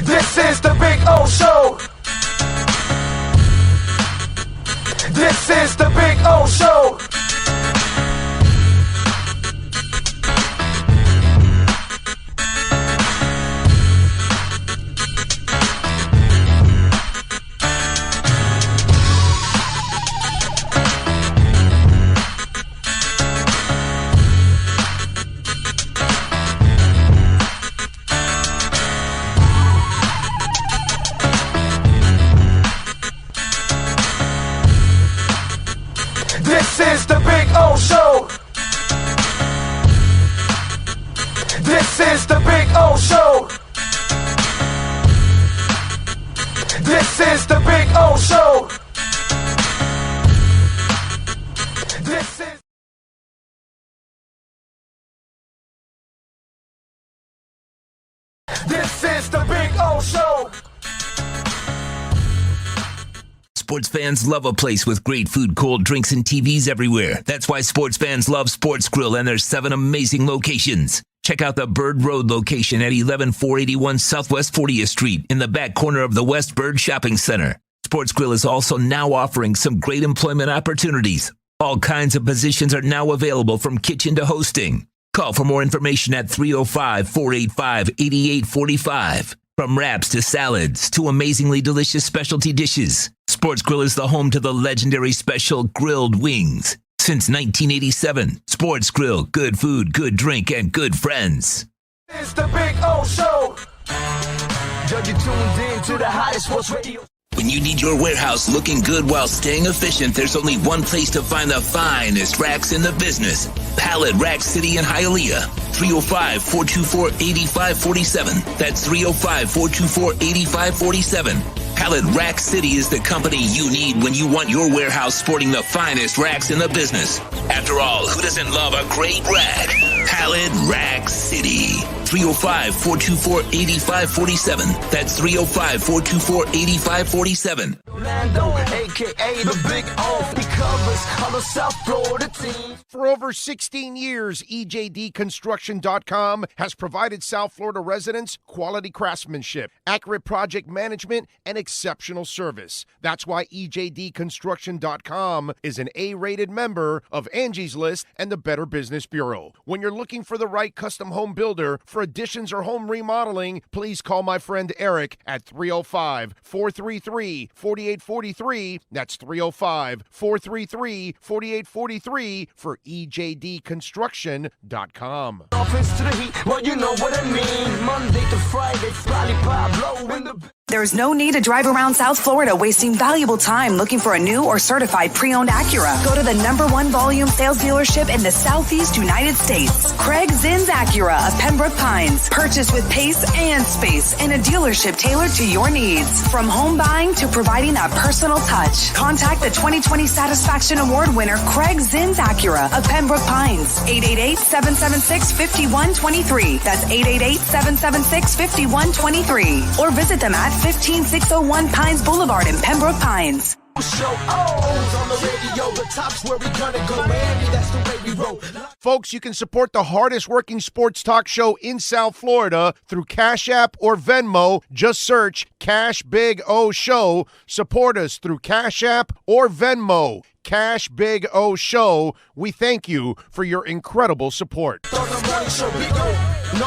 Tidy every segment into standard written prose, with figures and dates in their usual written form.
This is the Big O Show. This is the Big O Show. This is the Big O Show. This is the Big O Show. This is the Big O Show. This is the Big O Show. Sports fans love a place with great food, cold drinks, and TVs everywhere. That's why sports fans love Sports Grill and their 7 amazing locations. Check out the Bird Road location at 11481 Southwest 40th Street in the back corner of the West Bird Shopping Center. Sports Grill is also now offering some great employment opportunities. All kinds of positions are now available from kitchen to hosting. Call for more information at 305-485-8845. From wraps to salads to amazingly delicious specialty dishes, Sports Grill is the home to the legendary special grilled wings. Since 1987, Sports Grill, good food, good drink, and good friends. It's the Big O Show. You're tuned in to the hottest sports radio. When you need your warehouse looking good while staying efficient, there's only one place to find the finest racks in the business. Pallet Rack City in Hialeah. 305-424-8547. That's 305-424-8547. Pallet Rack City is the company you need when you want your warehouse sporting the finest racks in the business. After all, who doesn't love a great rack? Pallet Rack City. 305-424-8547. That's 305-424-8547. Orlando, a.k.a. the Big O. He covers all the South Florida teams. For over 16 years, EJDconstruction.com has provided South Florida residents quality craftsmanship, accurate project management, and exceptional service. That's why EJDconstruction.com is an A-rated member of Angie's List and the Better Business Bureau. When you're looking for the right custom home builder for additions or home remodeling, please call my friend Eric at 305-433-4843. That's 305-433-4843 for EJDconstruction.com. Offense to the heat, well, you know what I mean. Monday to Friday, Probably Pablo in the... There's no need to drive around South Florida wasting valuable time looking for a new or certified pre-owned Acura. Go to the #1 volume sales dealership in the Southeast United States. Craig Zinn's Acura of Pembroke Pines. Purchase with pace and space in a dealership tailored to your needs. From home buying to providing that personal touch. Contact the 2020 Satisfaction Award winner Craig Zinn's Acura of Pembroke Pines. 888-776-5123. That's 888-776-5123. Or visit them at 15601 Pines Boulevard in Pembroke Pines. Folks, you can support the hardest working sports talk show in South Florida through Cash App or Venmo. Just search Cash Big O Show. Support us through Cash App or Venmo. Cash Big O Show. We thank you for your incredible support. No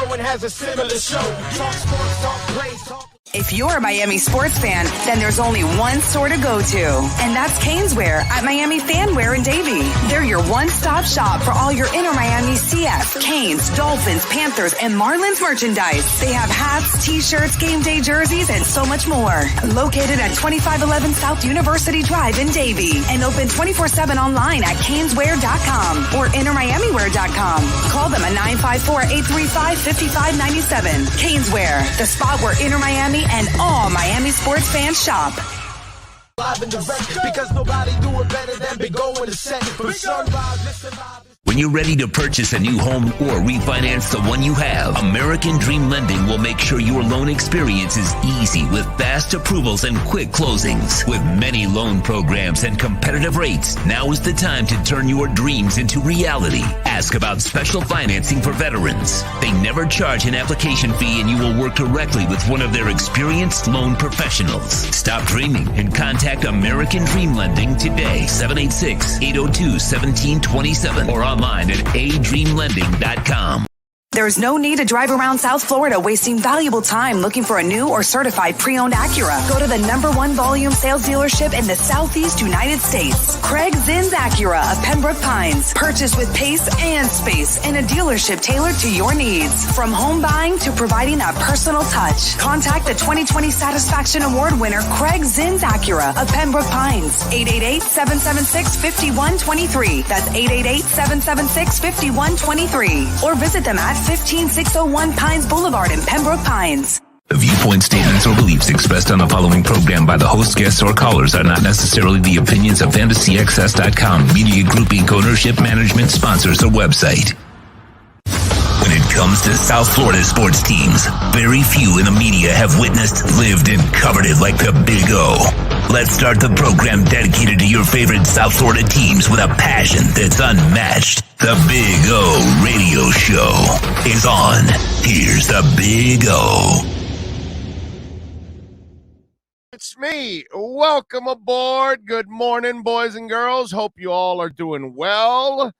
one has a similar show. Talk sports, talk plays, talk... If you're a Miami sports fan, then there's only one store to go to, and that's Caneswear at Miami Fanwear in Davie. They're your one-stop shop for all your inner Miami CF, Canes, Dolphins, Panthers, and Marlins merchandise. They have hats, t-shirts, game day jerseys, and so much more. Located at 2511 South University Drive in Davie, and open 24/7 online at caneswear.com or innermiamiwear.com. Call them at 954-835-5597. Caneswear, the spot where inner Miami and all Miami sports fans shop. Live and direct, because nobody do it better than Big O in the set. From sunrise, listen live. When you're ready to purchase a new home or refinance the one you have, American Dream Lending will make sure your loan experience is easy with fast approvals and quick closings. With many loan programs and competitive rates, now is the time to turn your dreams into reality. Ask about special financing for veterans. They never charge an application fee and you will work directly with one of their experienced loan professionals. Stop dreaming and contact American Dream Lending today, 786-802-1727 or online at adreamlending.com. There's no need to drive around South Florida wasting valuable time looking for a new or certified pre-owned Acura. Go to the #1 volume sales dealership in the Southeast United States. Craig Zinn's Acura of Pembroke Pines. Purchase with pace and space in a dealership tailored to your needs. From home buying to providing that personal touch. Contact the 2020 Satisfaction Award winner Craig Zinn's Acura of Pembroke Pines. 888-776-5123. That's 888-776-5123. Or visit them at 15601 Pines Boulevard in Pembroke Pines. The viewpoint, statements, or beliefs expressed on the following program by the host, guests, or callers are not necessarily the opinions of FantasyXS.com, Media Group Inc. ownership, management, sponsors, or website. When it comes to South Florida sports teams, very few in the media have witnessed, lived, and covered it like the Big O. Let's start the program dedicated to your favorite South Florida teams with a passion that's unmatched. The Big O Radio Show is on. Here's the Big O. It's me. Welcome aboard. Good morning, boys and girls. Hope you all are doing well.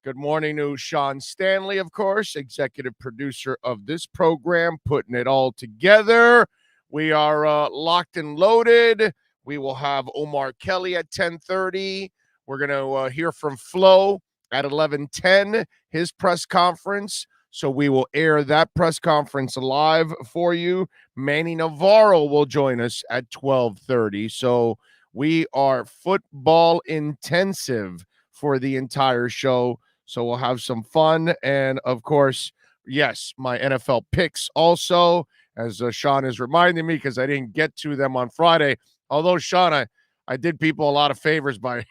Good morning to Sean Stanley, of course, executive producer of this program, putting it all together. We are locked and loaded. We will have Omar Kelly at 10:30. We're going to hear from Flo at 11:10, his press conference. So we will air that press conference live for you. Manny Navarro will join us at 12:30. So we are football intensive for the entire show. So we'll have some fun. And, of course, yes, my NFL picks also, as Sean is reminding me because I didn't get to them on Friday. Although, Sean, I did people a lot of favors by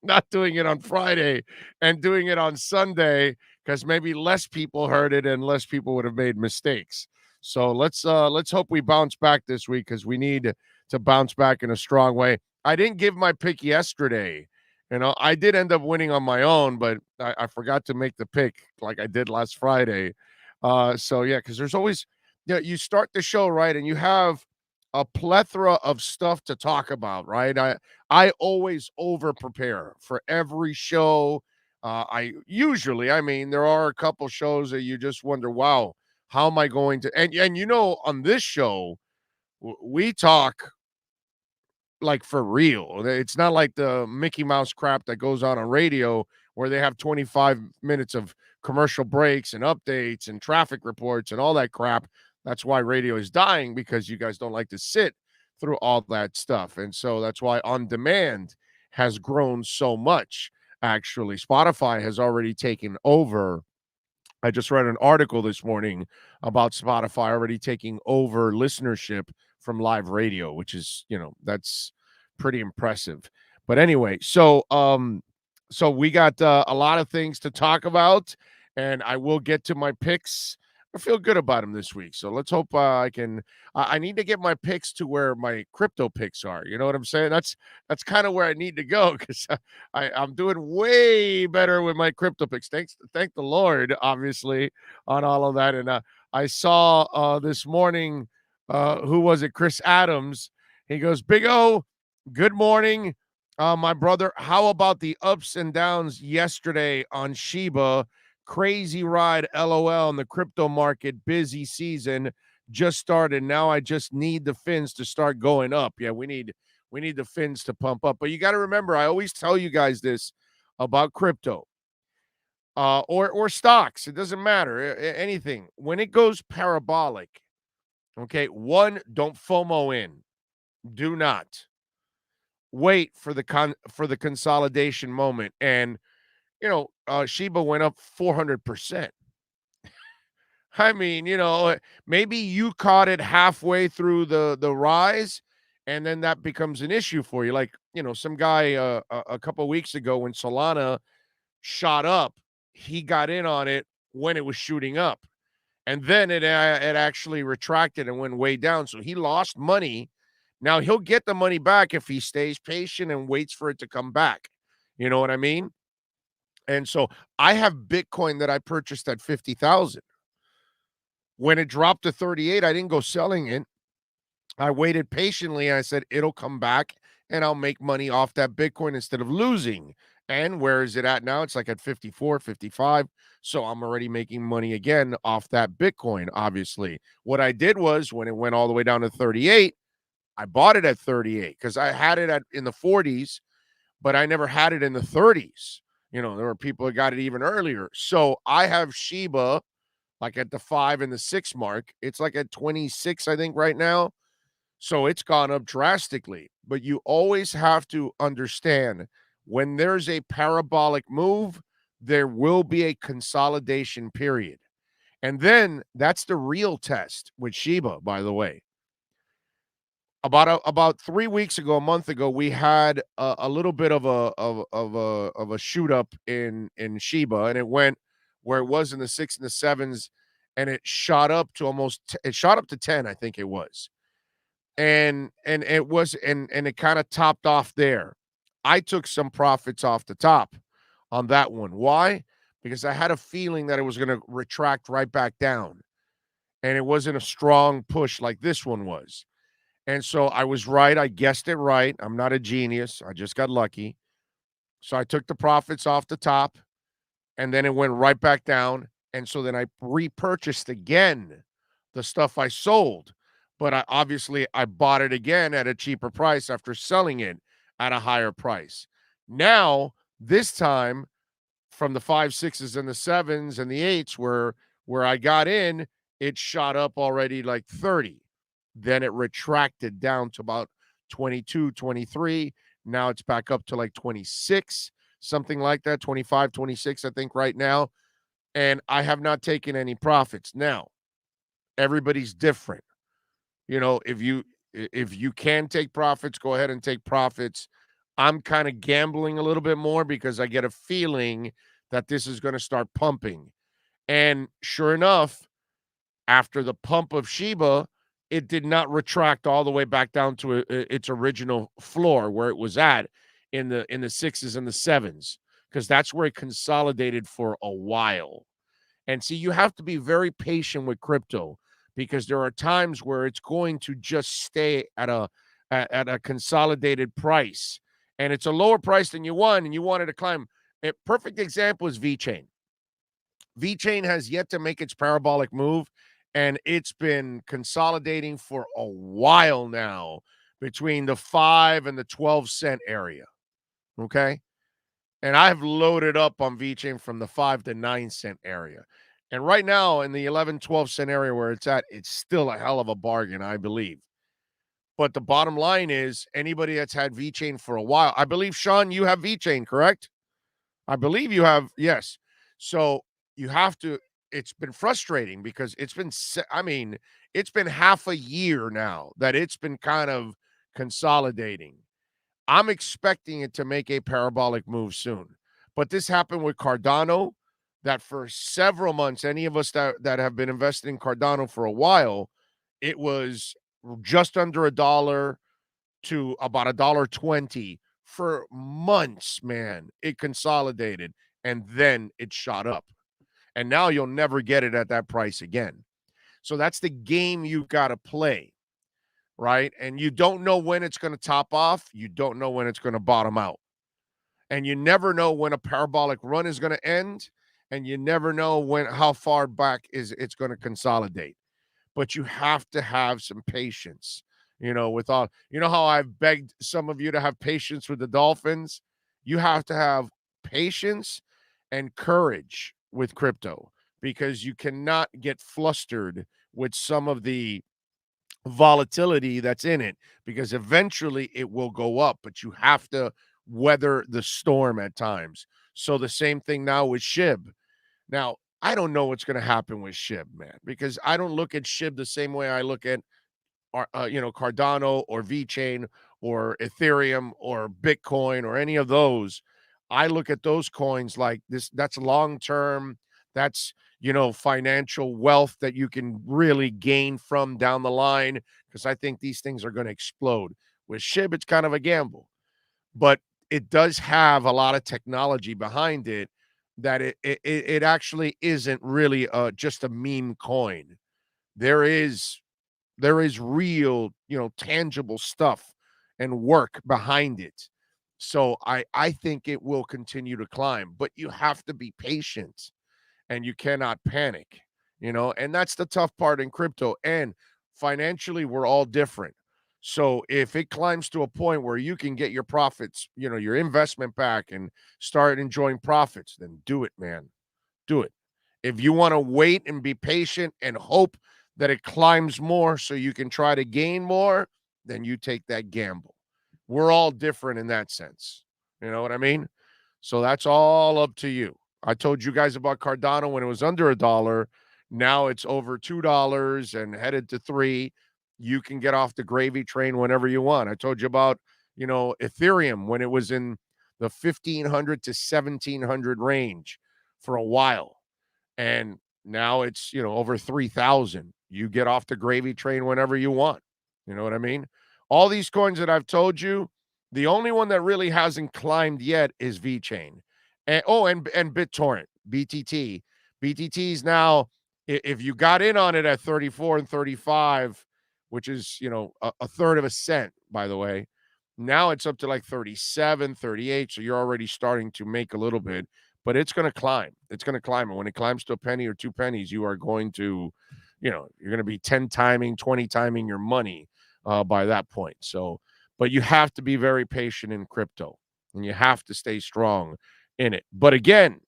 not doing it on Friday and doing it on Sunday because maybe less people heard it and less people would have made mistakes. So let's hope we bounce back this week because we need to bounce back in a strong way. I didn't give my pick yesterday. You know, I did end up winning on my own, but I forgot to make the pick like I did last Friday. So, yeah, because there's always, you start the show, right, and you have a plethora of stuff to talk about, right? I always over-prepare for every show. There are a couple shows that you just wonder, wow, how am I going to – and on this show, we talk – like for real. It's not like the Mickey Mouse crap that goes on radio where they have 25 minutes of commercial breaks and updates and traffic reports and all that crap. That's why radio is dying, because you guys don't like to sit through all that stuff. And so that's why on demand has grown so much. Actually, Spotify has already taken over. I just read an article this morning about Spotify already taking over listenership from live radio, which is, that's pretty impressive. But anyway, so we got a lot of things to talk about, and I will get to my picks. I feel good about them this week. So let's hope I need to get my picks to where my crypto picks are. You know what I'm saying? That's kind of where I need to go, because I'm doing way better with my crypto picks. Thank the Lord, obviously, on all of that. And I saw this morning, who was it? Chris Adams. He goes, Big O, good morning, my brother. How about the ups and downs yesterday on Shiba? Crazy ride, LOL, in the crypto market. Busy season just started. Now I just need the fins to start going up. Yeah, we need the fins to pump up. But you got to remember, I always tell you guys this about crypto, or stocks. It doesn't matter, anything. When it goes parabolic, okay, one, don't FOMO in. Do not wait for the consolidation moment. And Shiba went up 400%. I mean, maybe you caught it halfway through the rise, and then that becomes an issue for you. Like, some guy a couple of weeks ago when Solana shot up, he got in on it when it was shooting up. And then it actually retracted and went way down. So he lost money. Now he'll get the money back if he stays patient and waits for it to come back. You know what I mean? And so I have Bitcoin that I purchased at 50,000. When it dropped to 38, I didn't go selling it. I waited patiently. I said, it'll come back and I'll make money off that Bitcoin instead of losing. And where is it at now? It's like at 54, 55. So I'm already making money again off that Bitcoin, obviously. What I did was when it went all the way down to 38, I bought it at 38 because I had it in the 40s, but I never had it in the 30s. You know, there were people that got it even earlier. So I have Shiba like at the 5 and the 6 mark. It's like at 26, I think, right now. So it's gone up drastically. But you always have to understand when there's a parabolic move, there will be a consolidation period. And then that's the real test with Shiba, by the way. About 3 weeks ago, a month ago, we had a little bit of a shoot up in Shiba, and it went where it was in the 6 and the 7s, and it shot up to it shot up to 10, I think it was. And it kind of topped off there. I took some profits off the top on that one. Why? Because I had a feeling that it was going to retract right back down, and it wasn't a strong push like this one was. And so I was right. I guessed it right. I'm not a genius. I just got lucky. So I took the profits off the top, and then it went right back down. And so then I repurchased again the stuff I sold. But I bought it again at a cheaper price after selling it at a higher price. Now, this time, from the 5, 6s, and the 7s and the 8s where I got in, it shot up already like 30. Then it retracted down to about 22, 23. Now it's back up to like 26, something like that, 25, 26, I think right now. And I have not taken any profits. Now, everybody's different. You know, if you can take profits, go ahead and take profits. I'm kind of gambling a little bit more because I get a feeling that this is going to start pumping. And sure enough, after the pump of Shiba, it did not retract all the way back down to its original floor where it was at in the 6s and the 7s, because that's where it consolidated for a while. And see, you have to be very patient with crypto because there are times where it's going to just stay at a consolidated price, and it's a lower price than you want, and you wanted to climb. A perfect example is VeChain. VeChain has yet to make its parabolic move, and it's been consolidating for a while now between the 5 and the 12-cent area. Okay? And I've loaded up on VeChain from the 5 to 9-cent area. And right now in the 11, 12-cent area where it's at, it's still a hell of a bargain, I believe. But the bottom line is anybody that's had VeChain for a while, I believe, Sean, you have VeChain, correct? I believe you have, yes. So you have to, it's been frustrating because it's been half a year now that it's been kind of consolidating. I'm expecting it to make a parabolic move soon. But this happened with Cardano, that for several months, any of us that have been invested in Cardano for a while, it was just under $1 to about $1.20 for months, man. It consolidated, and then it shot up. And now you'll never get it at that price again. So that's the game you've got to play, right? And you don't know when it's going to top off. You don't know when it's going to bottom out. And you never know when a parabolic run is going to end. And you never know how far back it's going to consolidate. But you have to have some patience, with all, how I've begged some of you to have patience with the Dolphins. You have to have patience and courage with crypto because you cannot get flustered with some of the volatility that's in it, because eventually it will go up, but you have to weather the storm at times. So the same thing now with SHIB. Now, I don't know what's going to happen with SHIB, man, because I don't look at SHIB the same way I look at, Cardano or VeChain or Ethereum or Bitcoin or any of those. I look at those coins like this. That's long term. That's, financial wealth that you can really gain from down the line, because I think these things are going to explode. With SHIB, it's kind of a gamble, but it does have a lot of technology behind it that it actually isn't really just a meme coin. There is real, tangible stuff and work behind it. So I think it will continue to climb, but you have to be patient and you cannot panic, and that's the tough part in crypto. And financially, we're all different. So if it climbs to a point where you can get your profits, your investment back and start enjoying profits, then do it, man. Do it. If you want to wait and be patient and hope that it climbs more so you can try to gain more, then you take that gamble. We're all different in that sense. You know what I mean? So that's all up to you. I told you guys about Cardano when it was under $1. Now it's over $2 and headed to 3. You can get off the gravy train whenever you want. I told you about, Ethereum when it was in the 1500 to 1700 range for a while. And now it's, over 3,000. You get off the gravy train whenever you want. You know what I mean? All these coins that I've told you, the only one that really hasn't climbed yet is VeChain. And BitTorrent, BTT. BTT is now, if you got in on it at 34 and 35, which is, a third of a cent, by the way, now it's up to like 37, 38. So you're already starting to make a little bit, but it's going to climb. It's going to climb. And when it climbs to a penny or 2 pennies, you are going to, you're going to be 10 timing, 20 timing your money by that point. So, but you have to be very patient in crypto and you have to stay strong in it. But again,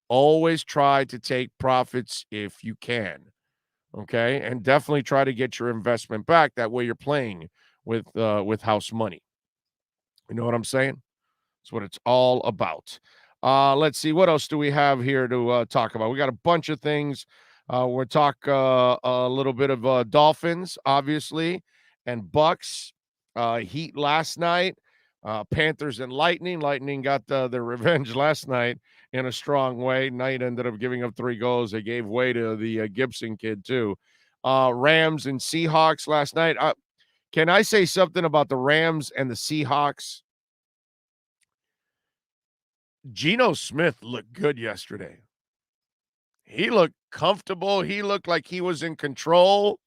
always try to take profits if you can. Okay. And definitely try to get your investment back. That way you're playing with house money. You know what I'm saying? That's what it's all about. Let's see. What else do we have here to talk about? We got a bunch of things. We'll talk a little bit of Dolphins, obviously, and Bucks. Heat last night. Panthers and Lightning. Lightning got their revenge last night in a strong way. Knight ended up giving up 3 goals. They gave way to the Gibson kid, too. Rams and Seahawks last night. Can I say something about the Rams and the Seahawks? Geno Smith looked good yesterday. He looked comfortable. He looked like he was in control.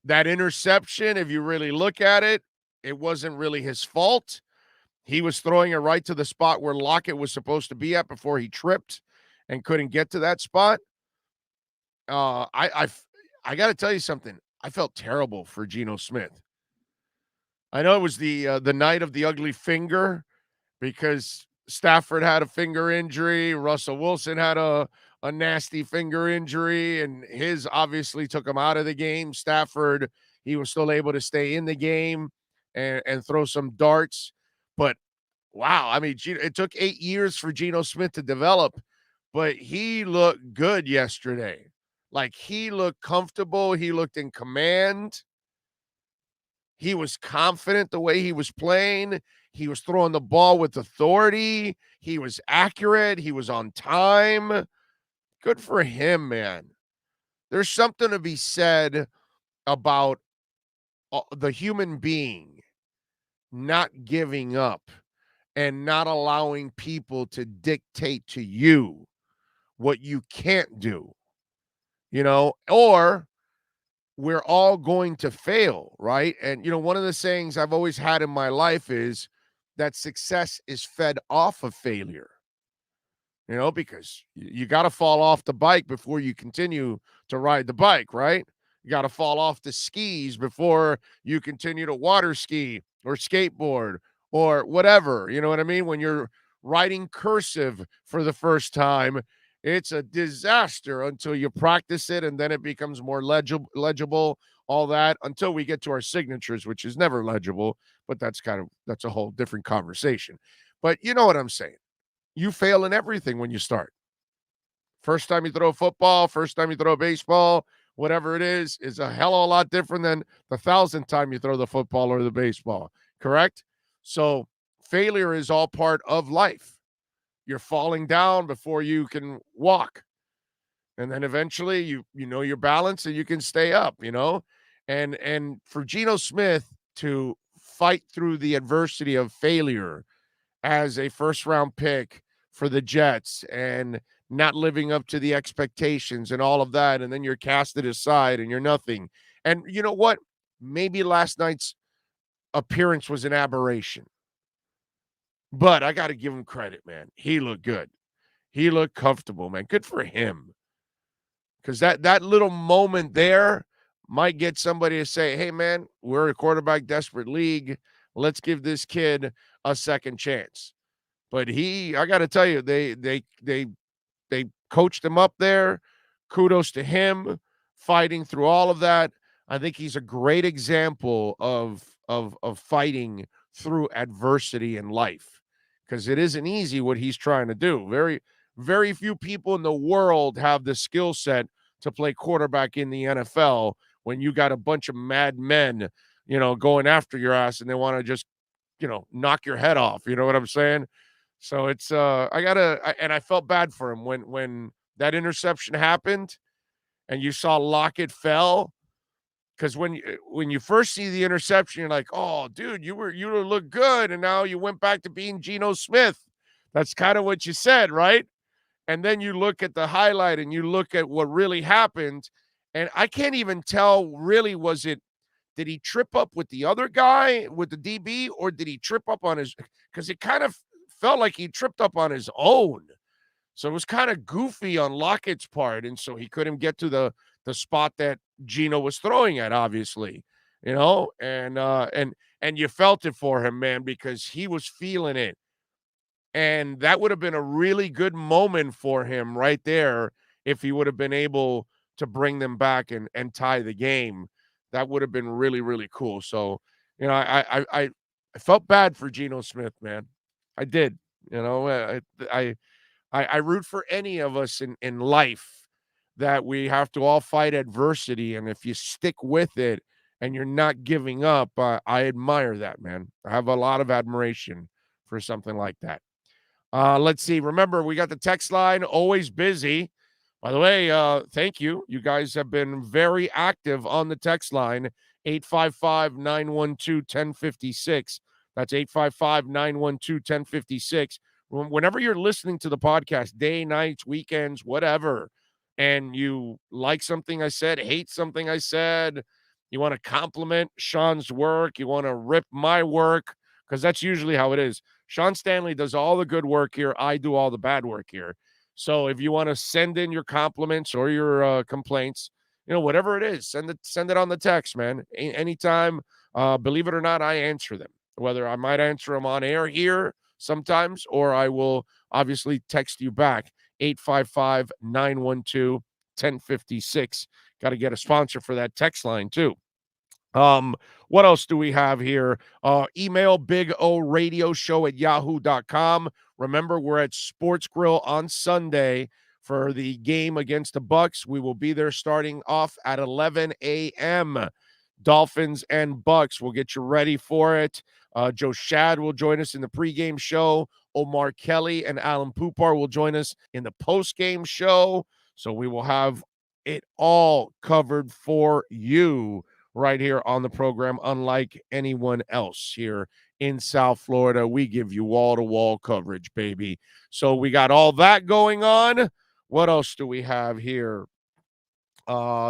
That interception, if you really look at it, it wasn't really his fault. He was throwing it right to the spot where Lockett was supposed to be at before he tripped and couldn't get to that spot. I got to tell you something. I felt terrible for Geno Smith. I know it was the night of the ugly finger because Stafford had a finger injury. Russell Wilson had a nasty finger injury, and his obviously took him out of the game. Stafford, he was still able to stay in the game and throw some darts. But, wow, I mean, it took 8 years for Geno Smith to develop, but he looked good yesterday. Like, he looked comfortable. He looked in command. He was confident the way he was playing. He was throwing the ball with authority. He was accurate. He was on time. Good for him, man. There's something to be said about the human being not giving up and not allowing people to dictate to you what you can't do, or we're all going to fail, right? And, one of the sayings I've always had in my life is that success is fed off of failure, because you got to fall off the bike before you continue to ride the bike, right? You got to fall off the skis before you continue to water ski or skateboard or whatever. You know what I mean? When you're writing cursive for the first time, it's a disaster until you practice it, and then it becomes more legible, all that, until we get to our signatures, which is never legible, but that's a whole different conversation. But you know what I'm saying? You fail in everything when you start. First time you throw a football, first time you throw a baseball, whatever it is a hell of a lot different than the 1,000th time you throw the football or the baseball, correct? So failure is all part of life. you're falling down before you can walk. And then eventually you know your balance and you can stay up, And for Geno Smith to fight through the adversity of failure as a first round pick for the Jets and not living up to the expectations and all of that, and then you're casted aside and you're nothing. And you know what? Maybe last night's appearance was an aberration. But I got to give him credit, man. He looked good. He looked comfortable, man. Good for him. Because that little moment there might get somebody to say, hey, man, we're a quarterback desperate league. Let's give this kid a second chance. But I got to tell you, they coached him up there. Kudos to him fighting through all of that. I think he's a great example of fighting through adversity in life, because it isn't easy what he's trying to do. Very, very few people in the world have the skill set to play quarterback in the NFL when you got a bunch of mad men, going after your ass and they want to just, knock your head off. You know what I'm saying? So it's I felt bad for him when that interception happened and you saw Lockett fell. Because when you first see the interception, you're like, oh, dude, you look good, and now you went back to being Geno Smith. That's kind of what you said, right? And then you look at the highlight and you look at what really happened, and I can't even tell really, did he trip up with the other guy, with the DB, or did he trip up on his, because it kind of felt like he tripped up on his own. So it was kind of goofy on Lockett's part, and so he couldn't get to the spot that Geno was throwing at, obviously, and you felt it for him, man, because he was feeling it. And that would have been a really good moment for him right there if he would have been able to bring them back and tie the game. That would have been really, really cool. So, I felt bad for Geno Smith, man. I did. I root for any of us in life that we have to all fight adversity. And if you stick with it and you're not giving up, I admire that, man. I have a lot of admiration for something like that. Let's see. Remember, we got the text line, always busy. By the way, thank you. You guys have been very active on the text line, 855-912-1056. That's 855-912-1056. Whenever you're listening to the podcast, day, nights, weekends, whatever, and you like something I said, hate something I said, you want to compliment Sean's work, you want to rip my work, because that's usually how it is. Sean Stanley does all the good work here. I do all the bad work here. So if you want to send in your compliments or your complaints, whatever it is, send it on the text, man. Anytime. Believe it or not, I answer them. Whether I might answer them on air here sometimes, or I will obviously text you back, 855-912-1056. Got to get a sponsor for that text line too. What else do we have here? Email bigoradioshow@yahoo.com. Remember, we're at Sports Grill on Sunday for the game against the Bucks. We will be there starting off at 11 a.m. Dolphins and Bucks. We'll get you ready for it. Joe Shad will join us in the pregame show. Omar Kelly and Alan Poupar will join us in the postgame show. So we will have it all covered for you right here on the program, unlike anyone else here in South Florida. We give you wall-to-wall coverage, baby. So we got all that going on. What else do we have here?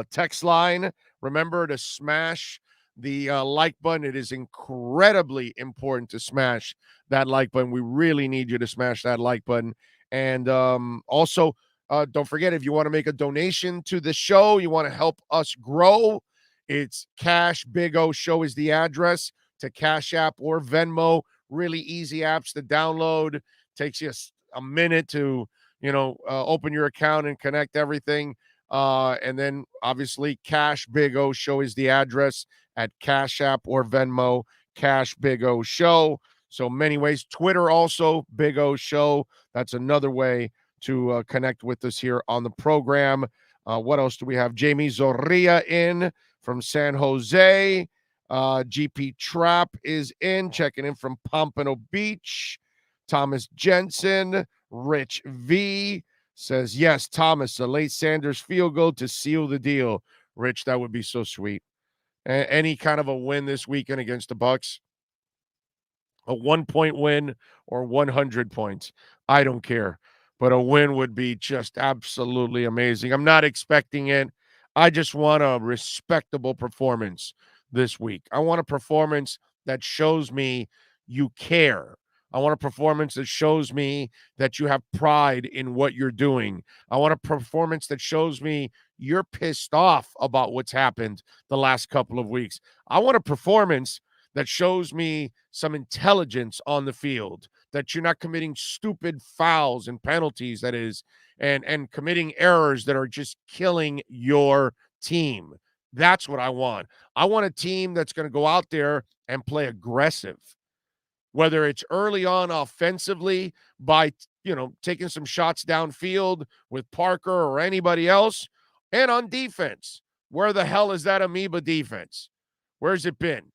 Text line. Remember to smash the like button. It is incredibly important to smash that like button. We really need you to smash that like button. And also, don't forget, if you want to make a donation to the show, you want to help us grow, it's Cash Big O Show is the address to Cash App or Venmo. Really easy apps to download. Takes you a minute to, open your account and connect everything. And then obviously Cash Big O Show is the address at Cash App or Venmo, Cash Big O Show. So many ways. Twitter also, Big O Show. That's another way to connect with us here on the program. What else do we have? Jamie Zorrilla in from San Jose. GP Trap is in, checking in from Pompano Beach. Thomas Jensen, Rich V says, yes, Thomas, a late Sanders field goal to seal the deal. Rich, that would be so sweet. Any kind of a win this weekend against the Bucks, a 1-point win or 100 points, I don't care. But a win would be just absolutely amazing. I'm not expecting it. I just want a respectable performance this week. I want a performance that shows me you care. I want a performance that shows me that you have pride in what you're doing. I want a performance that shows me you're pissed off about what's happened the last couple of weeks. I want a performance that shows me some intelligence on the field, that you're not committing stupid fouls and penalties, that is, and committing errors that are just killing your team. That's what I want. I want a team that's going to go out there and play aggressive, whether it's early on offensively by, taking some shots downfield with Parker or anybody else, and on defense. Where the hell is that amoeba defense? Where's it been?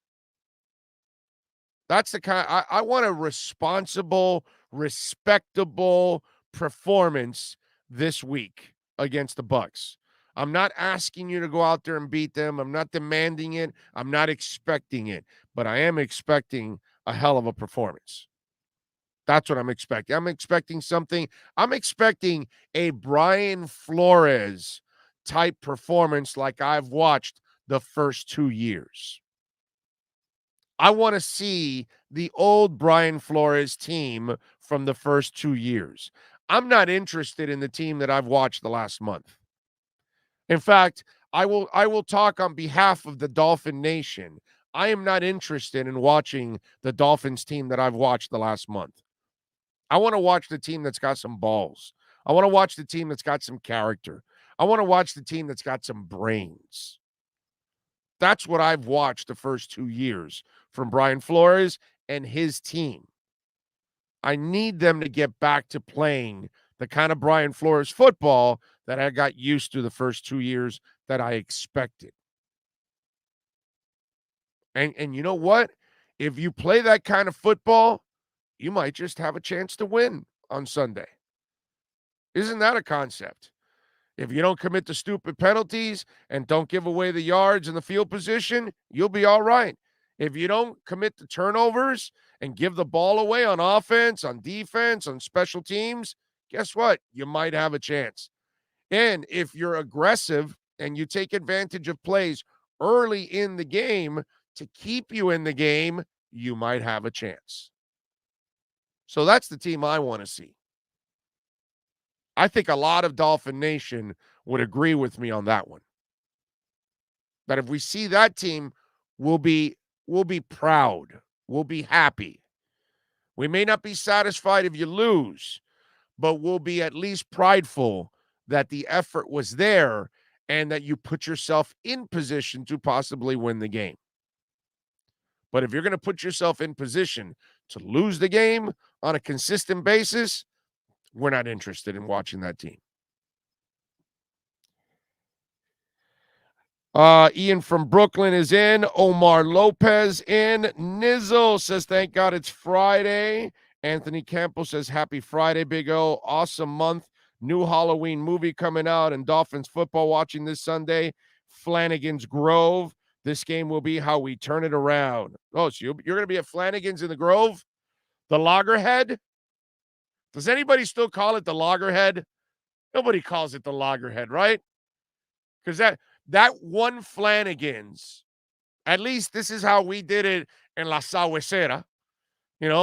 That's the kind I want a responsible, respectable performance this week against the Bucks. I'm not asking you to go out there and beat them. I'm not demanding it. I'm not expecting it, but I am expecting a hell of a performance. That's what I'm expecting. I'm expecting something. I'm expecting a Brian Flores type performance like I've watched the first 2 years. I want to see the old Brian Flores team from the first 2 years. I'm not interested in the team that I've watched the last month. In fact, I will talk on behalf of the Dolphin Nation. I am not interested in watching the Dolphins team that I've watched the last month. I want to watch the team that's got some balls. I want to watch the team that's got some character. I want to watch the team that's got some brains. That's what I've watched the first 2 years from Brian Flores and his team. I need them to get back to playing the kind of Brian Flores football that I got used to the first 2 years that I expected. And you know what? If you play that kind of football, you might just have a chance to win on Sunday. Isn't that a concept? If you don't commit the stupid penalties and don't give away the yards and the field position, you'll be all right. If you don't commit the turnovers and give the ball away on offense, on defense, on special teams, guess what? You might have a chance. And if you're aggressive and you take advantage of plays early in the game to keep you in the game, you might have a chance. So that's the team I want to see. I think a lot of Dolphin Nation would agree with me on that one. That if we see that team, we'll be proud. We'll be happy. We may not be satisfied if you lose, but we'll be at least prideful that the effort was there and that you put yourself in position to possibly win the game. But if you're going to put yourself in position to lose the game on a consistent basis, we're not interested in watching that team. Ian from Brooklyn is in. Omar Lopez in. Nizzle says, thank God it's Friday. Anthony Campos says, happy Friday, Big O. Awesome month. New Halloween movie coming out and Dolphins football watching this Sunday. Flanagan's Grove. This game will be how we turn it around. Oh, so you're going to be at Flanagan's in the Grove? The Loggerhead? Does anybody still call it the Loggerhead? Nobody calls it the Loggerhead, right? Because that one Flanagan's, at least this is how we did it in La Sahuesera,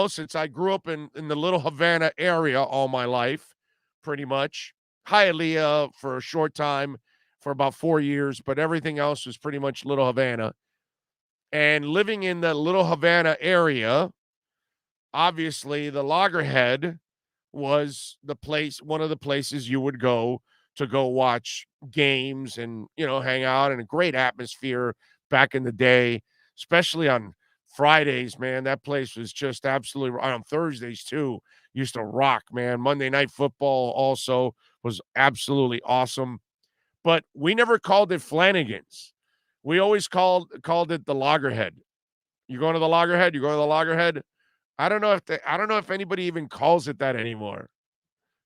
since I grew up in the Little Havana area all my life, pretty much. Hialeah for a short time, for about 4 years, but everything else was pretty much Little Havana. And living in the Little Havana area, obviously the Loggerhead was one of the places you would go to go watch games and, hang out, in a great atmosphere back in the day, especially on Fridays, man. That place was just absolutely, on Thursdays too, used to rock, man. Monday Night Football also was absolutely awesome. But we never called it Flanagan's. We always called it the Loggerhead. You going to the Loggerhead? You going to the Loggerhead? I don't know if anybody even calls it that anymore.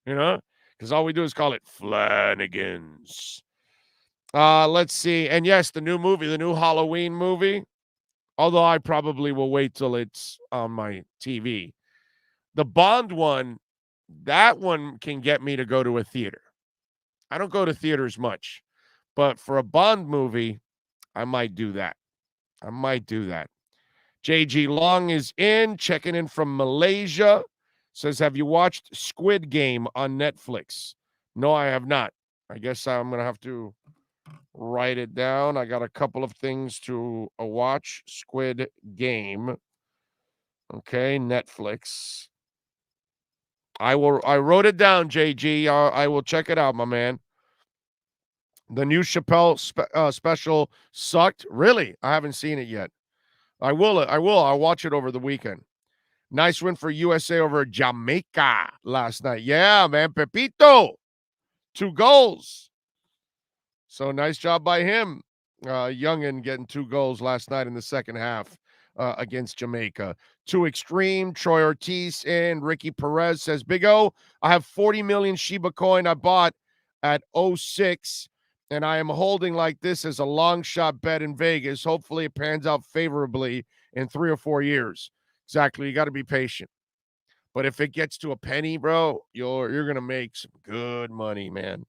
because all we do is call it Flanagan's. Let's see. And yes, the new Halloween movie, although I probably will wait till it's on my TV. The Bond one, that one can get me to go to a theater. I don't go to theaters much, but for a Bond movie, I might do that. JG Long is checking in from Malaysia. Says, have you watched Squid Game on Netflix? No, I have not. I guess I'm going to have to write it down. I got a couple of things to watch. Squid Game. Okay, Netflix. I wrote it down, JG. I will check it out, my man. The new Chappelle special sucked. Really? I haven't seen it yet. I will. I'll watch it over the weekend. Nice win for USA over Jamaica last night. Yeah, man. Pepito. 2 goals. So nice job by him. Youngin getting 2 goals last night in the second half against Jamaica. Too extreme. Troy Ortiz and Ricky Perez says, Big O, I have 40 million Shiba coin I bought at 06, and I am holding like this as a long shot bet in Vegas. Hopefully it pans out favorably in 3 or 4 years. Exactly. You got to be patient. But if it gets to a penny, bro, you're going to make some good money, man.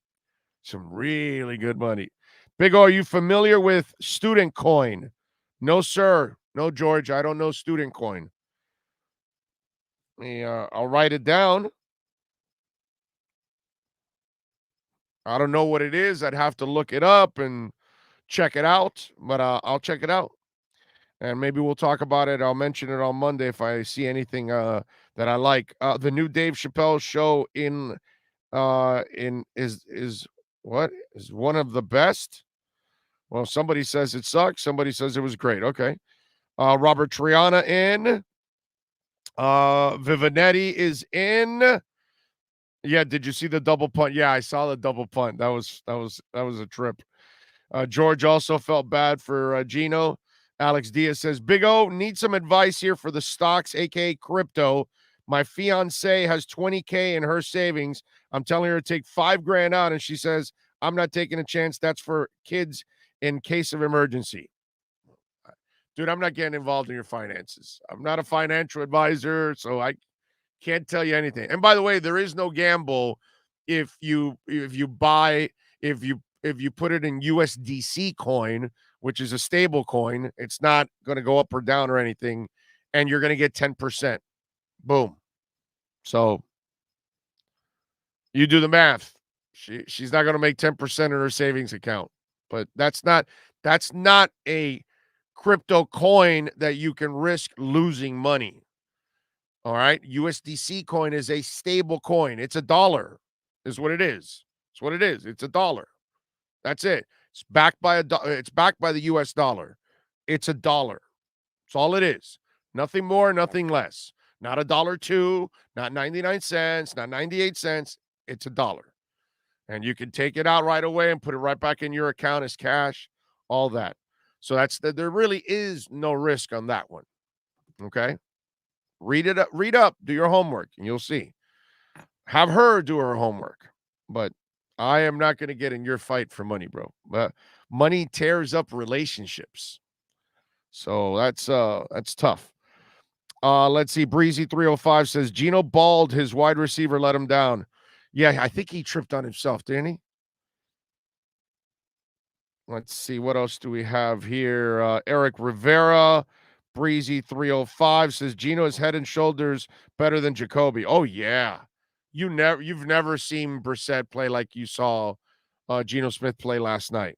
Some really good money. Big O, are you familiar with student coin? No, sir. No, George. I don't know student coin. I'll write it down. I don't know what it is. I'd have to look it up and check it out, but I'll check it out. And maybe we'll talk about it. I'll mention it on Monday if I see anything that I like. The new Dave Chappelle show is one of the best. Well, somebody says it sucks. Somebody says it was great. Okay. Robert Triana in. Vivinetti is in. Yeah, did you see the double punt? Yeah, I saw the double punt. That was a trip. George also felt bad for Gino. Alex Diaz says, Big O, need some advice here for the stocks, aka crypto. My fiance has 20K in her savings. I'm telling her to take $5,000 out, and she says, I'm not taking a chance. That's for kids in case of emergency. Dude, I'm not getting involved in your finances. I'm not a financial advisor, so I can't tell you anything. And by the way, there is no gamble if you put it in USDC coin, which is a stable coin. It's not going to go up or down or anything, and you're going to get 10%. Boom. So you do the math. She's not going to make 10% in her savings account, but that's not a crypto coin that you can risk losing money. All right. USDC coin is a stable coin. It's $1 is what it is. It's what it is. It's $1. That's it. It's backed by it's backed by the US dollar. It's $1. That's all it is. Nothing more, nothing less. Not $1.02, not 99 cents, not 98 cents. It's $1. And you can take it out right away and put it right back in your account as cash, all that. So there really is no risk on that one. Okay? Read up, do your homework, and you'll see. Have her do her homework. But I am not going to get in your fight for money, bro. But money tears up relationships. So that's tough. Let's see. Breezy 305 says Gino balled, his wide receiver let him down. Yeah, I think he tripped on himself, didn't he? Let's see. What else do we have here? Eric Rivera, Breezy 305 says Gino is head and shoulders better than Jacoby. Oh, yeah. You've never seen Brissett play like you saw Geno Smith play last night.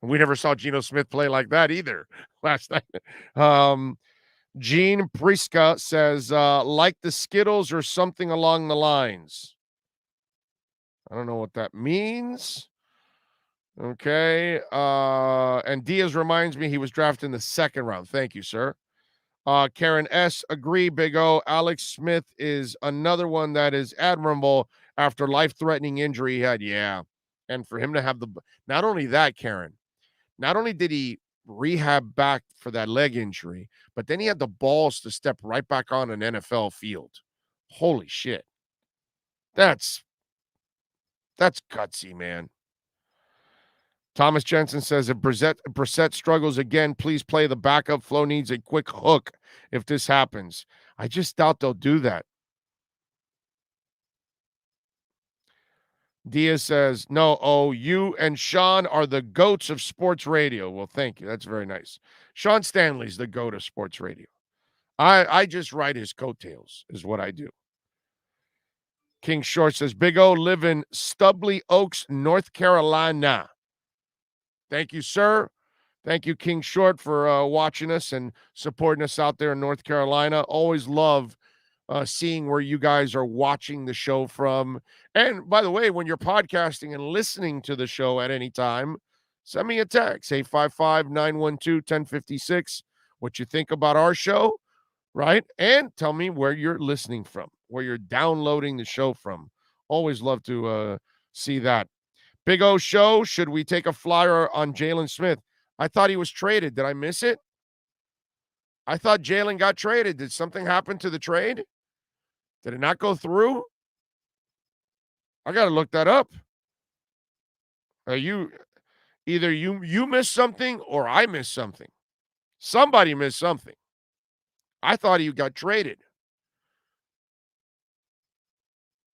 We never saw Geno Smith play like that either last night. Gene Priska says, like the Skittles or something along the lines. I don't know what that means. Okay. And Diaz reminds me he was drafted in the second round. Thank you, sir. Karen S. Agree, Big O. Alex Smith is another one that is admirable after life-threatening injury he had. Yeah. And for him to have not only that, Karen, not only did he rehab back for that leg injury, but then he had the balls to step right back on an NFL field. Holy shit. That's gutsy, man. Thomas Jensen says, if Brissett struggles again, please play the backup. Flo needs a quick hook if this happens. I just doubt they'll do that. Diaz says, no, you and Sean are the goats of sports radio. Well, thank you. That's very nice. Sean Stanley's the goat of sports radio. I just ride his coattails is what I do. King Short says, Big O live in Stubbly Oaks, North Carolina. Thank you, sir. Thank you, King Short, for watching us and supporting us out there in North Carolina. Always love seeing where you guys are watching the show from. And by the way, when you're podcasting and listening to the show at any time, send me a text, 855-912-1056, what you think about our show, right? And tell me where you're listening from, where you're downloading the show from. Always love to see that. Big O show, should we take a flyer on Jalen Smith? I thought he was traded. Did I miss it? I thought Jalen got traded. Did something happen to the trade? Did it not go through? I got to look that up. Either you missed something or I missed something. Somebody missed something. I thought he got traded.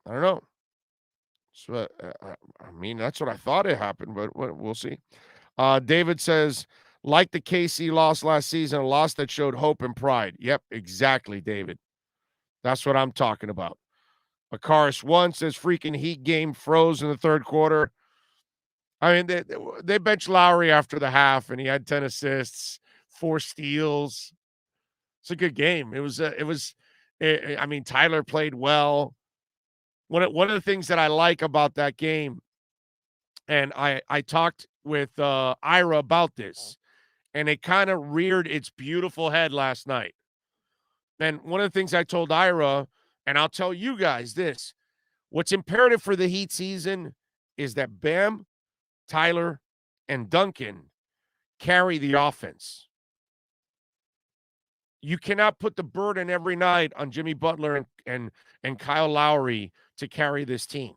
I don't know. So, I mean, that's what I thought it happened, but we'll see. David says, like the KC loss last season, a loss that showed hope and pride. Yep, exactly, David. That's what I'm talking about. Akaris 1 says, freaking Heat game froze in the third quarter. I mean, they benched Lowry after the half, and he had 10 assists, 4 steals. It's a good game. I mean, Tyler played well. One of the things that I like about that game, and I talked with Ira about this, and it kind of reared its beautiful head last night. And one of the things I told Ira, and I'll tell you guys this, what's imperative for the Heat season is that Bam, Tyler, and Duncan carry the offense. You cannot put the burden every night on Jimmy Butler and Kyle Lowry to carry this team.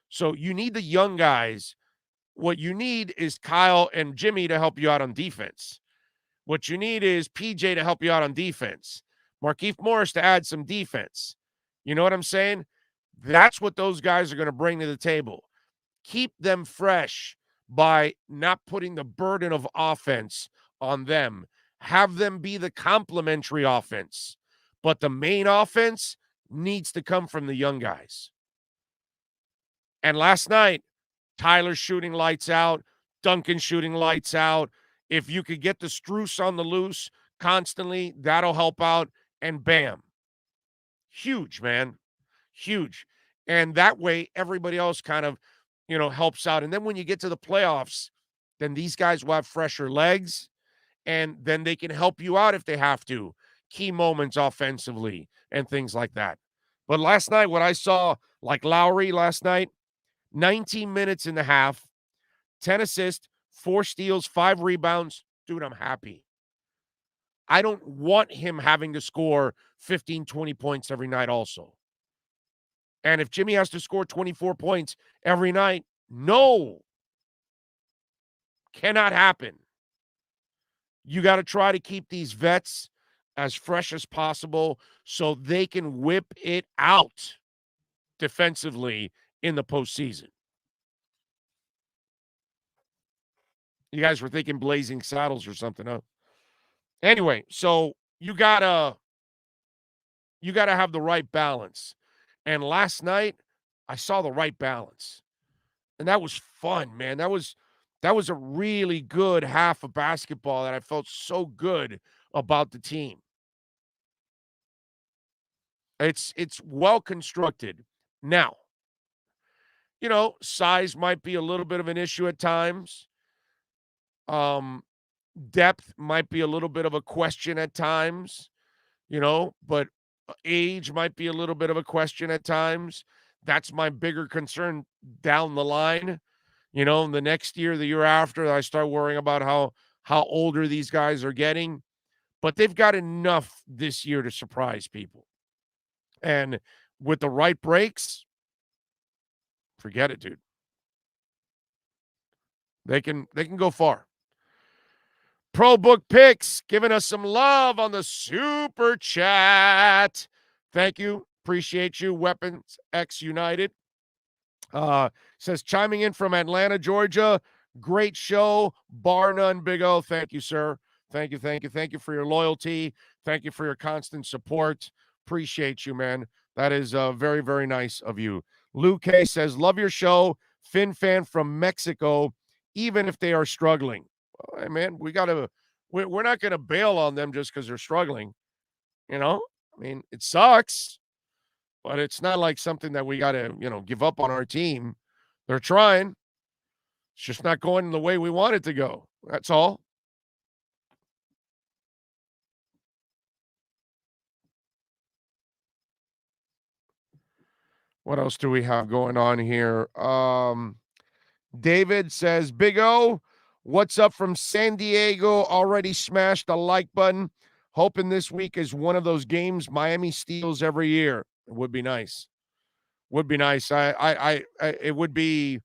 So you need the young guys. What you need is Kyle and Jimmy to help you out on defense. What you need is PJ to help you out on defense. Markieff Morris to add some defense. You know what I'm saying? That's what those guys are going to bring to the table. Keep them fresh by not putting the burden of offense on them. Have them be the complementary offense. But the main offense needs to come from the young guys. And last night, Tyler shooting lights out, Duncan shooting lights out. If you could get the Strus on the loose constantly, that'll help out. And bam. Huge, man. Huge. And that way, everybody else kind of, helps out. And then when you get to the playoffs, then these guys will have fresher legs, and then they can help you out if they have to. Key moments offensively and things like that. But last night, what I saw, like Lowry last night, 19 minutes in the half, 10 assists, 4 steals, 5 rebounds. Dude, I'm happy. I don't want him having to score 15, 20 points every night also. And if Jimmy has to score 24 points every night, no. Cannot happen. You got to try to keep these vets as fresh as possible so they can whip it out defensively in the postseason. You guys were thinking Blazing Saddles or something, huh? Anyway, so you gotta have the right balance. And last night, I saw the right balance. And that was fun, man. That was a really good half of basketball that I felt so good about the team. It's well constructed. Now, size might be a little bit of an issue at times. Depth might be a little bit of a question at times, but age might be a little bit of a question at times. That's my bigger concern down the line. The next year, the year after, I start worrying about how older these guys are getting. But they've got enough this year to surprise people. And with the right breaks, Forget it, dude. They can go far. Pro Book Picks giving us some love on the super chat. Thank you. Appreciate you. Weapons X United. Says chiming in from Atlanta, Georgia. Great show, bar none, Big O. Thank you, sir. Thank you for your loyalty. Thank you for your constant support. Appreciate you, man. That is very, very nice of you. Lou K says, love your show. Fin fan from Mexico, even if they are struggling. Well, hey, man, we're not going to bail on them just because they're struggling. You know, I mean, it sucks, but it's not like something that we got to, give up on our team. They're trying. It's just not going the way we want it to go. That's all. What else do we have going on here? David says, Big O, what's up from San Diego? Already smashed the like button. Hoping this week is one of those games Miami steals every year. It would be nice. Would be nice. It would be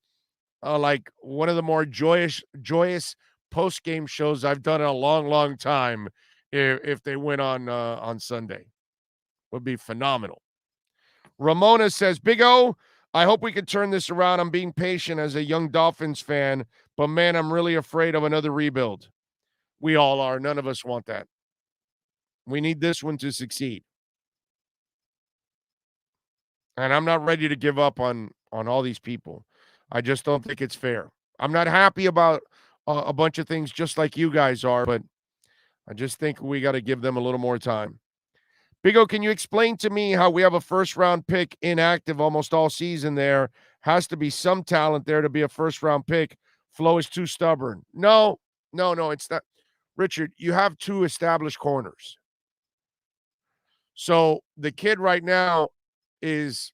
like one of the more joyous post-game shows I've done in a long, long time. If they win on Sunday, would be phenomenal. Ramona says, Big O, I hope we can turn this around. I'm being patient as a young Dolphins fan, but man, I'm really afraid of another rebuild. We all are. None of us want that. We need this one to succeed. And I'm not ready to give up on all these people. I just don't think it's fair. I'm not happy about a bunch of things just like you guys are, but I just think we got to give them a little more time. Big O, can you explain to me how we have a first-round pick inactive almost all season there? Has to be some talent there to be a first-round pick. Flo is too stubborn. No, it's not. Richard, you have two established corners. So the kid right now is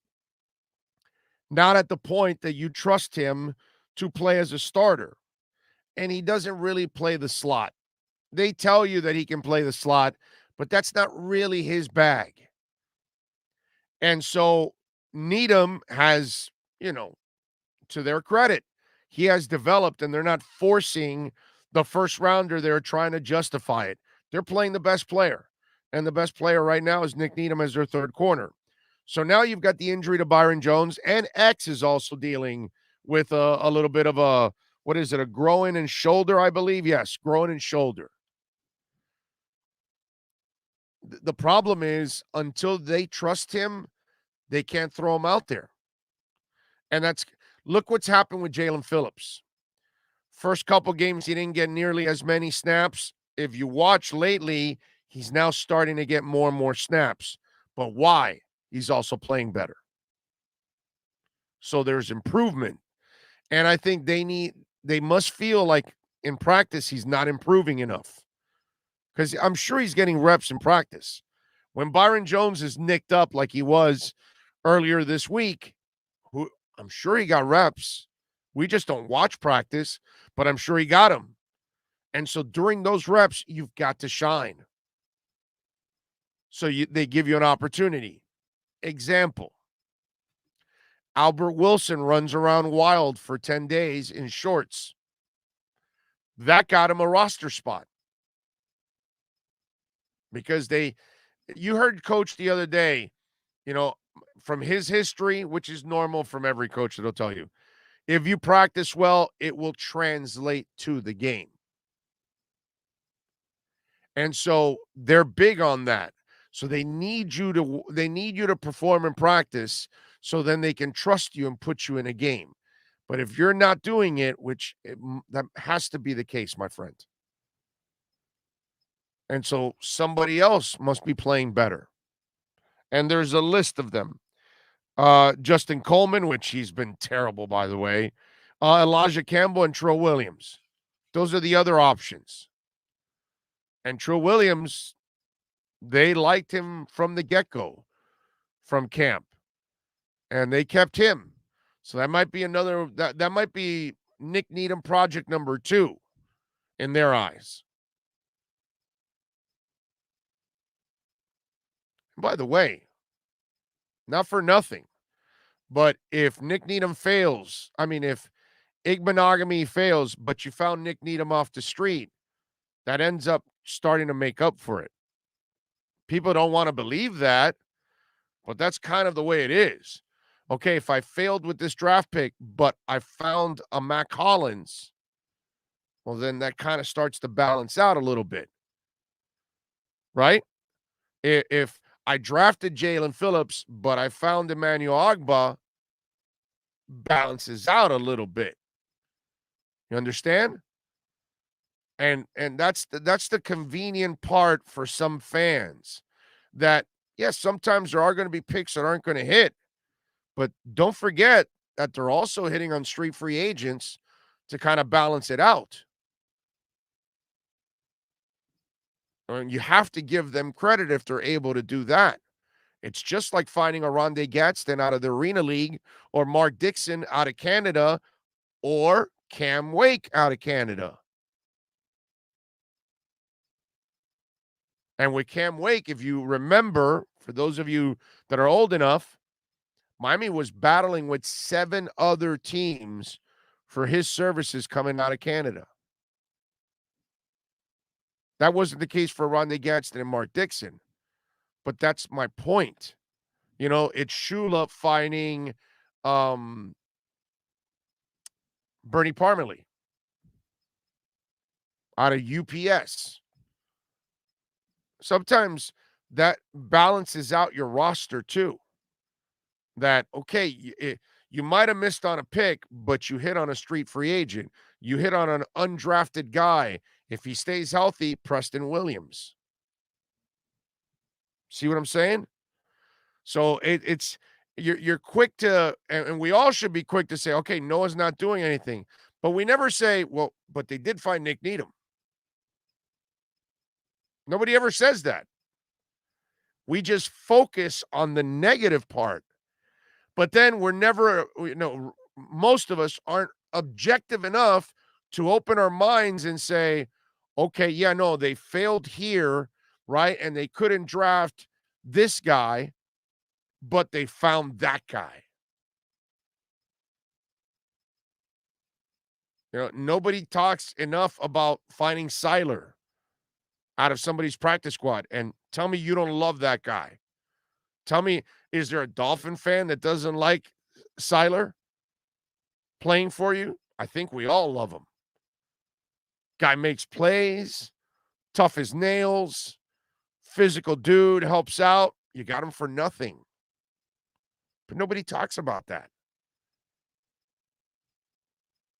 not at the point that you trust him to play as a starter. And he doesn't really play the slot. They tell you that he can play the slot, but that's not really his bag. And so Needham has, to their credit, he has developed, and they're not forcing the first rounder. They're trying to justify it. They're playing the best player. And the best player right now is Nick Needham as their third corner. So now you've got the injury to Byron Jones, and X is also dealing with a little bit of a groin and shoulder, I believe? Yes, groin and shoulder. The problem is until they trust him, they can't throw him out there. And look what's happened with Jalen Phillips. First couple games, he didn't get nearly as many snaps. If you watch lately, he's now starting to get more and more snaps. But why? He's also playing better. So there's improvement. And I think they must feel like in practice he's not improving enough. Because I'm sure he's getting reps in practice. When Byron Jones is nicked up like he was earlier this week, I'm sure he got reps. We just don't watch practice, but I'm sure he got them. And so during those reps, you've got to shine. So they give you an opportunity. Example, Albert Wilson runs around wild for 10 days in shorts. That got him a roster spot. Because you heard Coach the other day, from his history, which is normal from every coach that'll tell you, if you practice well, it will translate to the game. And so they're big on that. So they need you to perform in practice so then they can trust you and put you in a game. But if you're not doing it, that has to be the case, my friend. And so somebody else must be playing better. And there's a list of them. Justin Coleman, which he's been terrible, by the way. Elijah Campbell and Trill Williams. Those are the other options. And Trill Williams, they liked him from the get-go from camp. And they kept him. So that might be that might be Nick Needham project number 2 in their eyes. By the way, not for nothing, But if Nick Needham fails, if Igbenogamy fails, but you found Nick Needham off the street, that ends up starting to make up for it. People don't want to believe that, but that's kind of the way it is. Okay, if I failed with this draft pick, but I found a Mac Hollins, well, then that kind of starts to balance out a little bit, right? If I drafted Jalen Phillips, but I found Emmanuel Ogbah, balances out a little bit. You understand? And that's the convenient part for some fans, that yes, sometimes there are going to be picks that aren't going to hit, but don't forget that they're also hitting on street free agents to kind of balance it out. And you have to give them credit if they're able to do that. It's just like finding a Rondé Gadsden out of the Arena League, or Mark Dixon out of Canada, or Cam Wake out of Canada. And with Cam Wake, if you remember, for those of you that are old enough, Miami was battling with 7 other teams for his services coming out of Canada. That wasn't the case for Rondé Gadsden and Mark Dixon. But that's my point. It's Shula finding Bernie Parmalee out of UPS. Sometimes that balances out your roster too. That, okay, you might have missed on a pick, but you hit on a street free agent. You hit on an undrafted guy. If he stays healthy, Preston Williams. See what I'm saying? So it's you're quick to, and we all should be quick to say, okay, Noah's not doing anything. But we never say, well, but they did find Nick Needham. Nobody ever says that. We just focus on the negative part. But then we're never, most of us aren't objective enough to open our minds and say, okay, yeah, no, they failed here, right? And they couldn't draft this guy, but they found that guy. Nobody talks enough about finding Seiler out of somebody's practice squad. And tell me you don't love that guy. Tell me, is there a Dolphin fan that doesn't like Seiler playing for you? I think we all love him. Guy makes plays, tough as nails, physical dude, helps out. You got him for nothing. But nobody talks about that.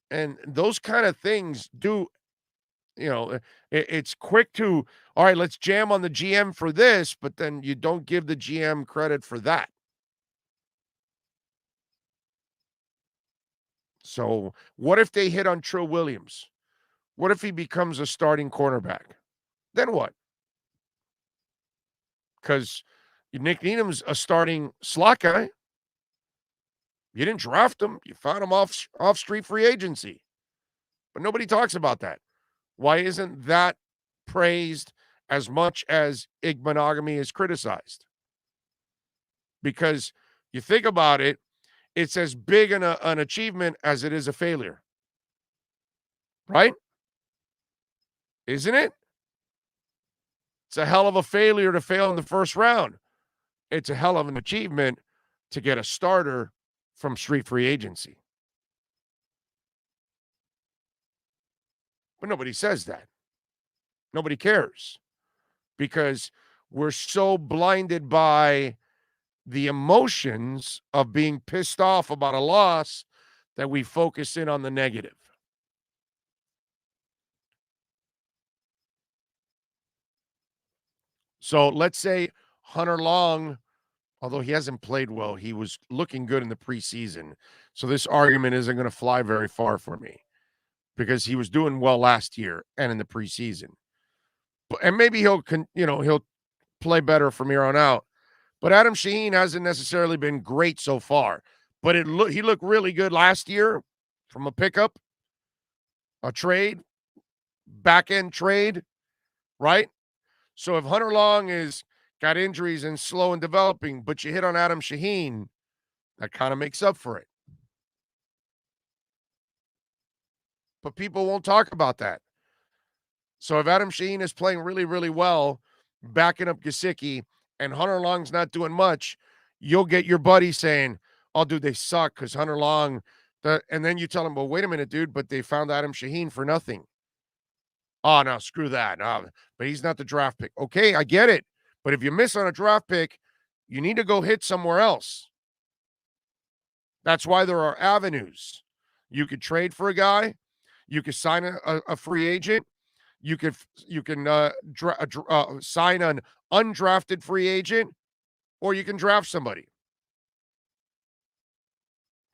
And those kind of things do, it's quick to, all right, let's jam on the GM for this, but then you don't give the GM credit for that. So what if they hit on Trill Williams? What if he becomes a starting cornerback? Then what? Because Nick Needham's a starting slot guy. You didn't draft him. You found him off street free agency. But nobody talks about that. Why isn't that praised as much as Igbenogamy is criticized? Because you think about it, it's as big an achievement as it is a failure. Right? Isn't it? It's a hell of a failure to fail in the first round. It's a hell of an achievement to get a starter from street free agency. But nobody says that. Nobody cares, because we're so blinded by the emotions of being pissed off about a loss that we focus in on the negative. So let's say Hunter Long, although he hasn't played well, he was looking good in the preseason. So this argument isn't going to fly very far for me, because he was doing well last year and in the preseason. And maybe he'll play better from here on out. But Adam Shaheen hasn't necessarily been great so far. But he looked really good last year from a pickup, a trade, back-end trade, right? So if Hunter Long got injuries and slow in developing, but you hit on Adam Shaheen, That kind of makes up for it. But people won't talk about that. So if Adam Shaheen is playing really, really well, backing up Gesicki, and Hunter Long's not doing much, you'll get your buddy saying, oh, dude, they suck because Hunter Long, and then you tell him, well, wait a minute, dude, but they found Adam Shaheen for nothing. Oh, no, screw that. No, but he's not the draft pick. Okay, I get it. But if you miss on a draft pick, you need to go hit somewhere else. That's why there are avenues. You could trade for a guy. You could sign a free agent. You can sign an undrafted free agent, or you can draft somebody.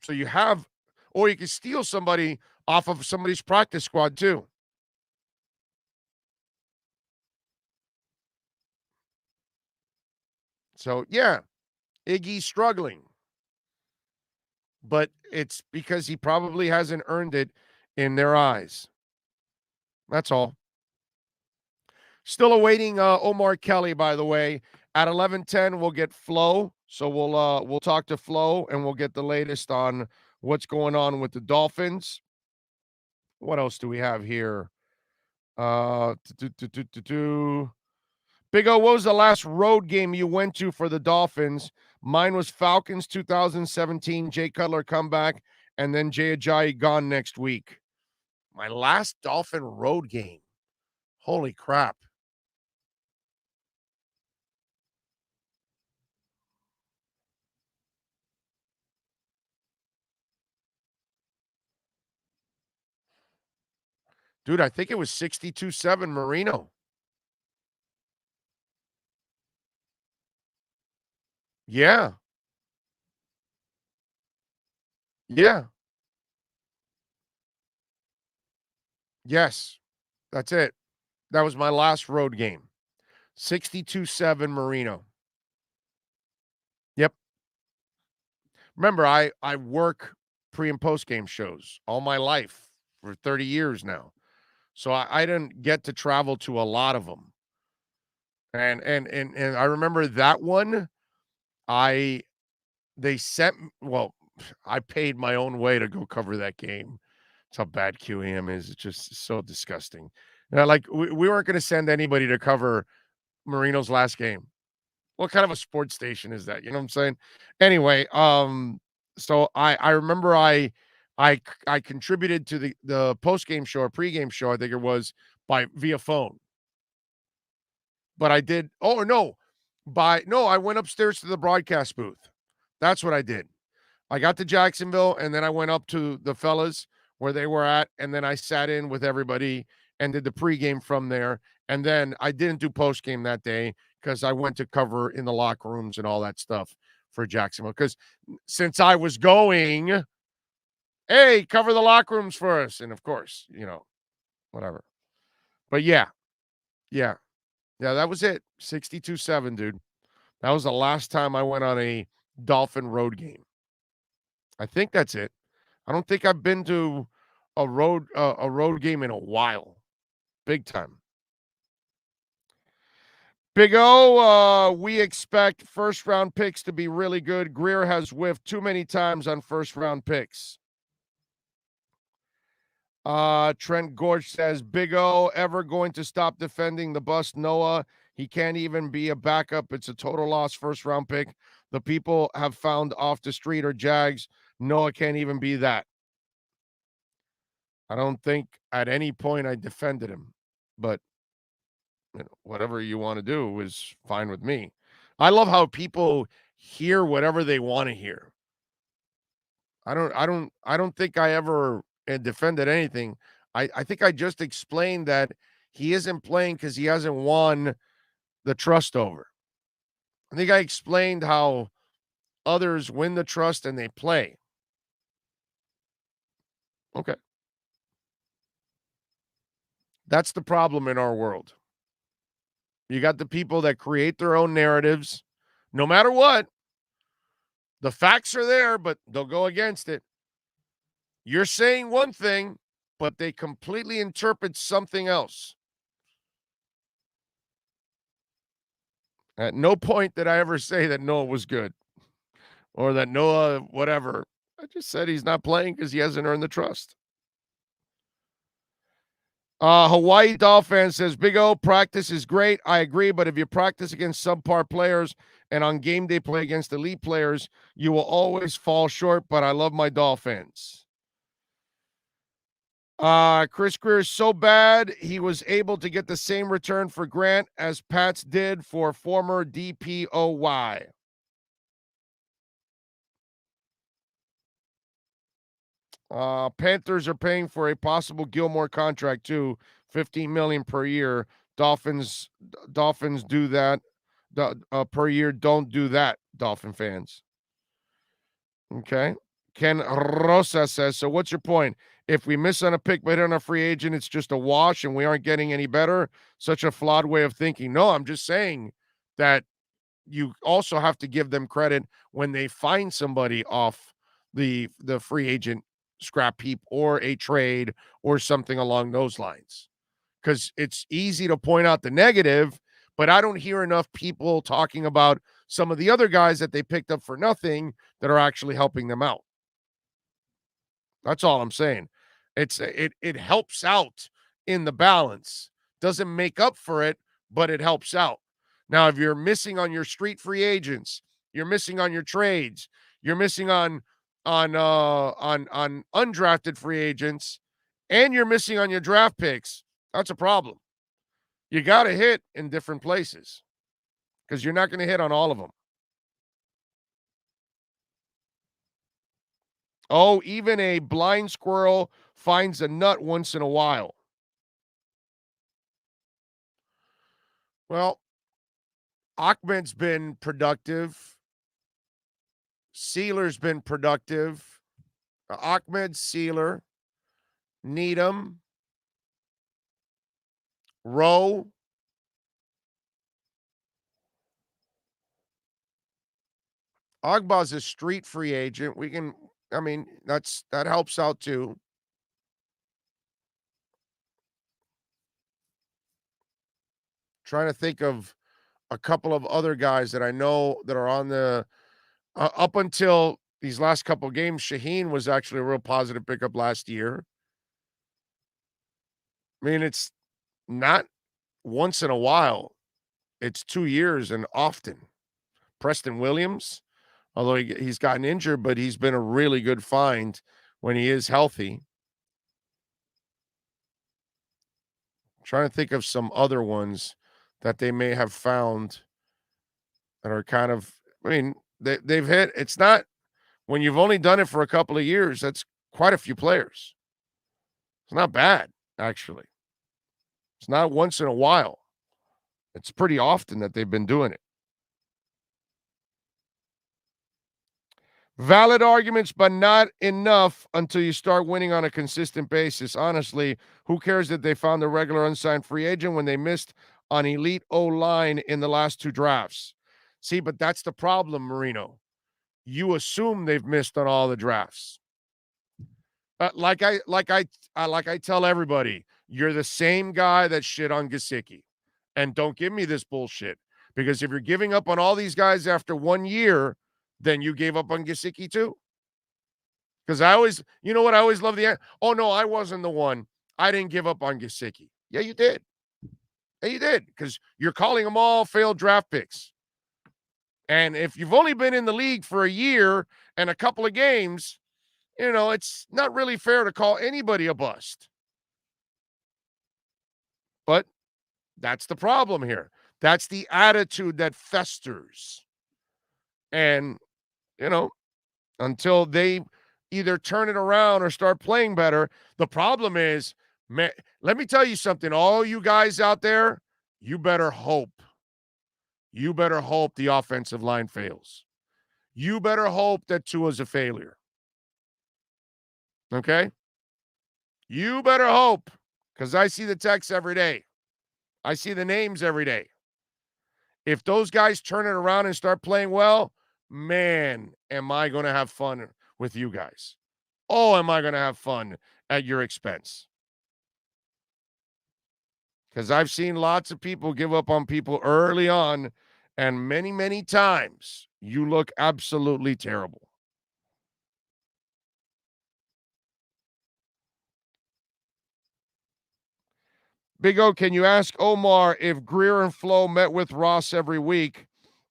So you have, or you can steal somebody off of somebody's practice squad too. So yeah, Iggy's struggling, but it's because he probably hasn't earned it in their eyes. That's all. Still awaiting Omar Kelly, by the way. At 11:10, we'll get Flo. So we'll talk to Flo and we'll get the latest on what's going on with the Dolphins. What else do we have here? Big O, what was the last road game you went to for the Dolphins? Mine was Falcons 2017, Jay Cutler comeback, and then Jay Ajayi gone next week. My last Dolphin road game. Holy crap. Dude, I think it was 62-7 Marino. Yeah. Yeah. Yes. That's it. That was my last road game. 62-7 Marino. Yep. Remember, I work pre and post game shows all my life for 30 years now. So I didn't get to travel to a lot of them. And I remember that one, they sent, well, I paid my own way to go cover that game. That's how bad QEM is. It's just so disgusting. Like we weren't going to send anybody to cover Marino's last game. What kind of a sports station is that? You know what I'm saying? Anyway, so I remember I contributed to the post game show or pregame show. I think it was via phone. But I did. Oh no, I went upstairs to the broadcast booth. That's what I did. I got to Jacksonville and then I went up to the fellas where they were at, and then I sat in with everybody and did the pregame from there. And then I didn't do postgame that day because I went to cover in the locker rooms and all that stuff for Jacksonville. Because since I was going, hey, cover the locker rooms for us. And of course, whatever. But yeah, that was it. 62-7, dude. That was the last time I went on a Dolphin road game. I think that's it. I don't think I've been to a road game in a while. Big time. Big O, we expect first-round picks to be really good. Greer has whiffed too many times on first-round picks. Trent Gorge says, Big O ever going to stop defending the bust Noah? He can't even be a backup. It's a total loss first-round pick. The people have found off the street or Jags. Noah can't even be that. I don't think at any point I defended him, but whatever you want to do is fine with me. I love how people hear whatever they want to hear. I don't think I ever defended anything. I think I just explained that he isn't playing because he hasn't won the trust over. I think I explained how others win the trust and they play. Okay. That's the problem in our world. You got the people that create their own narratives, no matter what. The facts are there, but they'll go against it. You're saying one thing, but they completely interpret something else. At no point did I ever say that Noah was good or that Noah, whatever. I just said he's not playing because he hasn't earned the trust. Hawaii Dolphin says, Big O, practice is great. I agree, but if you practice against subpar players and on game day play against elite players, you will always fall short, but I love my Dolphins. Chris Greer is so bad, he was able to get the same return for Grant as Pats did for former DPOY. Panthers are paying for a possible Gilmore contract too, $15 million per year. Dolphins do that per year. Don't do that, Dolphin fans. Okay. Ken Rosa says, so what's your point? If we miss on a pick but hit on a free agent, it's just a wash and we aren't getting any better. Such a flawed way of thinking. No, I'm just saying that you also have to give them credit when they find somebody off the free agent scrap heap or a trade or something along those lines. Because it's easy to point out the negative, but I don't hear enough people talking about some of the other guys that they picked up for nothing that are actually helping them out. That's all I'm saying. It helps out in the balance. Doesn't make up for it, but it helps out. Now, if you're missing on your street free agents, you're missing on your trades, you're missing on undrafted free agents, and you're missing on your draft picks, that's a problem. You got to hit in different places because you're not going to hit on all of them. Oh, even a blind squirrel finds a nut once in a while. Well, Ahmed's been productive. Sealer's been productive. Ahmed, Sealer, Needham, Rowe. Ogba's a street free agent. That helps out too. Trying to think of a couple of other guys that I know that are on the up until these last couple of games. Shaheen was actually a real positive pickup last year. I mean, it's not once in a while. It's 2 years and often. Preston Williams, although he's gotten injured, but he's been a really good find when he is healthy. I'm trying to think of some other ones that they may have found that are kind of, they've hit. It's not, when you've only done it for a couple of years, that's quite a few players. It's not bad, actually. It's not once in a while. It's pretty often that they've been doing it. Valid arguments, but not enough until you start winning on a consistent basis. Honestly, who cares that they found a regular unsigned free agent when they missed on elite O-line in the last 2 drafts? See, but that's the problem, Marino. You assume they've missed on all the drafts. Like I tell everybody, you're the same guy that shit on Gesicki. And don't give me this bullshit. Because if you're giving up on all these guys after 1 year, then you gave up on Gesicki too. Because I always love the answer. Oh, no, I wasn't the one. I didn't give up on Gesicki. Yeah, you did. Yeah, you did. Because you're calling them all failed draft picks. And if you've only been in the league for a year and a couple of games, it's not really fair to call anybody a bust. But that's the problem here. That's the attitude that festers. And, until they either turn it around or start playing better, the problem is, man, let me tell you something. All you guys out there, you better hope. You better hope the offensive line fails. You better hope that Tua's a failure. Okay? You better hope, because I see the texts every day. I see the names every day. If those guys turn it around and start playing well, man, am I going to have fun with you guys. Oh, am I going to have fun at your expense. Because I've seen lots of people give up on people early on, And many, many times you look absolutely terrible. Big O, can you ask Omar if Greer and Flo met with Ross every week?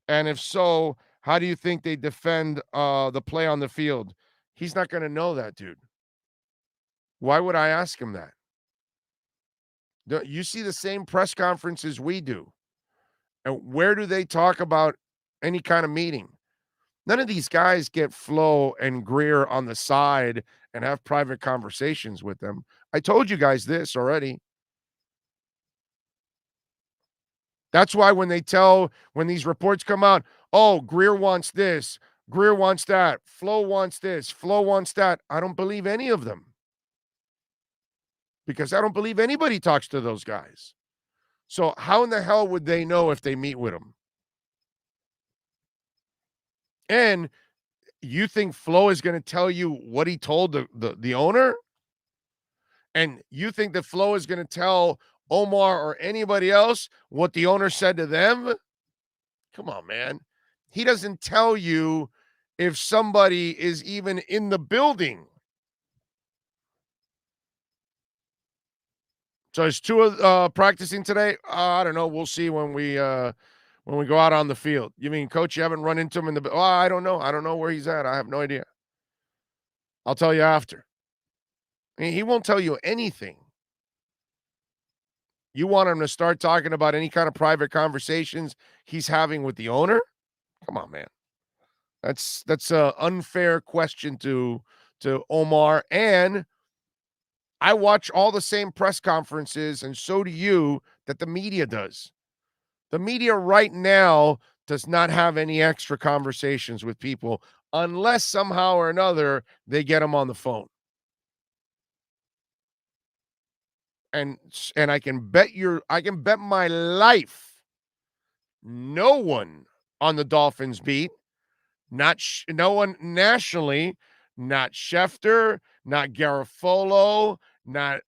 And if so, how do you think they defend the play on the field? He's not going to know that, dude. Why would I ask him that? You see the same press conferences we do. And where do they talk about any kind of meeting? None of these guys get Flo and Greer on the side and have private conversations with them. I told you guys this already. That's why when these reports come out, oh, Greer wants this, Greer wants that, Flo wants this, Flo wants that, I don't believe any of them. Because I don't believe anybody talks to those guys. So how in the hell would they know if they meet with them? And you think Flo is going to tell you what he told the owner? And you think that Flo is going to tell Omar or anybody else what the owner said to them? Come on, man. He doesn't tell you if somebody is even in the building. So is Tua practicing today? I don't know. We'll see when we go out on the field. You mean, Coach, you haven't run into him in the? Oh, I don't know. I don't know where he's at. I have no idea. I'll tell you after. I mean, he won't tell you anything. You want him to start talking about any kind of private conversations he's having with the owner? Come on, man. That's an unfair question to Omar. And I watch all the same press conferences, and so do you, that the media does. The media right now does not have any extra conversations with people unless somehow or another they get them on the phone. And I can bet my life no one on the Dolphins beat, no one nationally, not Schefter, not Garofolo, not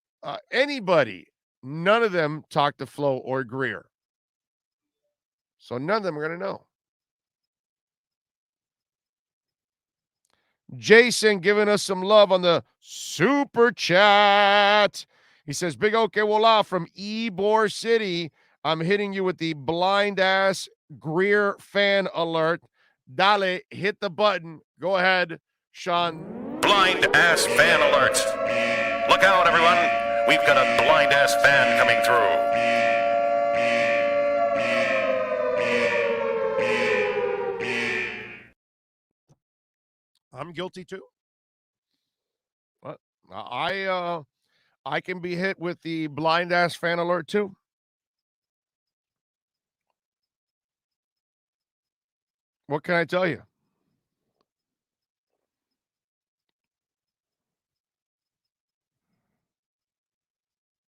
anybody. None of them talked to Flo or Greer. So none of them are going to know. Jason giving us some love on the super chat. He says, Big OK Voila from Ybor City. I'm hitting you with the blind ass Greer fan alert. Dale, hit the button. Go ahead, Sean. Blind ass fan alert. Look out, everyone. We've got a blind ass fan coming through. I'm guilty too. What? I can be hit with the blind ass fan alert too. What can I tell you?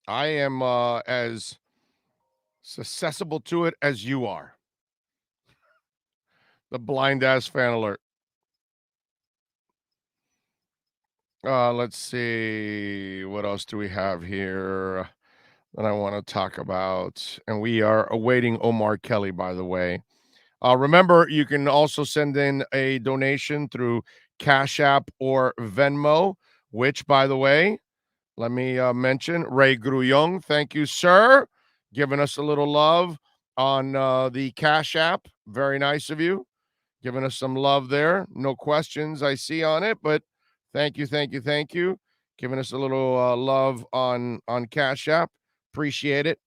I am as accessible to it as you are. The blind ass fan alert. Let's see. What else do we have here that I want to talk about? And we are awaiting Omar Kelly, by the way. Remember, you can also send in a donation through Cash App or Venmo, which, by the way, let me mention Ray Grullon. Thank you, sir. Giving us a little love on the Cash App. Very nice of you. Giving us some love there. No questions I see on it, but thank you. Giving us a little love on Cash App. Appreciate it.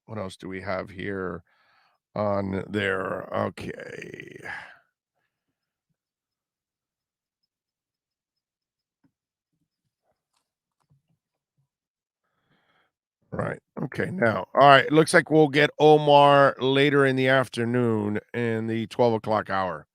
What else do we have here on there? Okay. Right. Okay. Now, all right. It looks like we'll get Omar later in the afternoon in the 12 o'clock hour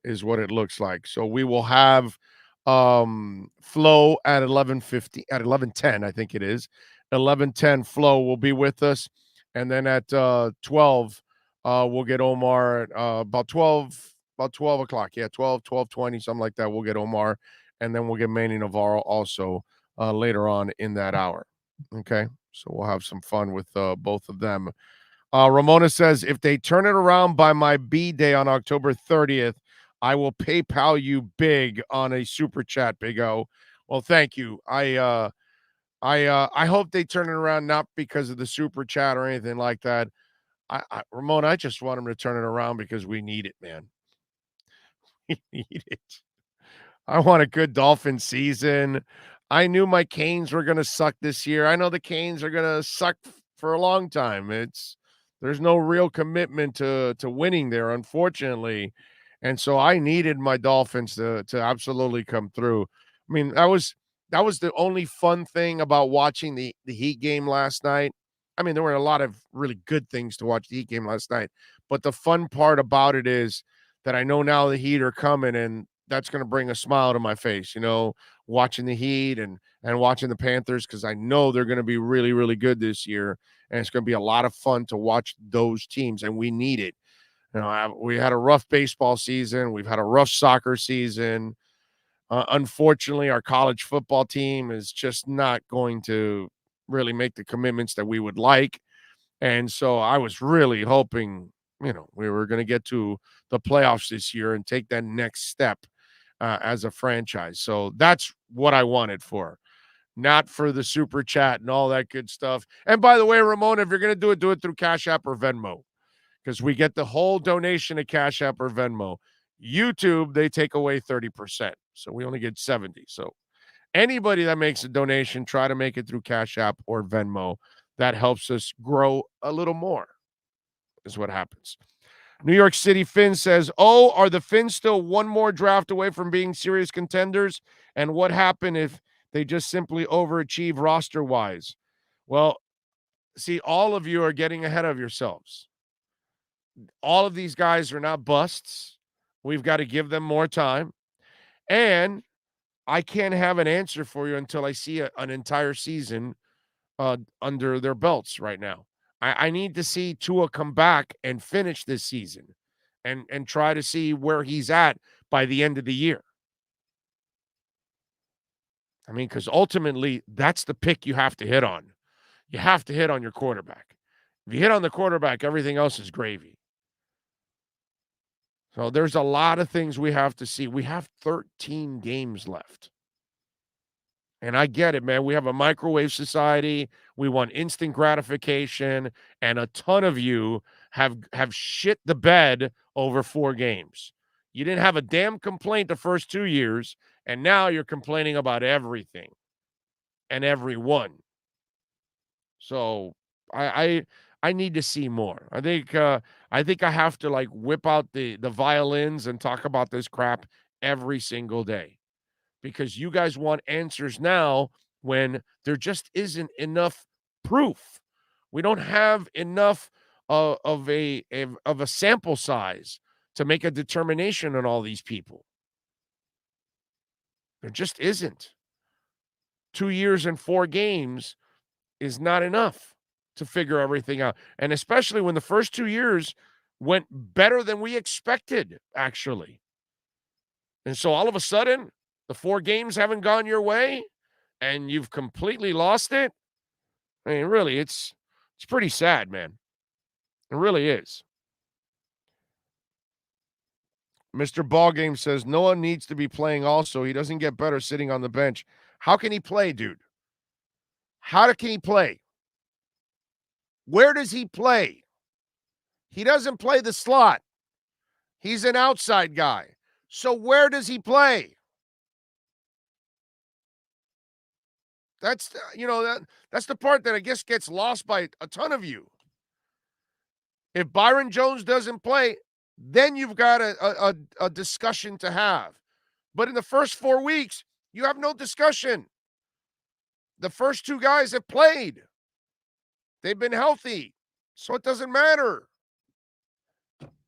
is what it looks like. So we will have Flo at 11:50, at 11:10, I think it is. 11:10 Flo will be with us. And then at 12, we'll get Omar at about 12 o'clock. Yeah, 12:20, something like that. We'll get Omar. And then we'll get Manny Navarro also later on in that hour. Okay. So we'll have some fun with both of them. Ramona says, if they turn it around by my B day on October 30th, I will PayPal you big on a super chat, Big O. Well, thank you. I hope they turn it around, not because of the super chat or anything like that. Ramona, I just want them to turn it around because we need it, man. We need it. I want a good Dolphin season. I knew my Canes were going to suck this year. I know the Canes are going to suck for a long time. There's no real commitment to winning there, unfortunately. And so I needed my Dolphins to absolutely come through. I mean, that was the only fun thing about watching the Heat game last night. I mean, there were a lot of really good things to watch the Heat game last night, but the fun part about it is that I know now the Heat are coming, and that's going to bring a smile to my face, watching the Heat and watching the Panthers, because I know they're going to be really, really good this year, and it's going to be a lot of fun to watch those teams, and we need it. We had a rough baseball season. We've had a rough soccer season. Unfortunately, our college football team is just not going to really make the commitments that we would like. And so I was really hoping, we were going to get to the playoffs this year and take that next step as a franchise. So that's what I wanted for, not for the super chat and all that good stuff. And by the way, Ramona, if you're going to do it through Cash App or Venmo, because we get the whole donation of Cash App or Venmo. YouTube, they take away 30%. So we only get 70. So anybody that makes a donation, try to make it through Cash App or Venmo. That helps us grow a little more, is what happens. New York City Finn says, are the Finns still one more draft away from being serious contenders? And what happened if they just simply overachieve roster-wise? Well, see, all of you are getting ahead of yourselves. All of these guys are not busts. We've got to give them more time. And I can't have an answer for you until I see an entire season under their belts right now. I need to see Tua come back and finish this season and try to see where he's at by the end of the year. I mean, because ultimately, that's the pick you have to hit on. You have to hit on your quarterback. If you hit on the quarterback, everything else is gravy. So there's a lot of things we have to see. We have 13 games left. And I get it, man. We have a microwave society. We want instant gratification. And a ton of you have shit the bed over 4 games. You didn't have a damn complaint the first 2 years, and now you're complaining about everything and everyone. So I need to see more. I think I have to whip out the violins and talk about this crap every single day, because you guys want answers now when there just isn't enough proof. We don't have enough of a sample size to make a determination on all these people. There just isn't. 2 years and 4 games is not enough to figure everything out. And especially when the first 2 years went better than we expected, actually. And so all of a sudden, the 4 games haven't gone your way and you've completely lost it. I mean, really, it's pretty sad, man. It really is. Mr. Ballgame says Noah needs to be playing also. He doesn't get better sitting on the bench. How can he play, dude? How can he play? Where does he play? He doesn't play the slot. He's an outside guy. So where does he play? That's that's the part that I guess gets lost by a ton of you. If Byron Jones doesn't play, then you've got a discussion to have. But in the first 4 weeks, you have no discussion. The first 2 guys have played. They've been healthy, so it doesn't matter.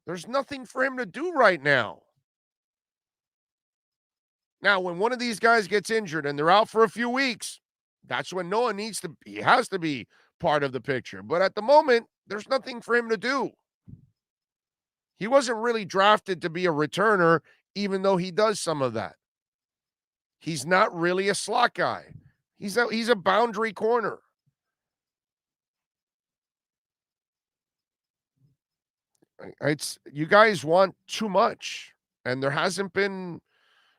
There's nothing for him to do right now. Now, when one of these guys gets injured and they're out for a few weeks, that's when Noah has to be part of the picture. But at the moment, there's nothing for him to do. He wasn't really drafted to be a returner, even though he does some of that. He's not really a slot guy. He's a boundary corner. It's you guys want too much, and there hasn't been,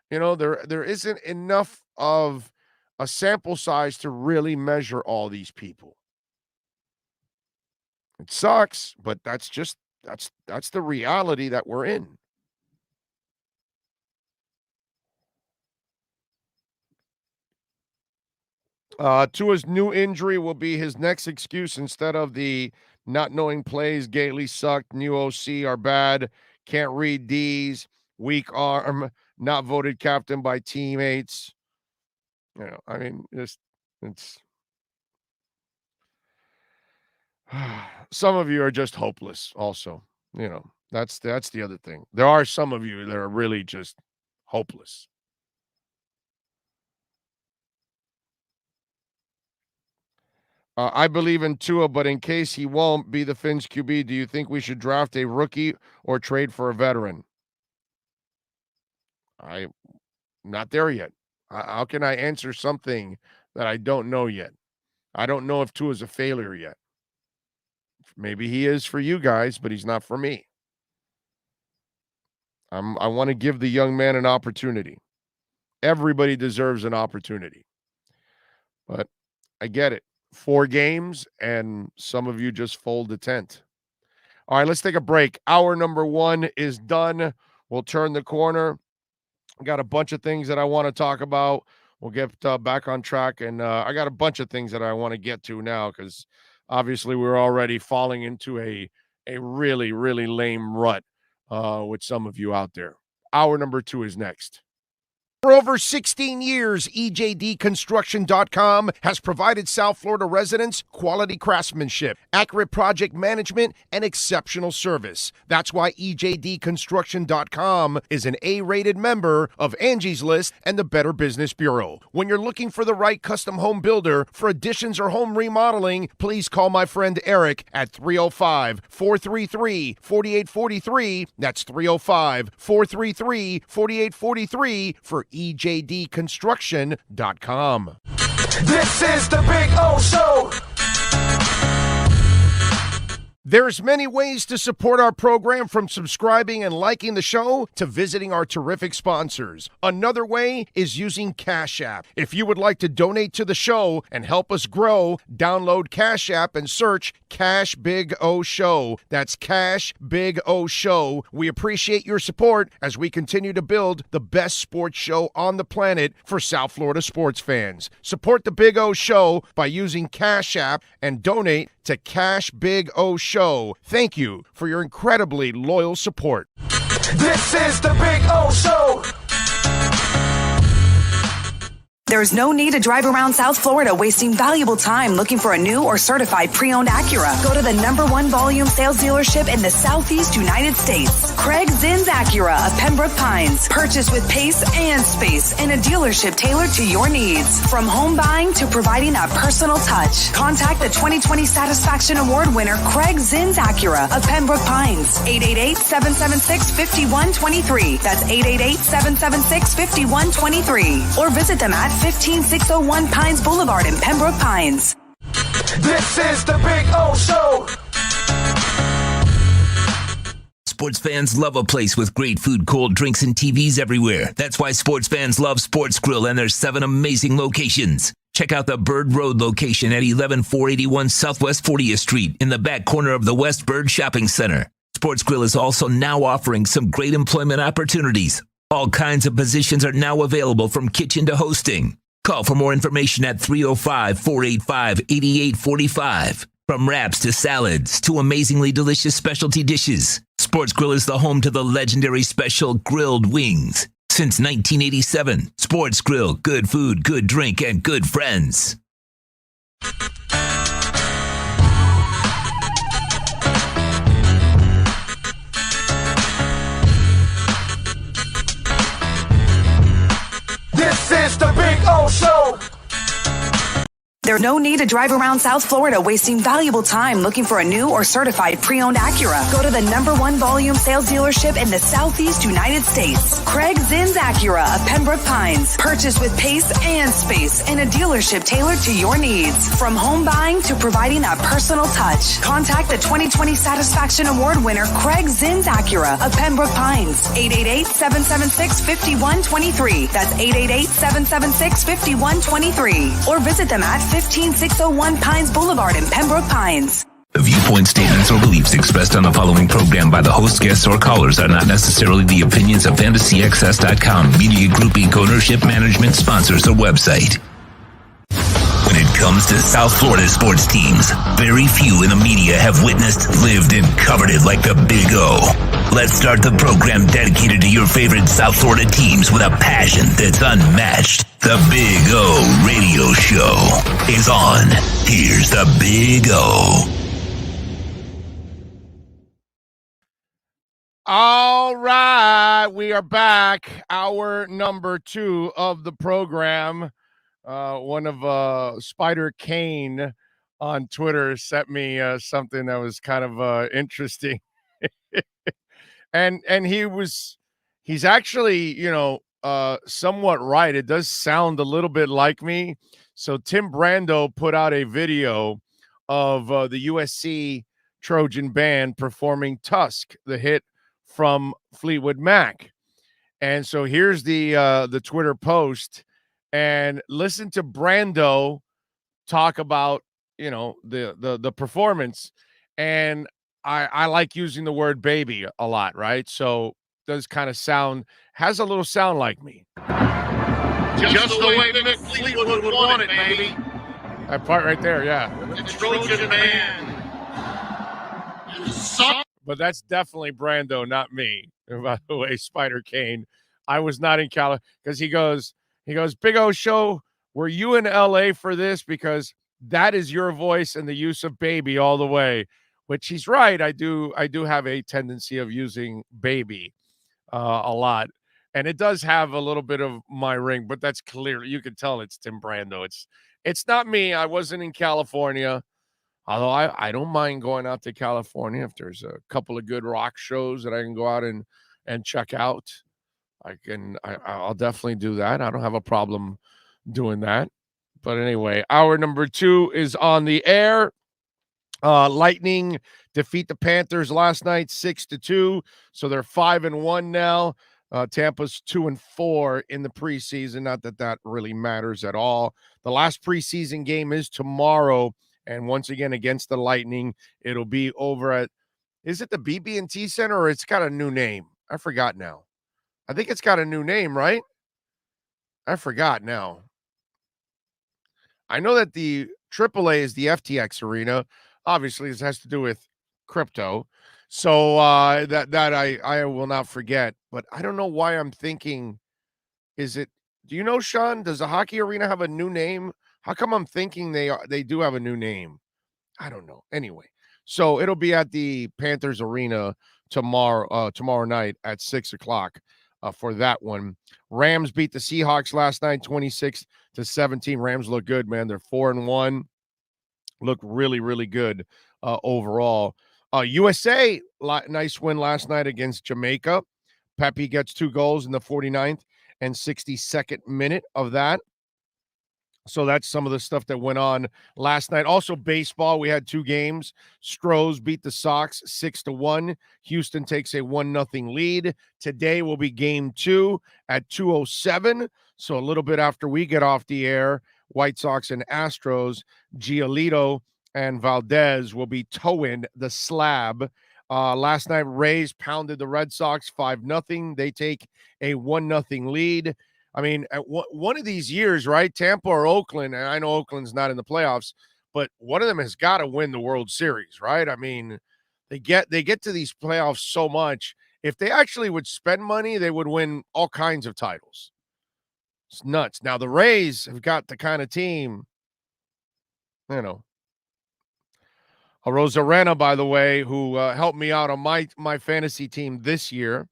there isn't enough of a sample size to really measure all these people. It sucks, but that's the reality that we're in. Tua's new injury will be his next excuse instead of the not knowing plays. Gately sucked. New OC are bad. Can't read D's. Weak arm. Not voted captain by teammates. I mean, it's some of you are just hopeless. Also, that's the other thing. There are some of you that are really just hopeless. I believe in Tua, but in case he won't be the Finns QB, do you think we should draft a rookie or trade for a veteran? I'm not there yet. How can I answer something that I don't know yet? I don't know if Tua's a failure yet. Maybe he is for you guys, but he's not for me. I want to give the young man an opportunity. Everybody deserves an opportunity. But I get it. 4 games, and some of you just fold the tent. All right, let's take a break. Hour number 1 is done. We'll turn the corner. Got a bunch of things that I want to talk about. We'll get back on track, and I got a bunch of things that I want to get to now because obviously we're already falling into a really, really lame rut with some of you out there. Hour number 2 is next. For over 16 years, EJDconstruction.com has provided South Florida residents quality craftsmanship, accurate project management, and exceptional service. That's why EJDconstruction.com is an A-rated member of Angie's List and the Better Business Bureau. When you're looking for the right custom home builder for additions or home remodeling, please call my friend Eric at 305-433-4843. That's 305-433-4843 for EJDconstruction.com. This is the Big O Show. There's many ways to support our program, from subscribing and liking the show to visiting our terrific sponsors. Another way is using Cash App. If you would like to donate to the show and help us grow, download Cash App and search Cash Big O Show. That's Cash Big O Show. We appreciate your support as we continue to build the best sports show on the planet for South Florida sports fans. Support the Big O Show by using Cash App and donate to Cash Big O Show. Thank you for your incredibly loyal support. This is the Big O Show. There's no need to drive around South Florida wasting valuable time looking for a new or certified pre-owned Acura. Go to the #1 volume sales dealership in the Southeast United States. Craig Zinn's Acura of Pembroke Pines. Purchase with pace and space in a dealership tailored to your needs. From home buying to providing that personal touch. Contact the 2020 Satisfaction Award winner Craig Zinn's Acura of Pembroke Pines. 888-776-5123. That's 888-776-5123. Or visit them at 15601 Pines Boulevard in Pembroke Pines. This is the Big O Show. Sports fans love a place with great food, cold drinks, and TVs everywhere. That's why sports fans love Sports Grill and their 7 amazing locations. Check out the Bird Road location at 11481 Southwest 40th Street in the back corner of the West Bird Shopping Center. Sports Grill is also now offering some great employment opportunities. All kinds of positions are now available, from kitchen to hosting. Call for more information at 305-485-8845. From wraps to salads to amazingly delicious specialty dishes, Sports Grill is the home to the legendary special grilled wings. Since 1987, Sports Grill, good food, good drink, and good friends. This is the Big O Show. There's no need to drive around South Florida wasting valuable time looking for a new or certified pre-owned Acura. Go to the #1 volume sales dealership in the Southeast United States. Craig Zinn's Acura of Pembroke Pines. Purchase with pace and space in a dealership tailored to your needs. From home buying to providing that personal touch. Contact the 2020 Satisfaction Award winner Craig Zinn's Acura of Pembroke Pines. 888-776-5123. That's 888-776-5123. Or visit them at 15601 Pines Boulevard in Pembroke Pines. The viewpoint, statements, or beliefs expressed on the following program by the host, guests, or callers are not necessarily the opinions of FantasyAccess.com, Media Group Inc. ownership, management, sponsors, or website. When it comes to South Florida sports teams, very few in the media have witnessed, lived, and covered it like the Big O. Let's start the program dedicated to your favorite South Florida teams with a passion that's unmatched. The Big O Radio Show is on. Here's the Big O. All right, we are back. Hour number 2 of the program. One of Spider Kane on Twitter sent me something that was kind of interesting. and he's actually, somewhat right. It does sound a little bit like me. So Tim Brando put out a video of the USC Trojan band performing Tusk, the hit from Fleetwood Mac. And so here's the Twitter post, and listen to Brando talk about, the performance. And I like using the word baby a lot, right? So does kind of has a little sound like me. Just the way Mick Fleetwood would want it, baby. That part right there, yeah. The Trojan man. But that's definitely Brando, not me. By the way, Spider Kane, I was not in California, because he goes, Big O Show, were you in LA for this? Because that is your voice and the use of baby all the way, which he's right. I do have a tendency of using baby a lot. And it does have a little bit of my ring, but that's clear. You can tell it's Tim Brando. It's not me. I wasn't in California. Although I don't mind going out to California if there's a couple of good rock shows that I can go out and check out. I'll definitely do that. I don't have a problem doing that. But anyway, hour number 2 is on the air. Lightning defeat the Panthers last night 6-2. So they're 5-1 now. Tampa's 2-4 in the preseason. Not that really matters at all. The last preseason game is tomorrow. And once again, against the Lightning, it'll be over at, is it the BB&T Center, or it's got a new name? I forgot now. I think it's got a new name, right? I forgot now. I know that the AAA is the FTX Arena. Obviously, this has to do with crypto. So that I will not forget. But I don't know why I'm thinking, do you know, Sean, does the hockey arena have a new name? How come I'm thinking they do have a new name? I don't know. Anyway, so it'll be at the Panthers Arena tomorrow night at 6:00 for that one. Rams beat the Seahawks last night, 26-17. Rams look good, man. They're 4-1. Look really, really good overall. USA, nice win last night against Jamaica. Pepe gets 2 goals in the 49th and 62nd minute of that. So that's some of the stuff that went on last night. Also, baseball, we had 2 games. Stros beat the Sox 6-1. Houston takes a 1-0 lead. Today will be game 2 at 2:07. So a little bit after we get off the air, White Sox and Astros, Giolito and Valdez will be towing the slab. Last night, Rays pounded the Red Sox 5-0. They take a 1-0 lead. I mean, at one of these years, right, Tampa or Oakland, and I know Oakland's not in the playoffs, but one of them has got to win the World Series, right? I mean, they get to these playoffs so much. If they actually would spend money, they would win all kinds of titles. It's nuts. Now, the Rays have got the kind of team, Rosarena, by the way, who helped me out on my fantasy team this year.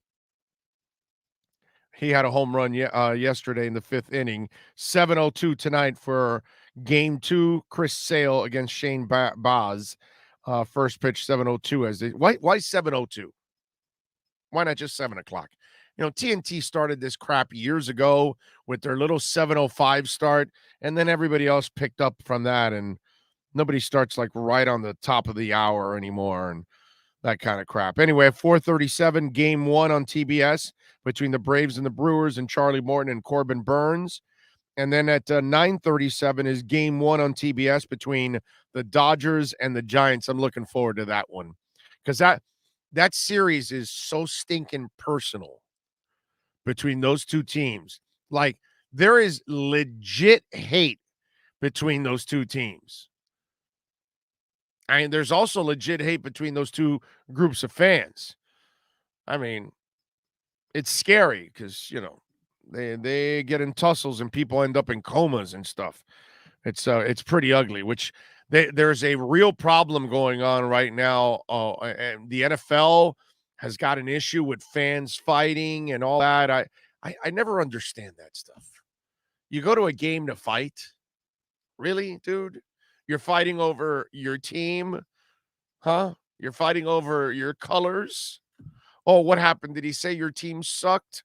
He had a home run yesterday in the 5th inning. 7:02 tonight for Game 2, Chris Sale against Shane Baz. First pitch 7:02. Why 7:02? Why not just 7 o'clock? TNT started this crap years ago with their little 7:05 start, and then everybody else picked up from that, and nobody starts like right on the top of the hour anymore, and that kind of crap. Anyway, 4:37, Game 1 on TBS between the Braves and the Brewers, and Charlie Morton and Corbin Burns. And then at 9:37 is Game 1 on TBS between the Dodgers and the Giants. I'm looking forward to that one because that series is so stinking personal between those two teams. Like, there is legit hate between those two teams. I mean, there's also legit hate between those two groups of fans. I mean, it's scary because, they get in tussles and people end up in comas and stuff. It's pretty ugly, which there's a real problem going on right now. And the NFL has got an issue with fans fighting and all that. I never understand that stuff. You go to a game to fight? Really, dude? You're fighting over your team? Huh? You're fighting over your colors? Oh, what happened? Did he say your team sucked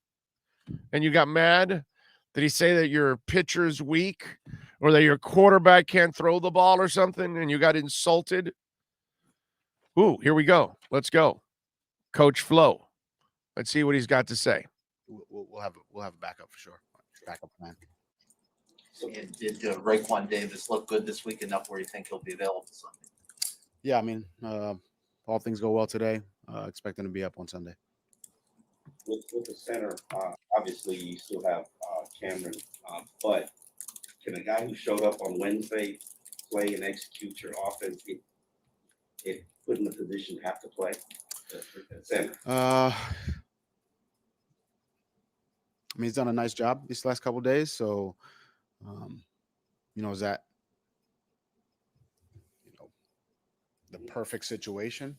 and you got mad? Did he say that your pitcher's weak or that your quarterback can't throw the ball or something and you got insulted? Ooh, here we go. Let's go. Coach Flo. Let's see what he's got to say. We'll have a backup for sure. Backup plan. So did Raekwon Davis look good this week enough where you think he'll be available Sunday? Yeah, I mean, all things go well today. Expecting to be up on Sunday. With the center, obviously you still have Cameron, but can a guy who showed up on Wednesday play and execute your offense if put in the position have to play at center? I mean, he's done a nice job these last couple of days, so is that the perfect situation?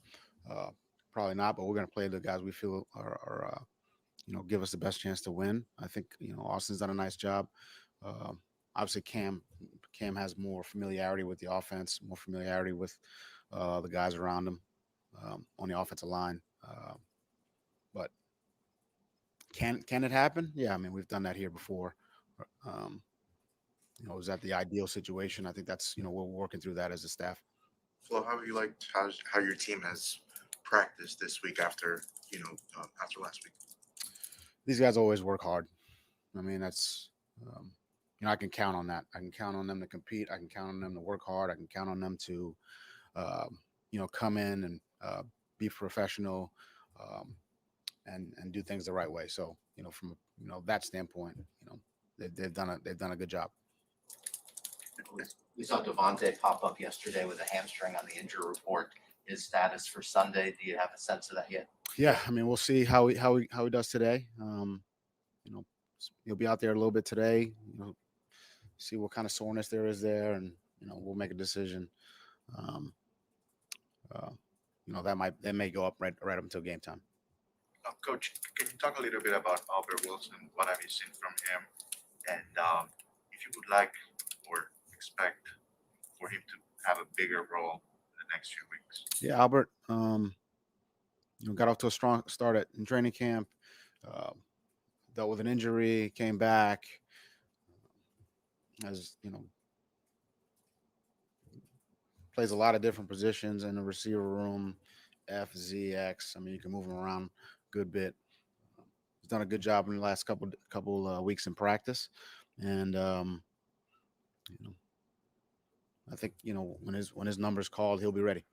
Probably not, but we're going to play the guys we feel are give us the best chance to win. I think Austin's done a nice job. Obviously, Cam has more familiarity with the offense, more familiarity with the guys around him on the offensive line. But can it happen? Yeah, I mean, we've done that here before. Is that the ideal situation? I think that's we're working through that as a staff. Flo, how have you liked how your team has practiced this week after after last week? These guys always work hard. I mean, that's I can count on that. I can count on them to compete. I can count on them to work hard. I can count on them to come in and be professional and do things the right way. So from that standpoint, they've done a good job. We saw Devontae pop up yesterday with a hamstring on the injury report. His status for Sunday, do you have a sense of that yet? Yeah, I mean, we'll see how he does today. He'll be out there a little bit today. See what kind of soreness there is there, and we'll make a decision. That may go up right up until game time. Coach, can you talk a little bit about Albert Wilson? What have you seen from him? And if you would like or expect for him to have a bigger role in the next few weeks? Yeah, Albert, got off to a strong start in training camp. Dealt with an injury, came back. Plays a lot of different positions in the receiver room, F, Z, X. I mean, you can move him around a good bit. He's done a good job in the last couple weeks in practice, and I think when his number's called, he'll be ready.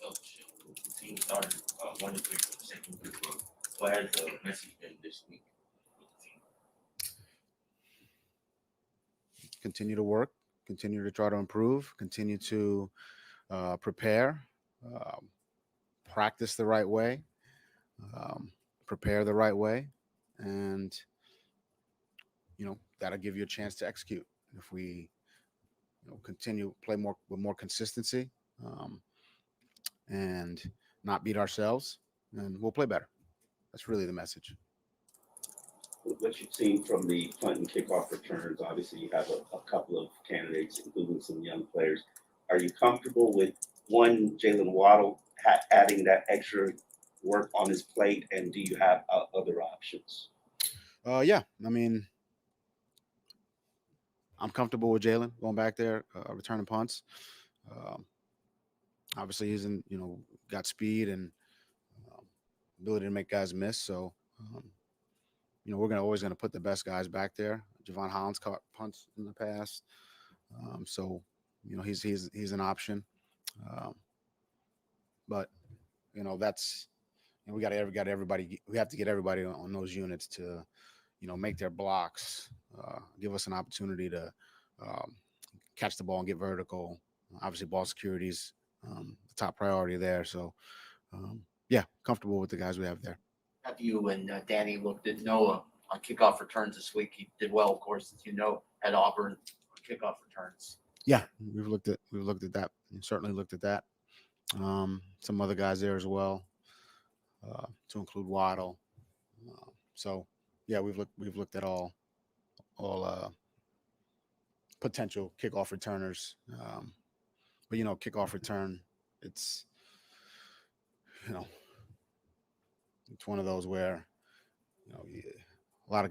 The team started 1-3 for the second week. What has the message been this week with the team? Continue to work, continue to try to improve, continue to prepare, practice the right way, prepare the right way, and that'll give you a chance to execute. If we continue play with more consistency and not beat ourselves, and we'll play better. That's really the message. with what you've seen from the punt and kickoff returns, obviously you have a couple of candidates, including some young players. Are you comfortable with Jalen Waddle adding that extra work on his plate, and do you have other options? Yeah, I mean, I'm comfortable with Jalen going back there, returning punts. Obviously, he's got speed and ability to make guys miss. So, we're always gonna put the best guys back there. Javon Hollins caught punts in the past, so he's an option. But that's we got everybody. We have to get everybody on those units to make their blocks, give us an opportunity to catch the ball and get vertical. Obviously, ball security is the top priority there. So, yeah, comfortable with the guys we have there. Have you and Danny looked at Noah on kickoff returns this week? He did well, of course, as you know, at Auburn on kickoff returns. Yeah, we've looked at that. We certainly looked at that. Some other guys there as well, to include Waddle. So, yeah, we've looked at all potential kickoff returners. But kickoff return, it's one of those where a lot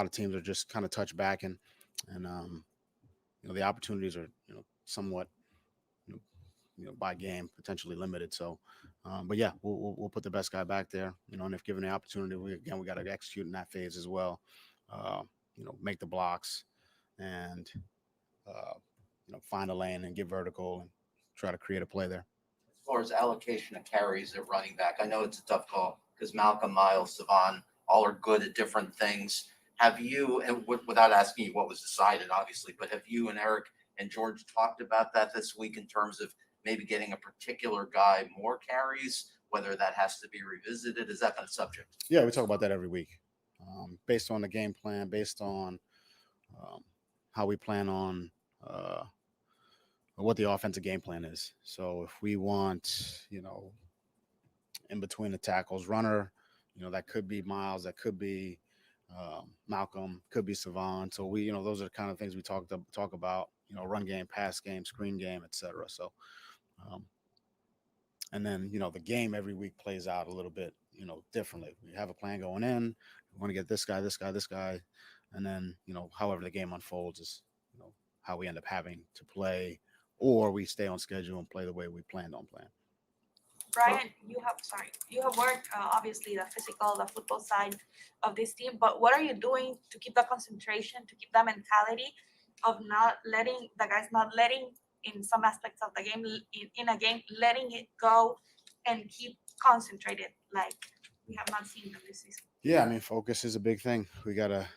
of teams are just kind of touch back and the opportunities are somewhat by game potentially limited. So, but yeah, we'll put the best guy back there. And if given the opportunity, we got to execute in that phase as well. Make the blocks and find a lane and get vertical and try to create a play there. As far as allocation of carries at running back, I know it's a tough call because Malcolm, Miles, Savon, all are good at different things. Have you, and without asking you what was decided, obviously, but have you and Eric and George talked about that this week in terms of maybe getting a particular guy more carries, whether that has to be revisited? Has that been a subject? Yeah, we talk about that every week, based on the game plan, based on how we plan on what the offensive game plan is. So if we want, in between the tackles, runner, that could be Miles, that could be Malcolm, could be Savon. So we, those are the kind of things we talk about, run game, pass game, screen game, etc. So, and then, the game every week plays out a little bit, differently. We have a plan going in. We want to get this guy. And then, however the game unfolds is, how we end up having to play, or we stay on schedule and play the way we planned on playing. Brian, you have worked obviously the physical, the football side of this team, but what are you doing to keep the concentration, to keep that mentality of not letting in some aspects of the game, in a game, letting it go and keep concentrated like we have not seen them this season? Yeah, I mean, focus is a big thing. We gotta,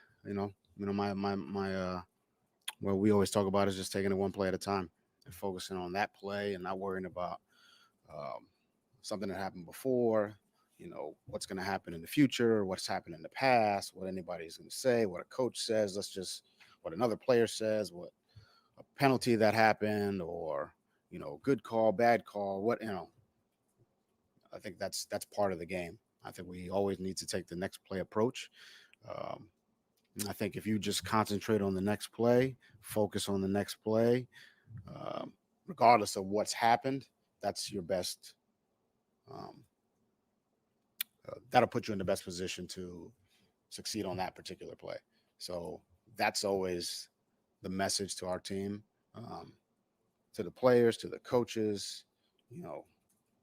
what we always talk about is just taking it one play at a time and focusing on that play and not worrying about something that happened before, what's going to happen in the future, what's happened in the past, what anybody's going to say, what a coach says, what another player says, what a penalty that happened, or, good call, bad call, I think that's part of the game. I think we always need to take the next play approach. And I think if you just concentrate on the next play, focus on the next play, regardless of what's happened, that's your best. That'll put you in the best position to succeed on that particular play. So that's always the message to our team, to the players, to the coaches,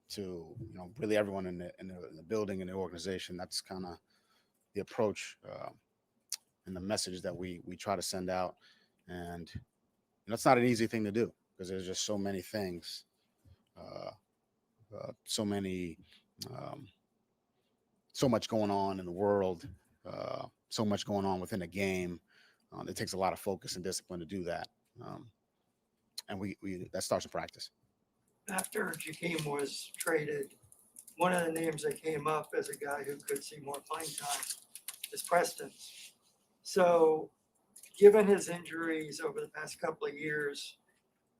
to really everyone in the building and the organization. That's kind of the approach and the message that we try to send out. And it's not an easy thing to do because there's just so many things, so much going on in the world, so much going on within a game. It takes a lot of focus and discipline to do that. And we that starts in practice. After Jakeem was traded, one of the names that came up as a guy who could see more playing time is Preston. So given his injuries over the past couple of years,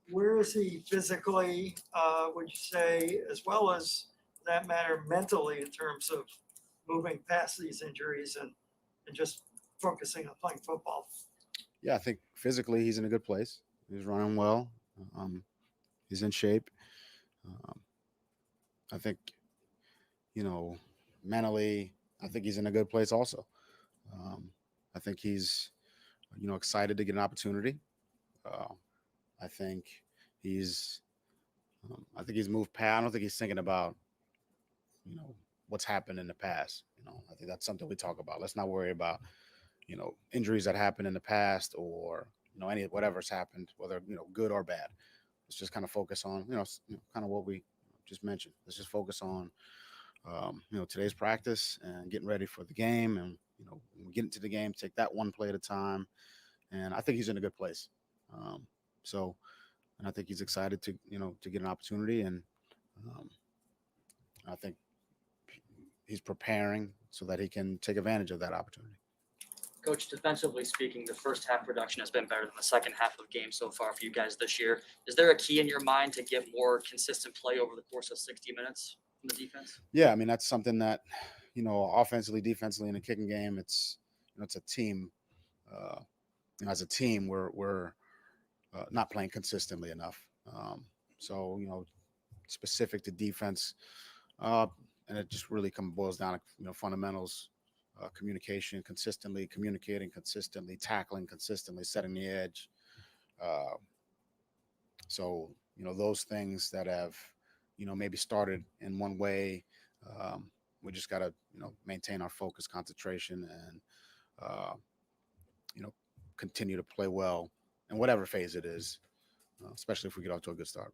where is he physically, would you say, as well as, for that matter, mentally in terms of moving past these injuries and just focusing on playing football. Yeah, I think physically he's in a good place. He's running well. He's in shape. I think, mentally, I think he's in a good place also. I think he's, excited to get an opportunity. I think he's, moved past. I don't think he's thinking about, what's happened in the past. I think that's something we talk about. Let's not worry about, injuries that happened in the past or, any whatever's happened, whether, good or bad. Let's just kind of focus on, kind of what we just mentioned. Let's just focus on, today's practice and getting ready for the game. And, when we get into the game, take that one play at a time. And I think he's in a good place. And I think he's excited to, to get an opportunity. And I think he's preparing so that he can take advantage of that opportunity. Coach, defensively speaking, the first half production has been better than the second half of games so far for you guys this year. Is there a key in your mind to get more consistent play over the course of 60 minutes from the defense? Yeah, I mean, that's something that, offensively, defensively in a kicking game, it's a team. As a team, we're not playing consistently enough. So, specific to defense, and it just really boils down to, fundamentals. Communication, consistently communicating, consistently tackling, consistently setting the edge. So, those things that have, maybe started in one way, we just got to, maintain our focus, concentration, and, continue to play well in whatever phase it is, especially if we get off to a good start.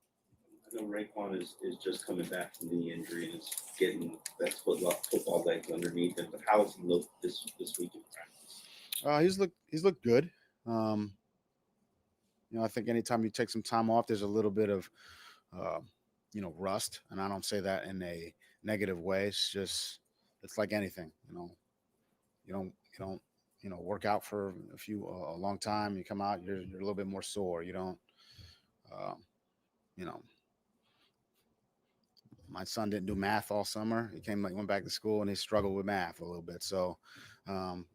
I know Raekwon is just coming back from the injury and is getting that football legs underneath him. But how has he looked this week in practice? He's looked good. I think anytime you take some time off, there's a little bit of, rust, and I don't say that in a negative way. It's like anything. You don't work out for a long time. You come out, you're a little bit more sore. You don't, my son didn't do math all summer. He went back to school and he struggled with math a little bit. So,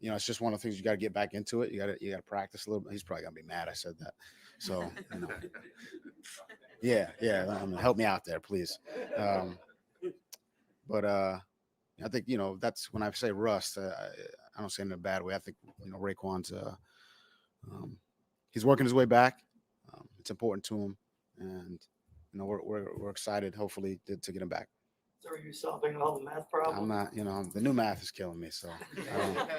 it's just one of the things you got to get back into it. You got to practice a little bit. He's probably gonna be mad I said that. So, yeah. Help me out there, please. But I think, that's when I say rust, I don't say it in a bad way. I think, Raekwon's, he's working his way back. It's important to him. And, we're excited, hopefully, to get him back. So are you solving all the math problems? I'm not, the new math is killing me. So, Well,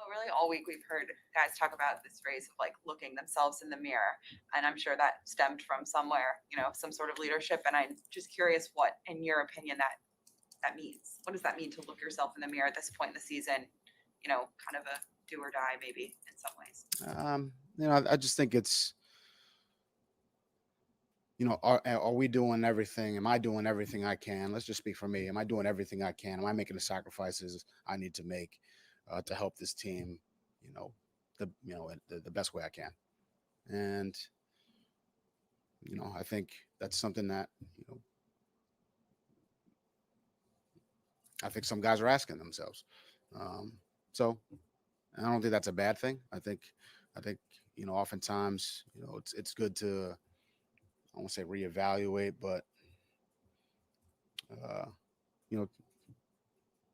really all week we've heard guys talk about this phrase of like looking themselves in the mirror. And I'm sure that stemmed from somewhere, some sort of leadership. And I'm just curious what, in your opinion, that means. What does that mean to look yourself in the mirror at this point in the season? Kind of a do or die maybe in some ways. I just think it's, are we doing everything? Am I doing everything I can? Let's just speak for me. Am I doing everything I can? Am I making the sacrifices I need to make to help this team, the best way I can? And, I think that's something that, I think some guys are asking themselves. So I don't think that's a bad thing. I think, oftentimes, it's good to, I won't say reevaluate, but,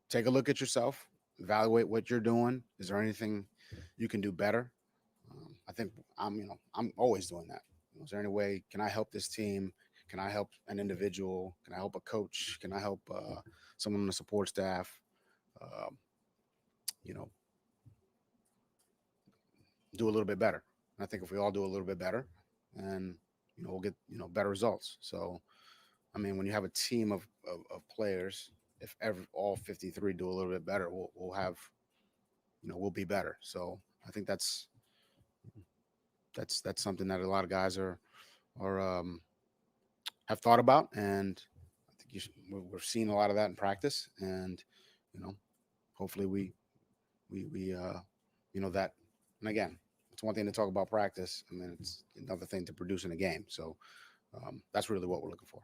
take a look at yourself, evaluate what you're doing. Is there anything you can do better? I think I'm always doing that. Is there any way, can I help this team? Can I help an individual? Can I help a coach? Can I help someone on the support staff? Do a little bit better. And I think if we all do a little bit better, and we'll get better results. So, I mean, when you have a team of players, if all 53 do a little bit better, we'll have, we'll be better. So I think that's something that a lot of guys are have thought about, and I think we're seeing a lot of that in practice, and hopefully we that. And again, it's one thing to talk about practice, and then it's another thing to produce in a game. So that's really what we're looking for.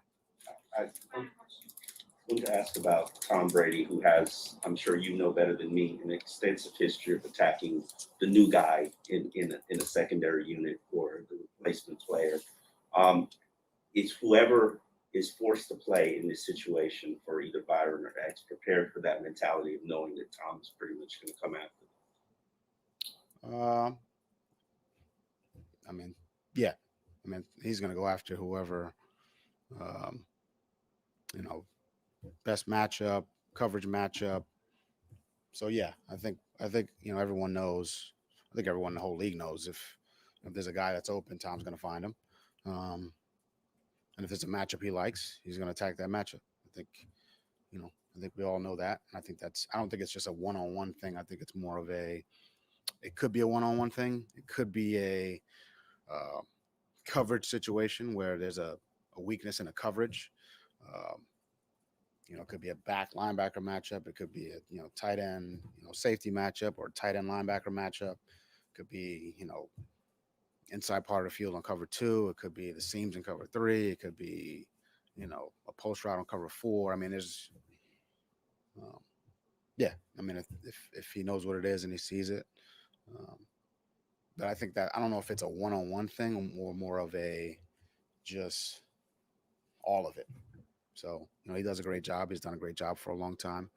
want to ask about Tom Brady, who has, I'm sure you know better than me, an extensive history of attacking the new guy in a secondary unit or the replacement player. Is whoever is forced to play in this situation for either Byron or X prepared for that mentality of knowing that Tom is pretty much going to come after them? I mean, yeah. I mean, he's going to go after whoever, you know, best matchup, coverage matchup. So yeah, I think you know everyone knows. I think everyone in the whole league knows if there's a guy that's open, Tom's going to find him. And if there's a matchup he likes, he's going to attack that matchup. I think, you know, I think we all know that. And I think I don't think it's just a one-on-one thing. I think it's more of it could be a one-on-one thing. It could be a coverage situation where there's a weakness in a coverage. You know, it could be a back linebacker matchup. It could be a, tight end, safety matchup or tight end linebacker matchup. It could be, inside part of the field on cover 2. It could be the seams in cover 3. It could be, a post route on cover 4. I mean, there's, yeah. I mean, if he knows what it is and he sees it, but I think that I don't know if it's a one-on-one thing or more of a just all of it. So, he does a great job. He's done a great job for a long time.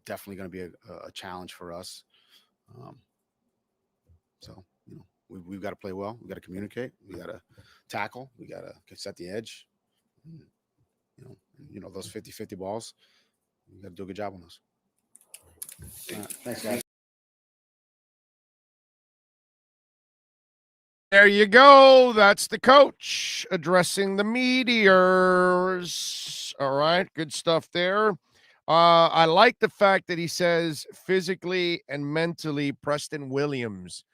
Definitely going to be a challenge for us. So, we've got to play well. We got to communicate. We got to tackle. We got to set the edge. Those 50-50 balls, we got to do a good job on those. Thanks, guys. There you go. That's the coach addressing the meteors. All right. Good stuff there. I like the fact that he says physically and mentally Preston Williams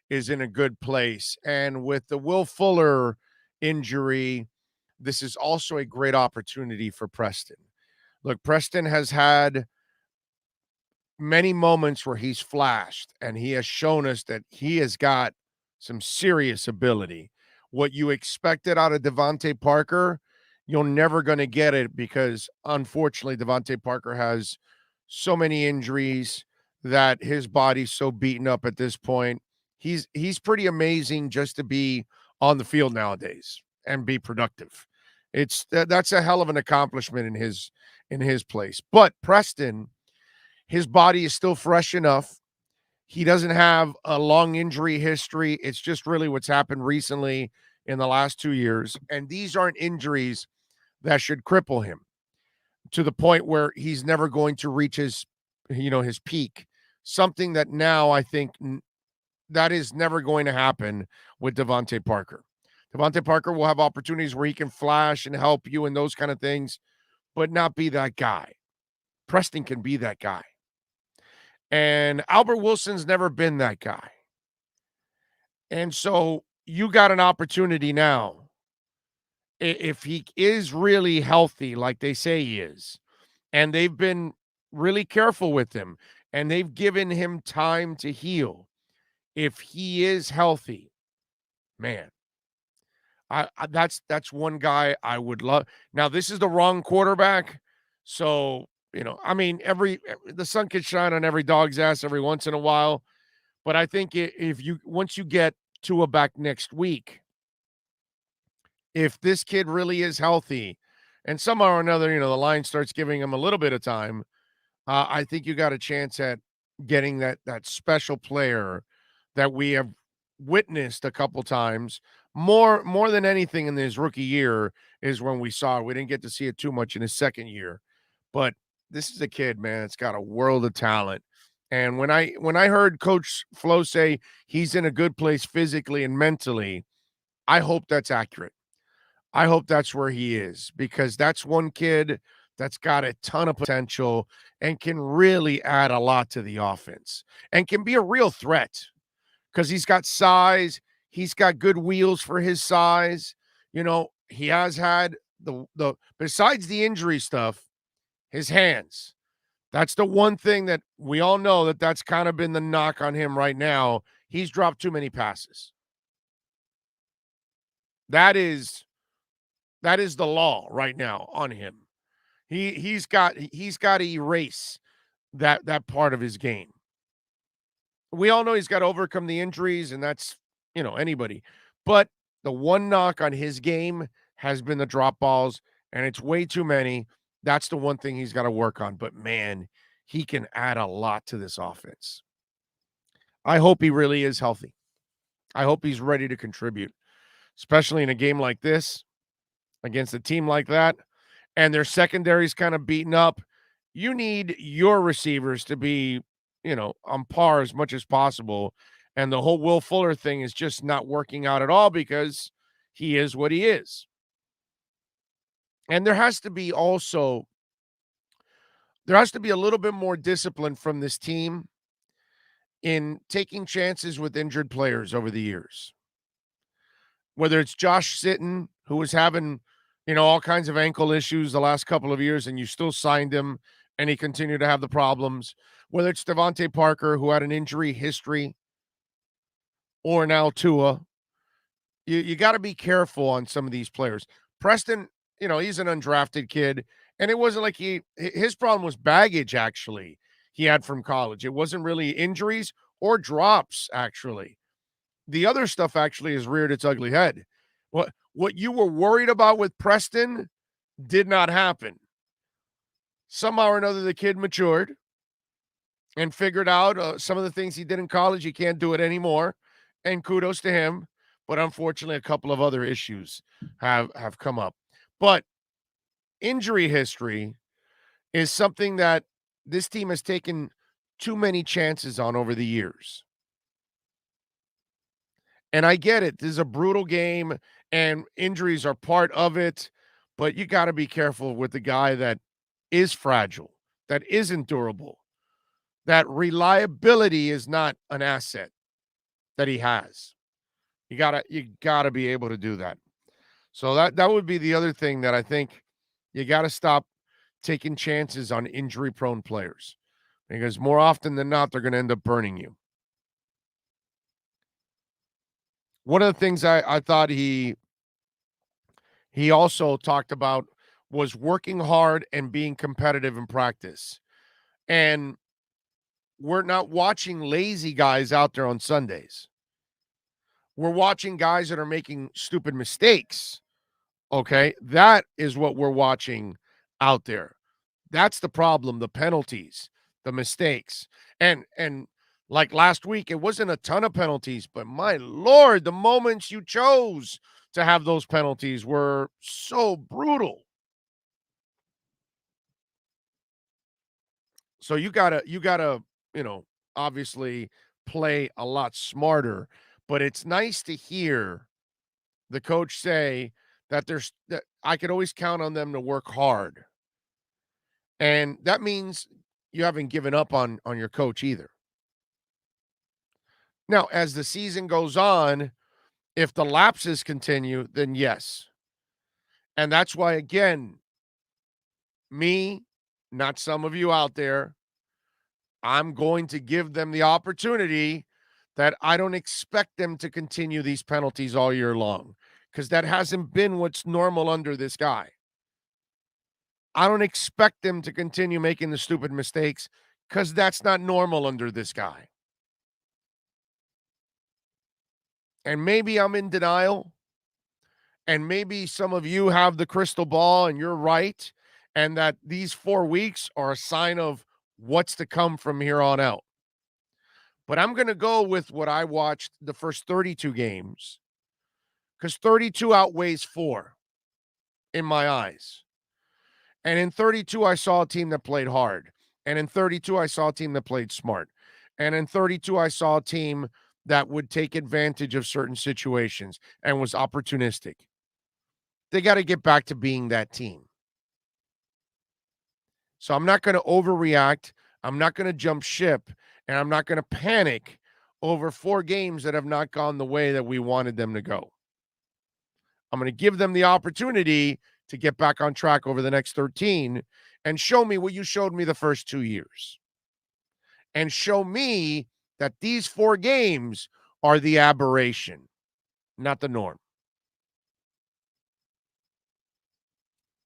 is in a good place. And with the Will Fuller injury, this is also a great opportunity for Preston. Look, Preston has had many moments where he's flashed, and he has shown us that he has got some serious ability. What you expected out of Devontae Parker, you're never going to get it because, unfortunately, Devontae Parker has so many injuries that his body's so beaten up at this point. He's pretty amazing just to be on the field nowadays and be productive. That's a hell of an accomplishment in his place. But Preston, his body is still fresh enough. He doesn't have a long injury history. It's just really what's happened recently in the last 2 years. And these aren't injuries that should cripple him to the point where he's never going to reach his peak. Something that now I think that is never going to happen with Devontae Parker. Devontae Parker will have opportunities where he can flash and help you and those kind of things, but not be that guy. Preston can be that guy. And Albert Wilson's never been that guy. And so you got an opportunity now. If he is really healthy, like they say he is, and they've been really careful with him, and they've given him time to heal. If he is healthy, man, that's one guy I would love. Now, this is the wrong quarterback. So, I mean, the sun can shine on every dog's ass every once in a while. But I think once you get Tua back next week, if this kid really is healthy and somehow or another, the line starts giving him a little bit of time, I think you got a chance at getting that special player that we have witnessed a couple times. More than anything in his rookie year is when we saw it. We didn't get to see it too much in his second year. But this is a kid, man. It's got a world of talent. And when I heard Coach Flo say he's in a good place physically and mentally, I hope that's accurate. I hope that's where he is, because that's one kid that's got a ton of potential and can really add a lot to the offense and can be a real threat because he's got size. He's got good wheels for his size. He has had the besides the injury stuff, his hands. That's the one thing that we all know that's kind of been the knock on him right now. He's dropped too many passes. That is the law right now on him. He's got to erase that part of his game. We all know he's got to overcome the injuries, and that's, anybody. But the one knock on his game has been the drop balls, and it's way too many. That's the one thing he's got to work on. But man, he can add a lot to this offense. I hope he really is healthy. I hope he's ready to contribute, especially in a game like this against a team like that. And their secondary's kind of beaten up. You need your receivers to be, on par as much as possible. And the whole Will Fuller thing is just not working out at all because he is what he is. And there has to be a little bit more discipline from this team in taking chances with injured players over the years. Whether it's Josh Sitton, who was having, all kinds of ankle issues the last couple of years, and you still signed him, and he continued to have the problems. Whether it's Devontae Parker, who had an injury history, or now Tua. You got to be careful on some of these players. Preston, he's an undrafted kid, and it wasn't like his problem was baggage, actually, he had from college. It wasn't really injuries or drops, actually. The other stuff actually has reared its ugly head. What you were worried about with Preston did not happen. Somehow or another, the kid matured and figured out some of the things he did in college. He can't do it anymore, and kudos to him. But unfortunately, a couple of other issues have come up. But injury history is something that this team has taken too many chances on over the years. And I get it. This is a brutal game, and injuries are part of it. But you got to be careful with the guy that is fragile, that isn't durable, that reliability is not an asset that he has. You gotta be able to do that. So that would be the other thing that I think you got to stop taking chances on injury-prone players, because more often than not, they're going to end up burning you. One of the things I thought he also talked about was working hard and being competitive in practice. And we're not watching lazy guys out there on Sundays. We're watching guys that are making stupid mistakes. Okay? That is what we're watching out there. That's the problem, the penalties, the mistakes. And like last week, it wasn't a ton of penalties, but my Lord, the moments you chose to have those penalties were so brutal. So you gotta, obviously play a lot smarter. But it's nice to hear the coach say that that I could always count on them to work hard. And that means you haven't given up on your coach either. Now, as the season goes on, if the lapses continue, then yes. And that's why, again, me, not some of you out there, I'm going to give them the opportunity that I don't expect them to continue these penalties all year long, because that hasn't been what's normal under this guy. I don't expect them to continue making the stupid mistakes, because that's not normal under this guy. And maybe I'm in denial, and maybe some of you have the crystal ball and you're right, and that these 4 weeks are a sign of what's to come from here on out. But I'm going to go with what I watched the first 32 games, because 32 outweighs 4 in my eyes. And in 32, I saw a team that played hard. And in 32, I saw a team that played smart. And in 32, I saw a team that would take advantage of certain situations and was opportunistic. They got to get back to being that team. So I'm not going to overreact. I'm not going to jump ship. And I'm not going to panic over 4 games that have not gone the way that we wanted them to go. I'm going to give them the opportunity to get back on track over the next 13 and show me what you showed me the first 2 years. And show me that these 4 games are the aberration, not the norm.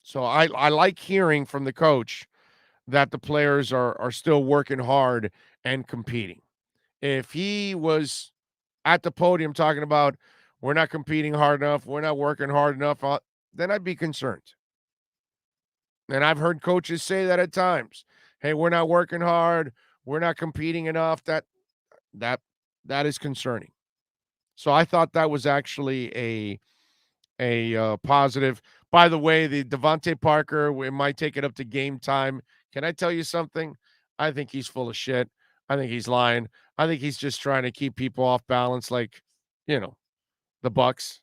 So I like hearing from the coach that the players are still working hard and competing. If he was at the podium talking about we're not competing hard enough, we're not working hard enough, then I'd be concerned. And I've heard coaches say that at times. Hey, we're not working hard, we're not competing enough. That is concerning. So I thought that was actually a positive. By the way, the Devontae Parker, we might take it up to game time. Can I tell you something? I think he's full of shit. I think he's lying. I think he's just trying to keep people off balance, like, the Bucks.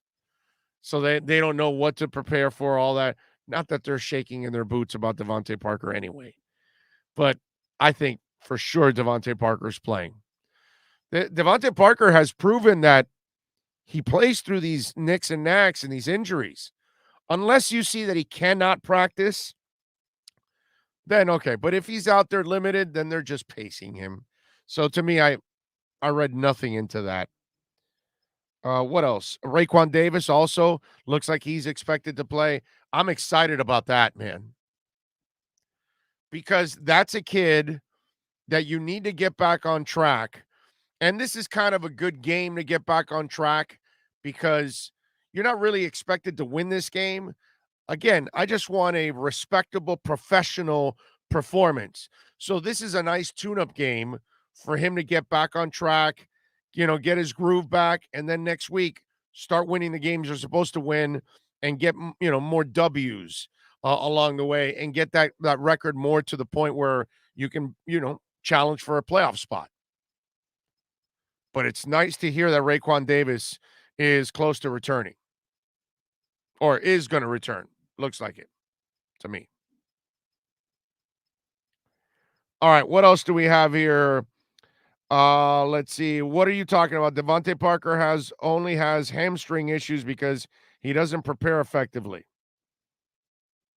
So they don't know what to prepare for, all that. Not that they're shaking in their boots about Devontae Parker anyway. But I think for sure Devontae Parker's playing. Devontae Parker has proven that he plays through these nicks and knacks and these injuries. Unless you see that he cannot practice, then okay. But if he's out there limited, then they're just pacing him. So to me, I read nothing into that. What else? Raekwon Davis also looks like he's expected to play. I'm excited about that, man. Because that's a kid that you need to get back on track. And this is kind of a good game to get back on track because you're not really expected to win this game. Again, I just want a respectable professional performance. So this is a nice tune-up game for him to get back on track, get his groove back, and then next week start winning the games you're supposed to win and get, more W's along the way and get that record more to the point where you can, challenge for a playoff spot. But it's nice to hear that Raekwon Davis is close to returning or is going to return. Looks like it to me. All right, what else do we have here? Let's see. What are you talking about? Devontae Parker only has hamstring issues because he doesn't prepare effectively.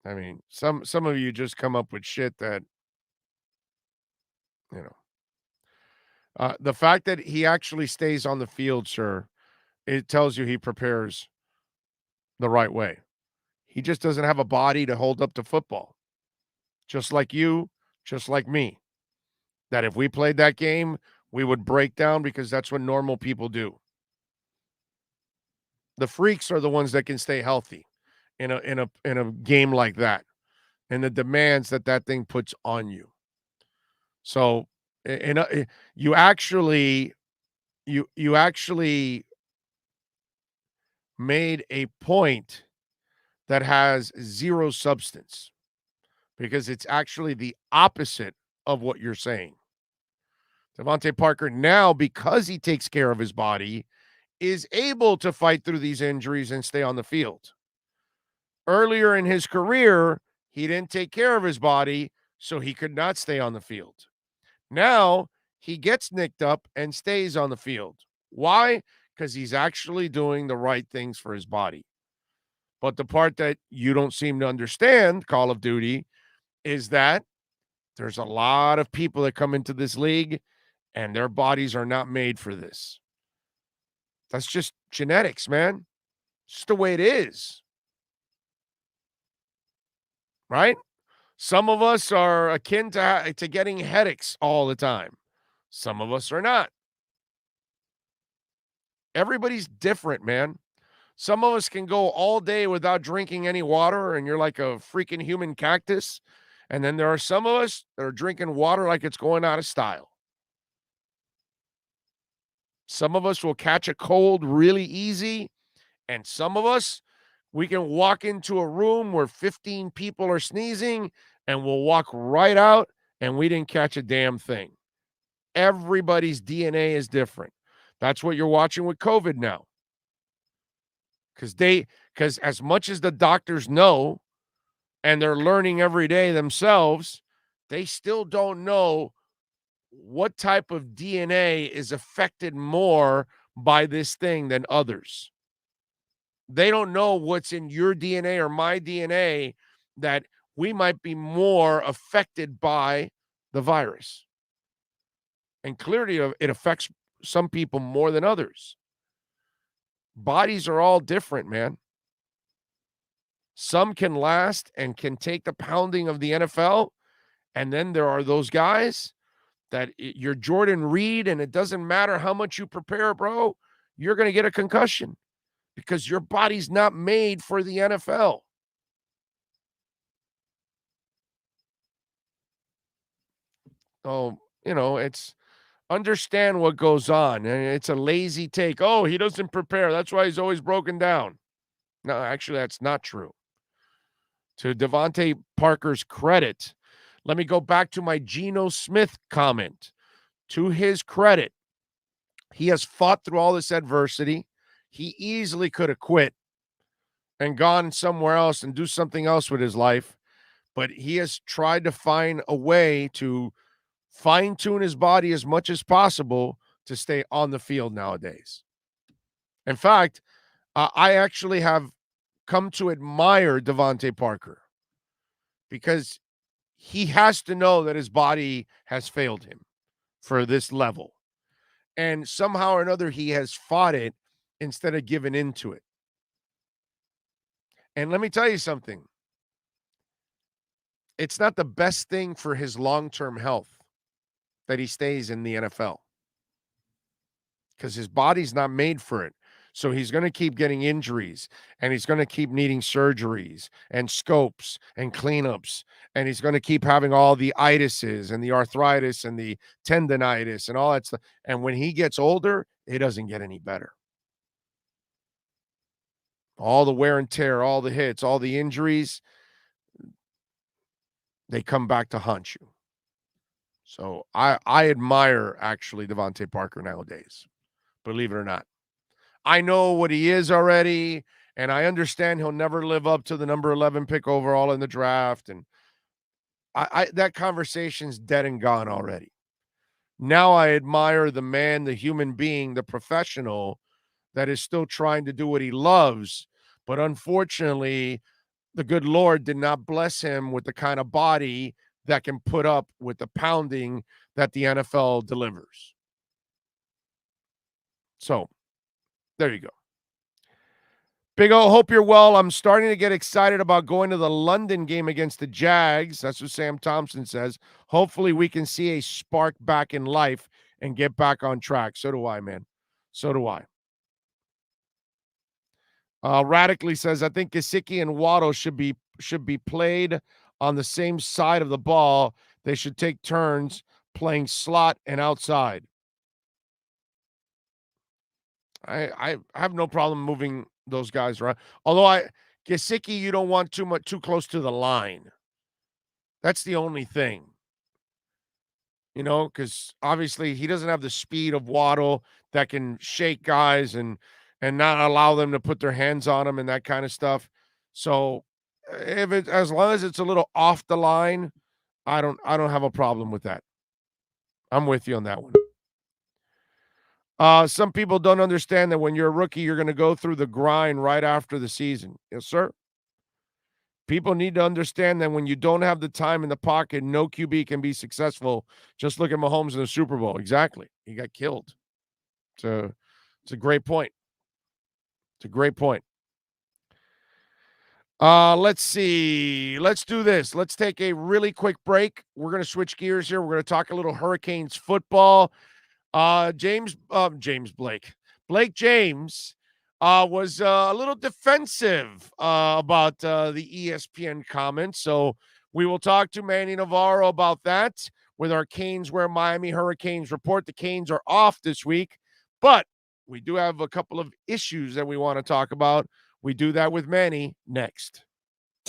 I mean, some of you just come up with shit that, the fact that he actually stays on the field, sir, it tells you he prepares the right way. He just doesn't have a body to hold up to football. Just like you, just like me. That if we played that game, we would break down because that's what normal people do. The freaks are the ones that can stay healthy in a game like that, and the demands that thing puts on you. So, you actually made a point that has zero substance because it's actually the opposite of what you're saying. Devontae Parker now, because he takes care of his body, is able to fight through these injuries and stay on the field. Earlier in his career, he didn't take care of his body, so he could not stay on the field. Now, he gets nicked up and stays on the field. Why? Because he's actually doing the right things for his body. But the part that you don't seem to understand, Call of Duty, is that there's a lot of people that come into this league and their bodies are not made for this. That's just genetics, man. It's just the way it is. Right? Some of us are akin to getting headaches all the time. Some of us are not. Everybody's different, man. Some of us can go all day without drinking any water, and you're like a freaking human cactus. And then there are some of us that are drinking water like it's going out of style. Some of us will catch a cold really easy, and some of us, we can walk into a room where 15 people are sneezing, and we'll walk right out, and we didn't catch a damn thing. Everybody's DNA is different. That's what you're watching with COVID now. Because as much as the doctors know, and they're learning every day themselves, they still don't know what type of DNA is affected more by this thing than others. They don't know what's in your DNA or my DNA that we might be more affected by the virus. And clearly it affects some people more than others. Bodies are all different, man. Some can last and can take the pounding of the NFL. And then there are those guys that you're Jordan Reed, and it doesn't matter how much you prepare, bro, you're going to get a concussion because your body's not made for the NFL. Oh, it's understand what goes on. And it's a lazy take. Oh, he doesn't prepare. That's why he's always broken down. No, actually, that's not true. To Devontae Parker's credit, let me go back to my Geno Smith comment. To his credit, he has fought through all this adversity. He easily could have quit and gone somewhere else and do something else with his life, but he has tried to find a way to fine-tune his body as much as possible to stay on the field nowadays. In fact, I actually have come to admire Devontae Parker because he has to know that his body has failed him for this level. And somehow or another, he has fought it instead of giving into it. And let me tell you something. It's not the best thing for his long-term health that he stays in the NFL because his body's not made for it. So he's going to keep getting injuries, and he's going to keep needing surgeries and scopes and cleanups, and he's going to keep having all the itises and the arthritis and the tendonitis and all that stuff. And when he gets older, it doesn't get any better. All the wear and tear, all the hits, all the injuries, they come back to haunt you. So I admire, actually, Devontae Parker nowadays, believe it or not. I know what he is already, and I understand he'll never live up to the number 11 pick overall in the draft. And that conversation's dead and gone already. Now I admire the man, the human being, the professional that is still trying to do what he loves. But unfortunately, the good Lord did not bless him with the kind of body that can put up with the pounding that the NFL delivers. So, there you go. Big O, hope you're well. I'm starting to get excited about going to the London game against the Jags. That's what Sam Thompson says. Hopefully we can see a spark back in life and get back on track. So do I, man. So do I. Radically says, I think Gesicki and Waddle should be played on the same side of the ball. They should take turns playing slot and outside. I have no problem moving those guys around. Although Gesicki, you don't want too close to the line. That's the only thing. Because obviously he doesn't have the speed of Waddle that can shake guys and not allow them to put their hands on him and that kind of stuff. So as long as it's a little off the line, I don't have a problem with that. I'm with you on that one. Some people don't understand that when you're a rookie, you're going to go through the grind right after the season. Yes, sir. People need to understand that when you don't have the time in the pocket, no QB can be successful. Just look at Mahomes in the Super Bowl. Exactly. He got killed. It's a great point. It's a great point. Let's see. Let's do this. Let's take a really quick break. We're going to switch gears here. We're going to talk a little Hurricanes football. Blake James was a little defensive about the ESPN comments. So we will talk to Manny Navarro about that with our Canes Wear Miami Hurricanes report. The Canes are off this week, but we do have a couple of issues that we want to talk about. We do that with Manny next.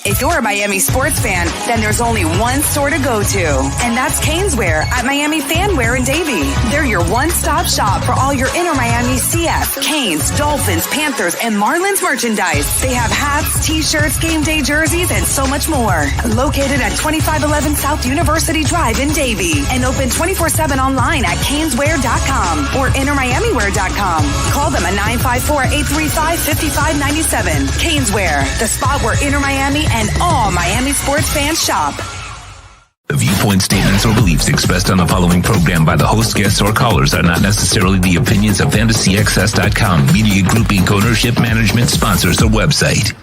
If you're a Miami sports fan, then there's only one store to go to, and that's Canes Wear at Miami Fanwear in Davie. They're your one-stop shop for all your Inter Miami CF, Canes, Dolphins, Panthers, and Marlins merchandise. They have hats, t-shirts, game day jerseys, and so much more. Located at 2511 South University Drive in Davie, and open 24/7 online at caneswear.com or intermiamiwear.com. Call them at 954-835-5597. Canes Wear, the spot where Inter Miami and all Miami sports fans shop. The viewpoint, statements, or beliefs expressed on the following program by the host, guests, or callers are not necessarily the opinions of FantasyXS.com, Media Group Inc. ownership, management, sponsors, or website.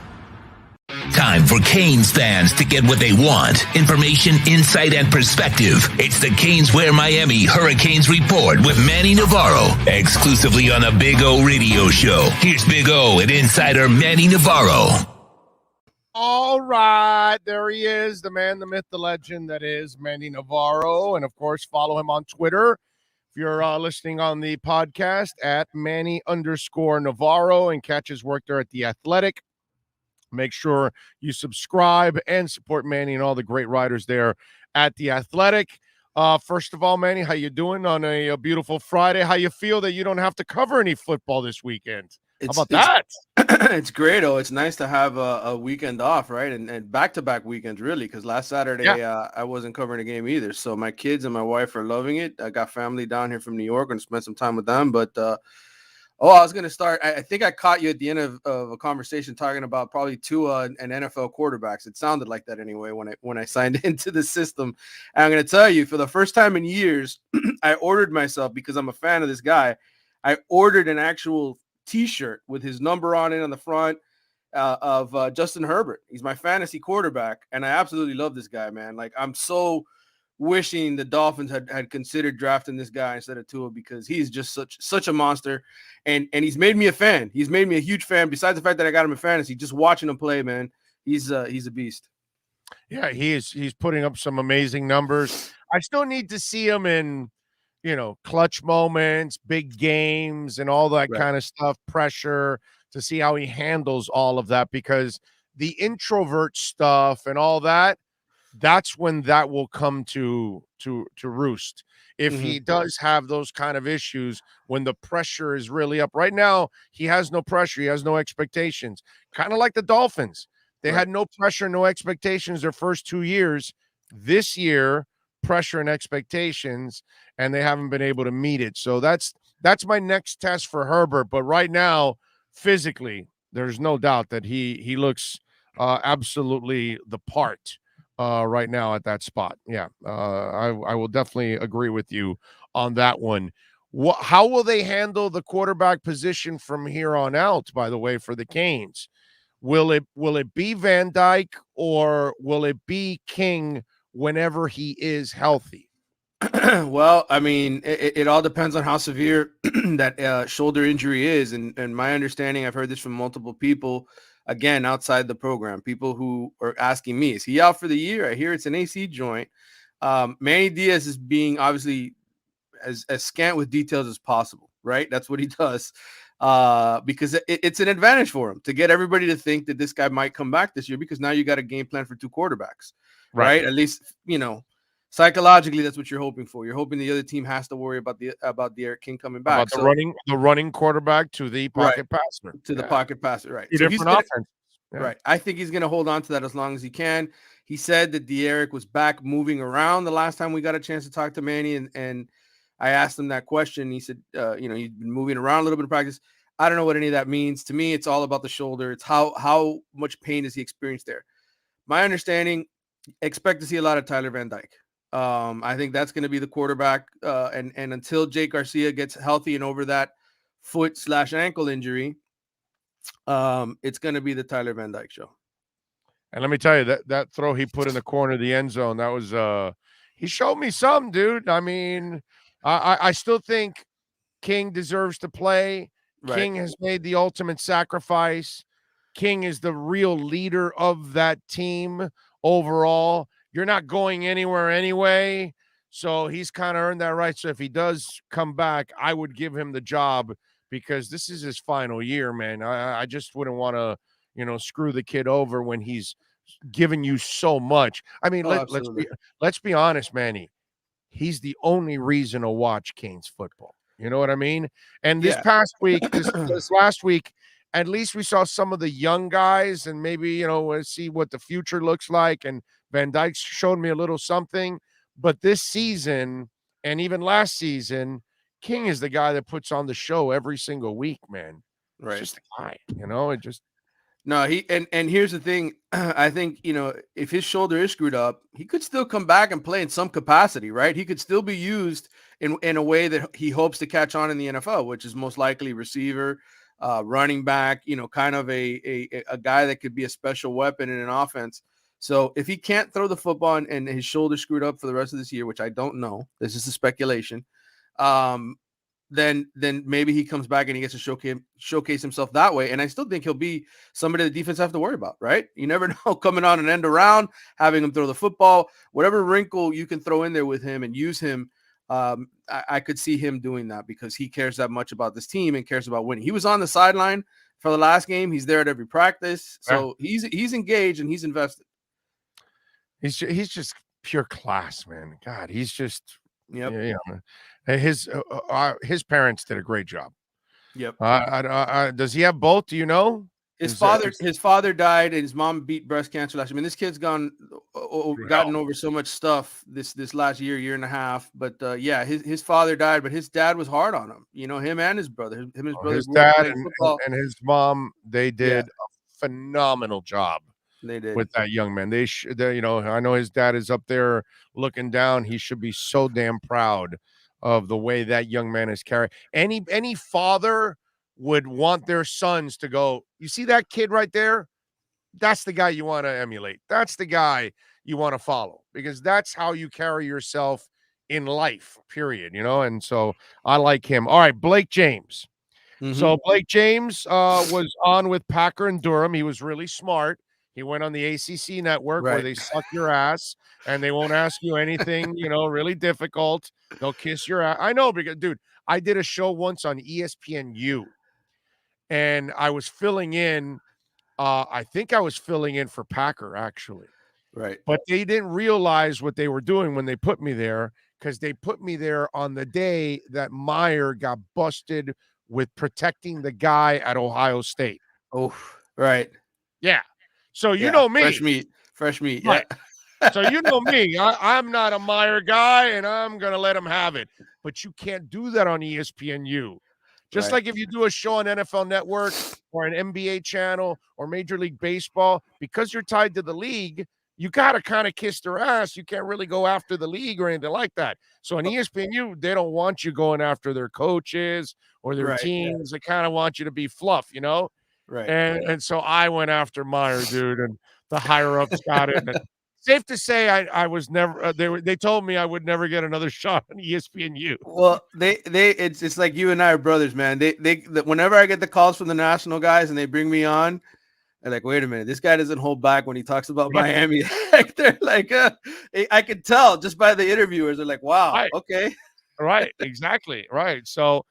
Time for Canes fans to get what they want. Information, insight, and perspective. It's the Canes Wear Miami Hurricanes Report with Manny Navarro. Exclusively on the Big O Radio Show. Here's Big O and insider Manny Navarro. All right, there he is, the man, the myth, the legend that is Manny Navarro. And, of course, follow him on Twitter. If you're listening on the podcast, at Manny_Navarro, and catch his work there at The Athletic. Make sure you subscribe and support Manny and all the great writers there at The Athletic. First of all, Manny, how you doing on a beautiful Friday? How you feel that you don't have to cover any football this weekend? How about that? It's great. Oh, it's nice to have a weekend off, right? And back-to-back weekends, really, because last Saturday I wasn't covering a game either. So my kids and my wife are loving it. I got family down here from New York and spent some time with them. But I was going to start. I think I caught you at the end of a conversation talking about probably Tua and NFL quarterbacks. It sounded like that anyway when I signed into the system. And I'm going to tell you, for the first time in years, I ordered myself, because I'm a fan of this guy, I ordered an actual T-shirt with his number on it on the front of Justin Herbert. He's my fantasy quarterback, and I absolutely love this guy, man. Like, I'm so wishing the Dolphins had considered drafting this guy instead of Tua, because he's just such a monster, and he's made me a fan. He's made me a huge fan. Besides the fact that I got him in fantasy, just watching him play, man, he's a beast. Yeah, he's putting up some amazing numbers. I still need to see him in, clutch moments, big games, and all that kind of stuff, pressure, to see how he handles all of that, because the introvert stuff and all that, that's when that will come to roost. If he does have those kind of issues, when the pressure is really up. Right now, he has no pressure. He has no expectations. Kind of like the Dolphins. They had no pressure, no expectations their first 2 years. This year, pressure and expectations, and they haven't been able to meet it. So that's my next test for Herbert. But right now, physically, there's no doubt that he looks absolutely the part right now at that spot. Yeah, I will definitely agree with you on that one. How will they handle the quarterback position from here on out, by the way, for the Canes? Will it be Van Dyke, or will it be King whenever he is healthy? Well, I mean, it all depends on how severe that shoulder injury is. And my understanding, I've heard this from multiple people, again, outside the program, people who are asking me, is he out for the year? I hear it's an AC joint. Manny Diaz is being obviously as scant with details as possible, right? That's what he does, because it's an advantage for him to get everybody to think that this guy might come back this year, because now you got a game plan for two quarterbacks, right? At least, psychologically, that's what you're hoping for. You're hoping the other team has to worry about the Eric King coming back. About the running quarterback to the pocket passer. To the pocket passer, right. Two different offenses. Right. I think he's going to hold on to that as long as he can. He said that De'Eric was back moving around the last time we got a chance to talk to Manny, and I asked him that question. He said, he'd been moving around a little bit in practice. I don't know what any of that means. To me, it's all about the shoulder. It's how much pain does he experience there. My understanding, expect to see a lot of Tyler Van Dyke. I think that's going to be the quarterback. And until Jake Garcia gets healthy and over that foot/ankle injury, it's going to be the Tyler Van Dyke show. And let me tell you, that throw he put in the corner of the end zone, that was he showed me some, dude. I mean, I still think King deserves to play. Right. King has made the ultimate sacrifice. King is the real leader of that team overall. You're not going anywhere anyway, so he's kind of earned that right. So if he does come back, I would give him the job, because this is his final year, man. I just wouldn't want to, screw the kid over when he's given you so much. I mean, let's be honest, Manny. He's the only reason to watch Canes football. You know what I mean? And this past week, this last week, at least we saw some of the young guys, and maybe, we'll see what the future looks like. And Van Dyke showed me a little something. But this season, and even last season, King is the guy that puts on the show every single week, man. Right. It's just a guy, it just. No, and here's the thing. I think, if his shoulder is screwed up, he could still come back and play in some capacity, right? He could still be used in a way that he hopes to catch on in the NFL, which is most likely receiver, running back, kind of a guy that could be a special weapon in an offense. So if he can't throw the football and his shoulder screwed up for the rest of this year, which I don't know, this is a speculation, then maybe he comes back and he gets to showcase himself that way. And I still think he'll be somebody the defense have to worry about, right? You never know, coming on an end around, having him throw the football, whatever wrinkle you can throw in there with him and use him. I could see him doing that because he cares that much about this team and cares about winning. He was on the sideline for the last game. He's there at every practice. So he's engaged and he's invested. He's just pure class, man. God, he's just, yep. His parents did a great job. Yep. Does he have both? Do you know? His father died and his mom beat breast cancer last year. I mean, this kid's gotten over so much stuff this last year and a half. But his father died, but his dad was hard on him. Him and his brother. His dad and his mom, they did a phenomenal job. They did with that young man. I know his dad is up there looking down. He should be so damn proud of the way that young man is carried. Any father would want their sons to go, you see that kid right there? That's the guy you want to emulate. That's the guy you want to follow, because that's how you carry yourself in life, period. And so I like him. All right, Blake James. Mm-hmm. So Blake James was on with Packer and Durham. He was really smart. He went on the ACC network where they suck your ass and they won't ask you anything, really difficult. They'll kiss your ass. I know, because, dude, I did a show once on ESPNU and I was filling in. I think I was filling in for Packer, actually. Right. But they didn't realize what they were doing when they put me there, because they put me there on the day that Meyer got busted with protecting the guy at Ohio State. Oh, right. Yeah. So you know me. Fresh meat. Right. Yeah. So you know me. I'm not a Meyer guy, and I'm going to let him have it. But you can't do that on ESPNU. Just like if you do a show on NFL Network or an NBA channel or Major League Baseball, because you're tied to the league, you got to kind of kiss their ass. You can't really go after the league or anything like that. So on ESPNU, they don't want you going after their coaches or their teams. They kind of want you to be fluff, Right. And so I went after Meyer, dude, and the higher ups got it. And safe to say, I was never. They told me I would never get another shot on ESPNU. Well, it's like you and I are brothers, man. They whenever I get the calls from the national guys and they bring me on, they're like, wait a minute, this guy doesn't hold back when he talks about Miami. They're like, I could tell just by the interviewers. They're like, wow, okay, right, exactly, right. So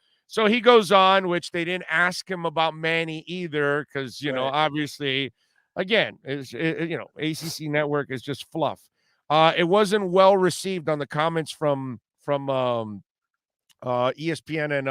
he goes on, which they didn't ask him about Manny either, because obviously, again, ACC network is just fluff. It wasn't well received on the comments from ESPN and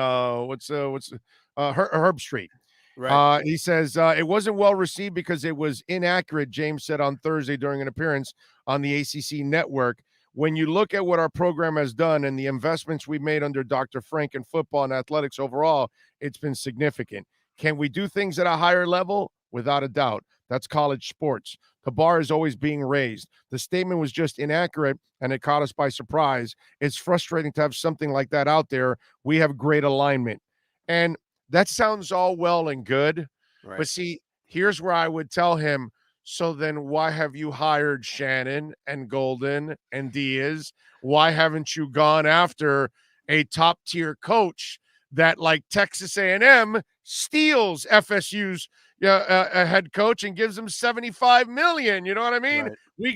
Herb Street. Right. He says it wasn't well received because it was inaccurate. James said on Thursday during an appearance on the ACC network. When you look at what our program has done and the investments we made under Dr. Frank in football and athletics overall, it's been significant. Can we do things at a higher level? Without a doubt. That's college sports. The bar is always being raised. The statement was just inaccurate, and it caught us by surprise. It's frustrating to have something like that out there. We have great alignment. And that sounds all well and good. Right. But see, here's where I would tell him, so then why have you hired Shannon and Golden and Diaz? Why haven't you gone after a top-tier coach that, like Texas A&M, steals FSU's a head coach and gives them $75 million? You know what I mean? Right. We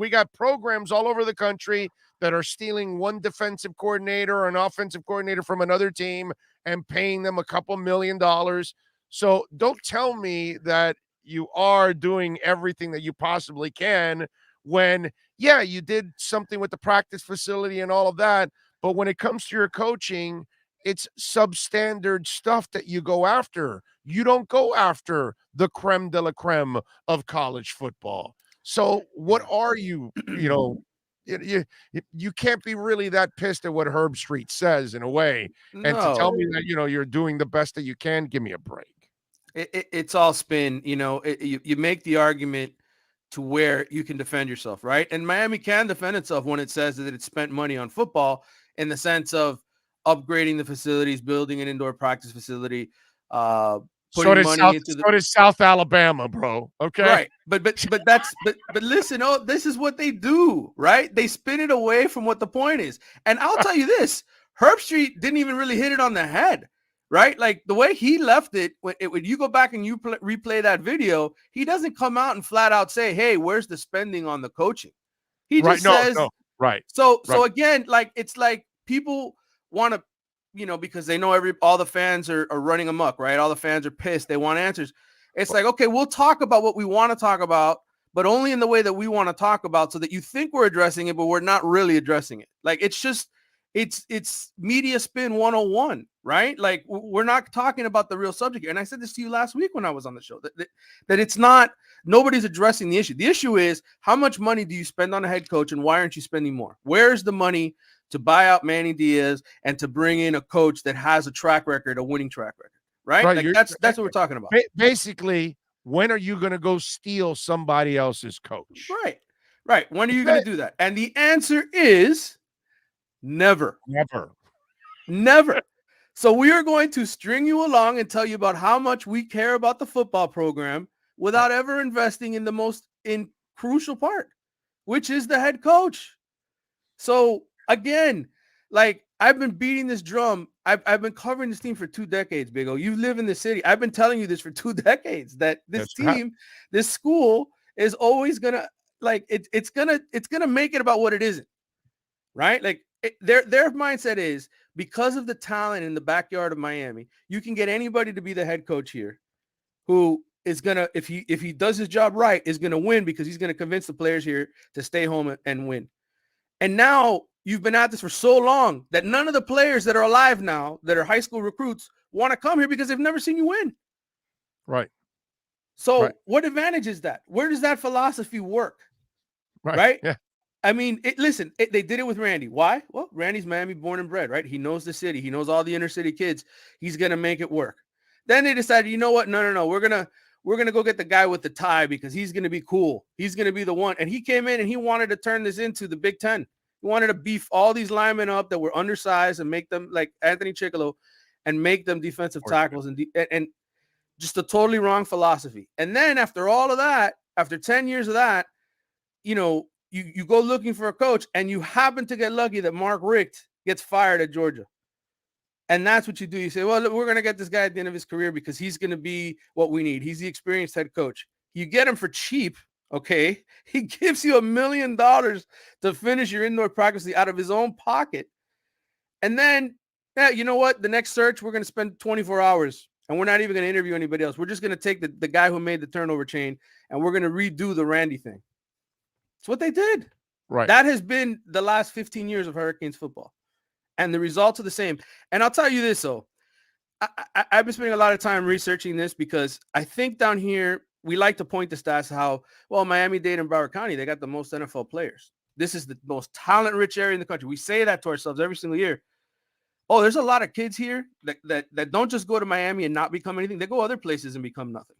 got programs all over the country that are stealing one defensive coordinator or an offensive coordinator from another team and paying them a couple $1 million. So don't tell me that you are doing everything that you possibly can when, you did something with the practice facility and all of that. But when it comes to your coaching, it's substandard stuff that you go after. You don't go after the creme de la creme of college football. So what are you, you can't be really that pissed at what Herb Street says in a way. And to tell me that, you're doing the best that you can, give me a break. It's all spin. You make the argument to where you can defend yourself, right? And Miami can defend itself when it says that it spent money on football in the sense of upgrading the facilities, building an indoor practice facility. So putting did money into the South Alabama, bro. Okay. right. But listen, oh, this is what they do, right? They spin it away from what the point is. And I'll tell you this, Herb Street didn't even really hit it on the head, right? Like the way he left it, when you go back and you replay that video, he doesn't come out and flat out say, hey, where's the spending on the coaching? He just says, right. So right. again, like it's like people want to, because they know all the fans are running amok, right? All the fans are pissed. They want answers. It's like, okay, we'll talk about what we want to talk about, but only in the way that we want to talk about so that you think we're addressing it, but we're not really addressing it. Like it's just, it's media spin 101, right? Like we're not talking about the real subject here. And I said this to you last week when I was on the show, that it's not, nobody's addressing the issue. The issue is how much money do you spend on a head coach and why aren't you spending more? Where's the money to buy out Manny Diaz and to bring in a coach that has a track record, a winning track record, right? Like that's what we're talking about. Basically, when are you going to go steal somebody else's coach? Right. When are you going to do that? And the answer is never. Never. So we are going to string you along and tell you about how much we care about the football program without ever investing in the most crucial part, which is the head coach. So again, like I've been beating this drum. I've been covering this team for 2 decades, Big O. You live in the city. I've been telling you this for 2 decades that this team, this school is always gonna it's gonna make it about what it isn't, right? Like their mindset is because of the talent in the backyard of Miami, you can get anybody to be the head coach here, who is gonna if he does his job right is gonna win because he's gonna convince the players here to stay home and win. And now you've been at this for so long that none of the players that are alive now that are high school recruits want to come here because they've never seen you win. Right. So what advantage is that? Where does that philosophy work? Right? Yeah. I mean, they did it with Randy. Why? Well, Randy's Miami born and bred, right? He knows the city. He knows all the inner city kids. He's going to make it work. Then they decided, you know what? No. We're going to go get the guy with the tie because he's going to be cool. He's going to be the one. And he came in and he wanted to turn this into the Big Ten. He wanted to beef all these linemen up that were undersized and make them like Anthony Chickalo and make them defensive tackles and just a totally wrong philosophy. And then after all of that, after 10 years of that, you go looking for a coach and you happen to get lucky that Mark Richt gets fired at Georgia. And that's what you do. You say, well, look, we're going to get this guy at the end of his career because he's going to be what we need. He's the experienced head coach. You get him for cheap. Okay. He gives you $1 million to finish your indoor practice out of his own pocket. And then, you know what? The next search, we're going to spend 24 hours and we're not even going to interview anybody else. We're just going to take the guy who made the turnover chain and we're going to redo the Randy thing. It's what they did. Right. That has been the last 15 years of Hurricanes football. And the results are the same. And I'll tell you this, though. I've been spending a lot of time researching this because I think down here, we like to point to stats how, well, Miami-Dade and Broward County, they got the most NFL players. This is the most talent-rich area in the country. We say that to ourselves every single year. Oh, there's a lot of kids here that don't just go to Miami and not become anything. They go other places and become nothing.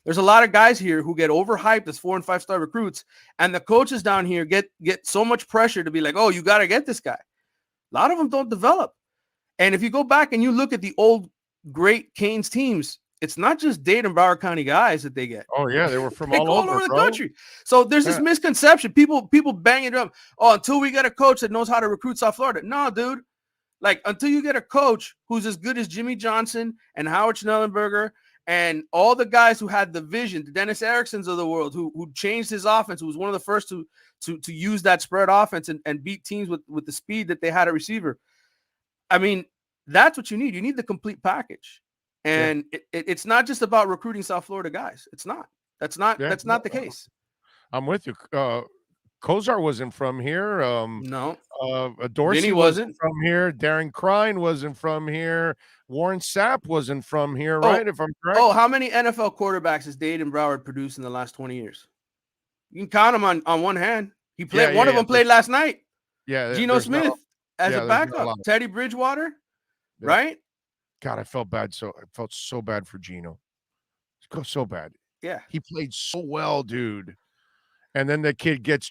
There's a lot of guys here who get overhyped as 4- and 5-star recruits, and the coaches down here get so much pressure to be like, oh, you got to get this guy. A lot of them don't develop. And if you go back and you look at the old great Canes teams, it's not just Dade and Broward County guys that they get. Oh, yeah. They were from they all over the bro. country. So there's this misconception. People bang it up. Oh, until we get a coach that knows how to recruit South Florida. No, dude. Like, until you get a coach who's as good as Jimmy Johnson and Howard Schnellenberger and all the guys who had the vision, the Dennis Ericksons of the world, who changed his offense, who was one of the first to use that spread offense and beat teams with the speed that they had at receiver. I mean, that's what you need. You need the complete package. And it's not just about recruiting South Florida guys. It's not. That's not the case. I'm with you. Kozar wasn't from here. No. Dorsey Vinny wasn't from here. Darren Crine wasn't from here. Warren Sapp wasn't from here, right? If I'm correct. Oh, how many NFL quarterbacks has Dade and Broward produced in the last 20 years? You can count them on one hand. He played. One of them played last night. Yeah. Geno Smith as a backup. Teddy Bridgewater, right? God, I felt bad. I felt so bad for Geno. So bad. Yeah. He played so well, dude. And then the kid gets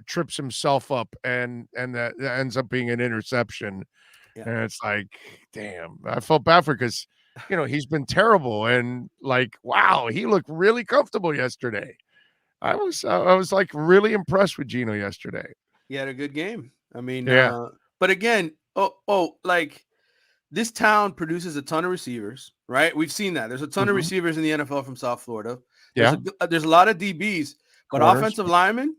trips himself up, and that ends up being an interception. Yeah. And it's like, damn, I felt bad for because he's been terrible. And like, wow, he looked really comfortable yesterday. I was like really impressed with Gino yesterday. He had a good game. I mean, Yeah. but again, like this town produces a ton of receivers, right? We've seen that. There's a ton of receivers in the NFL from South Florida. There's a lot of DBs, but Corners. offensive linemen,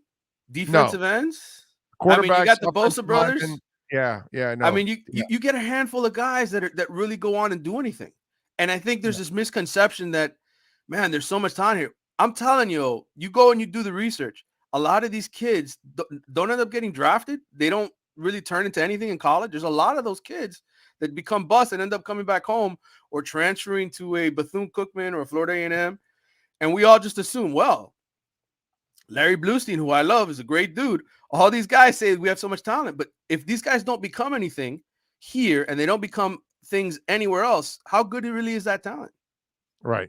defensive ends. I mean, you Quarterbacks, got the offensive Bosa brothers. linemen. Yeah, no. I mean, you get a handful of guys that really go on and do anything. And I think there's this misconception that, man, there's so much talent here. I'm telling you, you go and you do the research. A lot of these kids don't end up getting drafted. They don't really turn into anything in college. There's a lot of those kids that become busts and end up coming back home or transferring to a Bethune-Cookman or a Florida A&M. And we all just assume, well, Larry Bluestein, who I love, is a great dude. All these guys say we have so much talent, but if these guys don't become anything here and they don't become things anywhere else, how good really is that talent? Right.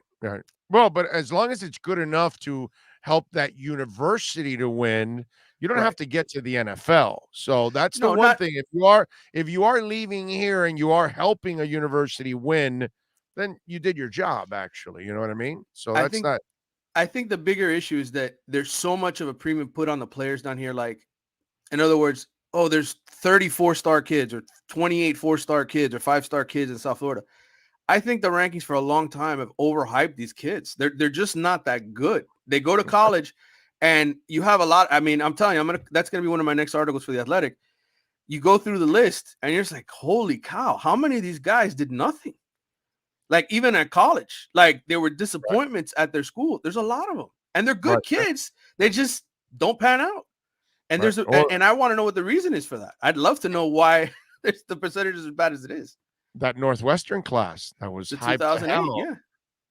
Well, but as long as it's good enough to help that university to win, you don't have to get to the NFL. So that's the one thing. If you are leaving here and you are helping a university win, then you did your job, actually. You know what I mean? So I think the bigger issue is that there's so much of a premium put on the players down here. Like, in other words, there's 30 4-star kids or 28 4-star kids or 5-star kids in South Florida. I think the rankings for a long time have overhyped these kids. They're just not that good. They go to college and you have a lot. I mean, I'm telling you, that's going to be one of my next articles for The Athletic. You go through the list and you're just like, holy cow, how many of these guys did nothing? Like, even at college, like there were disappointments at their school. There's a lot of them and they're good kids. They just don't pan out. And and I want to know what the reason is for that. I'd love to know why the percentage is as bad as it is. That Northwestern class that was the hyped 2008.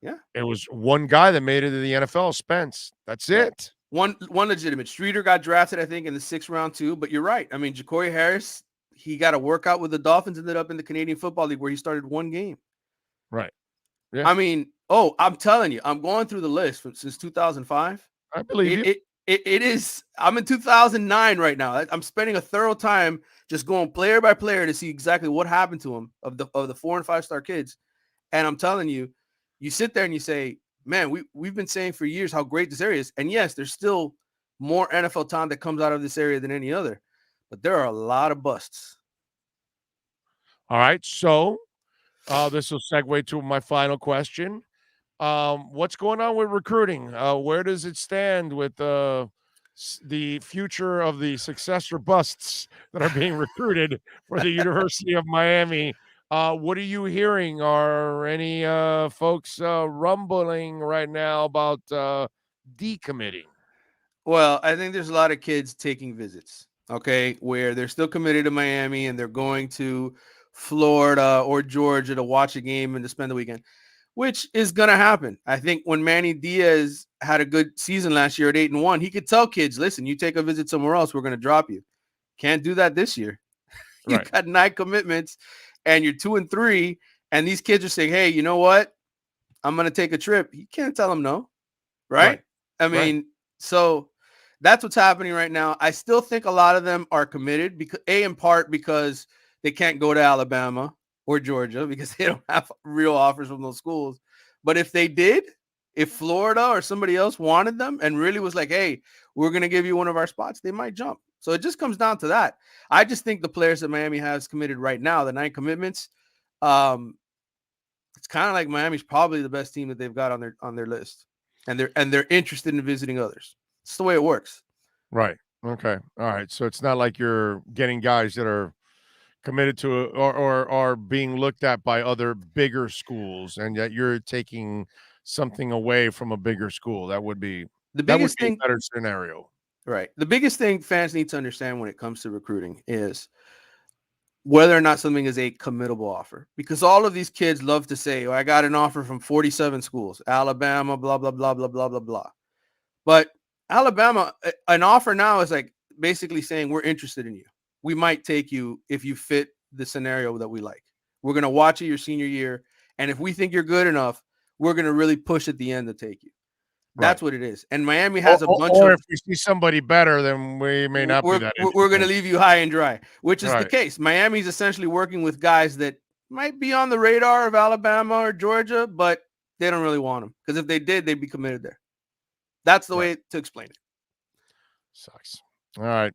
Yeah. It was one guy that made it to the NFL, Spence. That's it. One legitimate. Streeter got drafted, I think, in the 6th round too. But you're right. I mean, Ja'Cory Harris, he got a workout with the Dolphins, ended up in the Canadian Football League where he started one game. Right. Yeah. I mean, I'm telling you, I'm going through the list since 2005. I believe you. It is. I'm in 2009 right now. I'm spending a thorough time just going player by player to see exactly what happened to them of the 4- and 5-star kids. And I'm telling you, you sit there and you say, man, we've been saying for years how great this area is. And yes, there's still more NFL talent that comes out of this area than any other, but there are a lot of busts. All right. So this will segue to my final question. What's going on with recruiting? Where does it stand with the future of the successor busts that are being recruited for the University of Miami? What are you hearing? Are any folks rumbling right now about decommitting? Well, I think there's a lot of kids taking visits, okay, where they're still committed to Miami and they're going to Florida or Georgia to watch a game and to spend the weekend, which is going to happen. I think when Manny Diaz had a good season last year at 8-1, he could tell kids, listen, you take a visit somewhere else, we're going to drop you. Can't do that this year. You got 9 commitments and you're 2-3, and these kids are saying, hey, you know what? I'm going to take a trip. You can't tell them no, right? I mean, so that's what's happening right now. I still think a lot of them are committed because in part because they can't go to Alabama or Georgia because they don't have real offers from those schools. But if they did, if Florida or somebody else wanted them and really was like, hey, we're going to give you one of our spots, they might jump. So it just comes down to that. I just think the players that Miami has committed right now, the 9 commitments, it's kind of like Miami's probably the best team that they've got on their list. And they're interested in visiting others. It's the way it works. Right. Okay. All right. So it's not like you're getting guys that are committed to or are being looked at by other bigger schools, and that you're taking something away from a bigger school. That would be a better scenario. Right. The biggest thing fans need to understand when it comes to recruiting is whether or not something is a committable offer, because all of these kids love to say, I got an offer from 47 schools, Alabama, blah, blah, blah, blah, blah, blah, blah. But Alabama, an offer now is like basically saying, we're interested in you. We might take you if you fit the scenario that we like. We're going to watch you your senior year. And if we think you're good enough, we're going to really push at the end to take you. That's what it is. And Miami has a bunch or of... if we see somebody better, then we may not be that We're going to leave you high and dry, which is the case. Miami's essentially working with guys that might be on the radar of Alabama or Georgia, but they don't really want him because if they did, they'd be committed there. That's the way to explain it. Sucks. All right.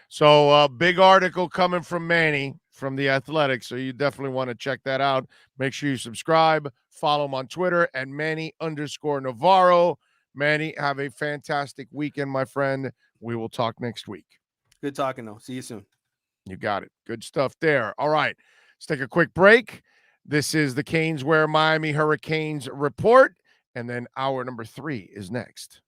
So big article coming from Manny from The Athletic. So you definitely want to check that out. Make sure you subscribe, follow him on Twitter at Manny_Navarro. Manny, have a fantastic weekend, my friend. We will talk next week. Good talking, though. See you soon. You got it. Good stuff there. All right. Let's take a quick break. This is the Canes Wear Miami Hurricanes report. And then hour number 3 is next.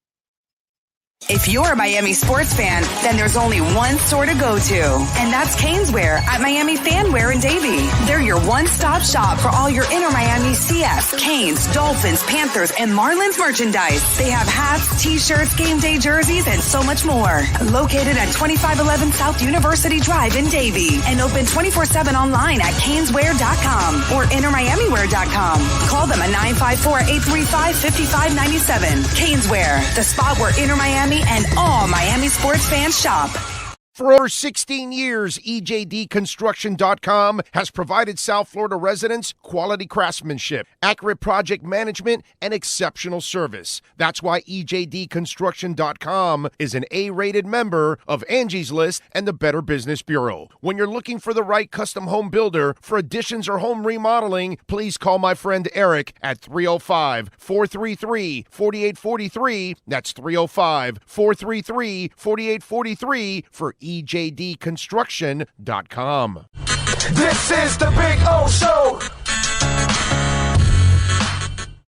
If you're a Miami sports fan, then there's only one store to go to, and that's Caneswear at Miami Fanwear in Davie. They're your one-stop shop for all your Inter Miami CF, Canes, Dolphins, Panthers, and Marlins merchandise. They have hats, t-shirts, game day jerseys, and so much more. Located at 2511 South University Drive in Davie, and open 24/7 online at caneswear.com or intermiamiwear.com. Call them at 954-835-5597. Caneswear, the spot where Inter Miami and all Miami sports fans shop. For over 16 years, EJDconstruction.com has provided South Florida residents quality craftsmanship, accurate project management, and exceptional service. That's why EJDconstruction.com is an A-rated member of Angie's List and the Better Business Bureau. When you're looking for the right custom home builder for additions or home remodeling, please call my friend Eric at 305-433-4843. That's 305-433-4843 for EJDconstruction.com. This is the Big O Show.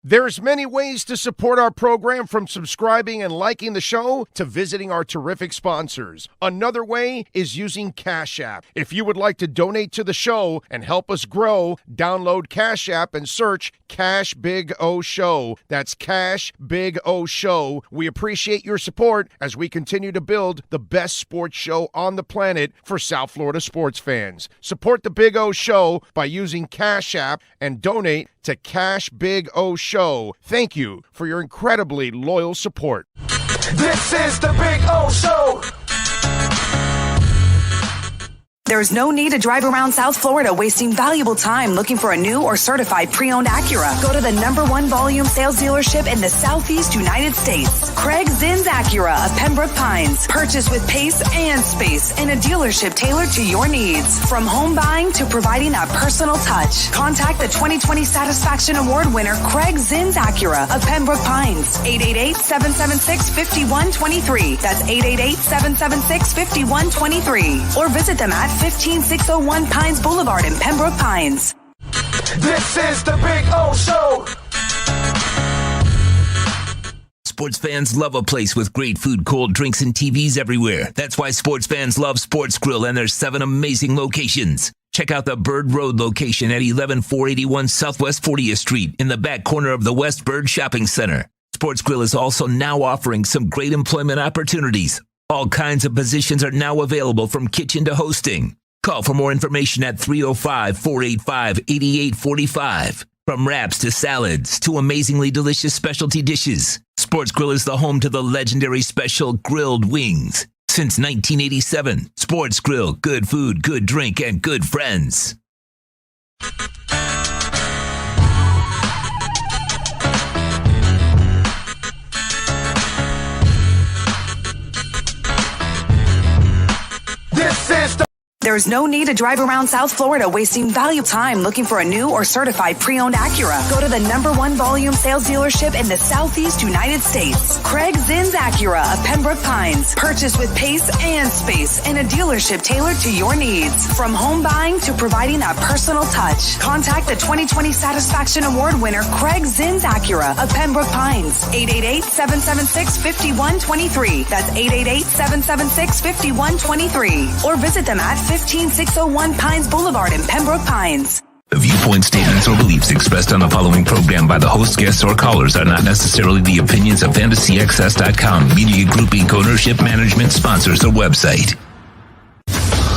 There's many ways to support our program, from subscribing and liking the show to visiting our terrific sponsors. Another way is using Cash App. If you would like to donate to the show and help us grow, download Cash App and search Cash Big O Show. That's Cash Big O Show. We appreciate your support as we continue to build the best sports show on the planet for South Florida sports fans. Support the Big O Show by using Cash App and donate to Cash Big O Show. Thank you for your incredibly loyal support. This is the Big O Show. There's no need to drive around South Florida wasting valuable time looking for a new or certified pre-owned Acura. Go to the #1 volume sales dealership in the Southeast United States. Craig Zinn's Acura of Pembroke Pines. Purchase with pace and space in a dealership tailored to your needs. From home buying to providing that personal touch. Contact the 2020 Satisfaction Award winner Craig Zinn's Acura of Pembroke Pines. 888-776-5123. That's 888-776-5123. Or visit them at 15601 Pines Boulevard in Pembroke Pines. This is the Big O Show. Sports fans love a place with great food, cold drinks, and TVs everywhere. That's why sports fans love Sports Grill and their 7 amazing locations. Check out the Bird Road location at 11481 Southwest 40th Street in the back corner of the West Bird Shopping Center. Sports Grill is also now offering some great employment opportunities. All kinds of positions are now available, from kitchen to hosting. Call for more information at 305-485-8845. From wraps to salads to amazingly delicious specialty dishes, Sports Grill is the home to the legendary special grilled wings. Since 1987, Sports Grill, good food, good drink, and good friends. There's no need to drive around South Florida wasting valuable time looking for a new or certified pre-owned Acura. Go to the #1 volume sales dealership in the Southeast United States. Craig Zinn's Acura of Pembroke Pines. Purchase with pace and space in a dealership tailored to your needs. From home buying to providing that personal touch. Contact the 2020 Satisfaction Award winner Craig Zinn's Acura of Pembroke Pines. 888-776-5123. That's 888-776-5123. Or visit them at 15601 Pines Boulevard in Pembroke Pines. The viewpoint, statements, or beliefs expressed on the following program by the host, guests, or callers are not necessarily the opinions of FantasyAccess.com, Media Group Inc., ownership, management, sponsors, or website.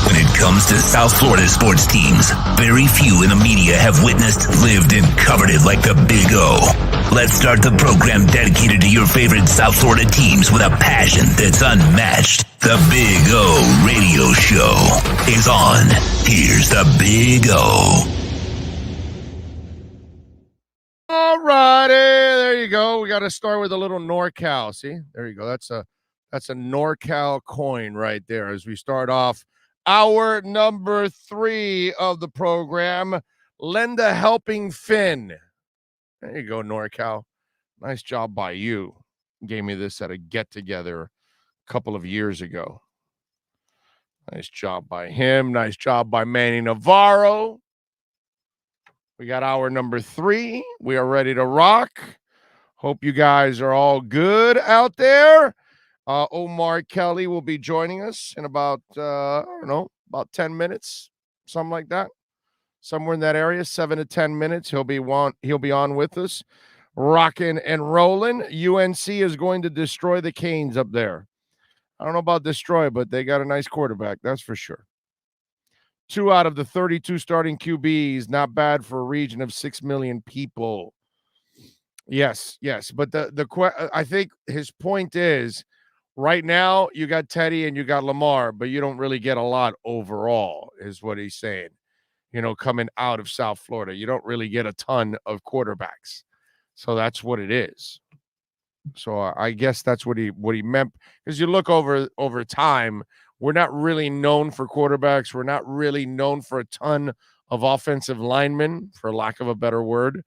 When it comes to South Florida sports teams, very few in the media have witnessed, lived, and covered it like the Big O. Let's start the program dedicated to your favorite South Florida teams with a passion that's unmatched. The Big O Radio Show is on. Here's the Big O. All righty, there you go. We got to start with a little NorCal. See, there you go. That's a NorCal coin right there. As we start off hour number 3 of the program, lend a helping fin. There you go, NorCal. Nice job by you. Gave me this at a get together a couple of years ago. Nice job by him. Nice job by Manny Navarro. We got hour number 3. We are ready to rock. Hope you guys are all good out there. Omar Kelly will be joining us in about, about 10 minutes, something like that. Somewhere in that area, 7 to 10 minutes. He'll be on with us, rocking and rolling. UNC is going to destroy the Canes up there. I don't know about destroy, but they got a nice quarterback, that's for sure. 2 out of the 32 starting QBs, not bad for a region of 6 million people. Yes, but I think his point is, right now you got Teddy and you got Lamar, but you don't really get a lot overall, is what he's saying. Coming out of South Florida, you don't really get a ton of quarterbacks. So that's what it is. So I guess that's what he meant. Because you look over time, we're not really known for quarterbacks. We're not really known for a ton of offensive linemen, for lack of a better word.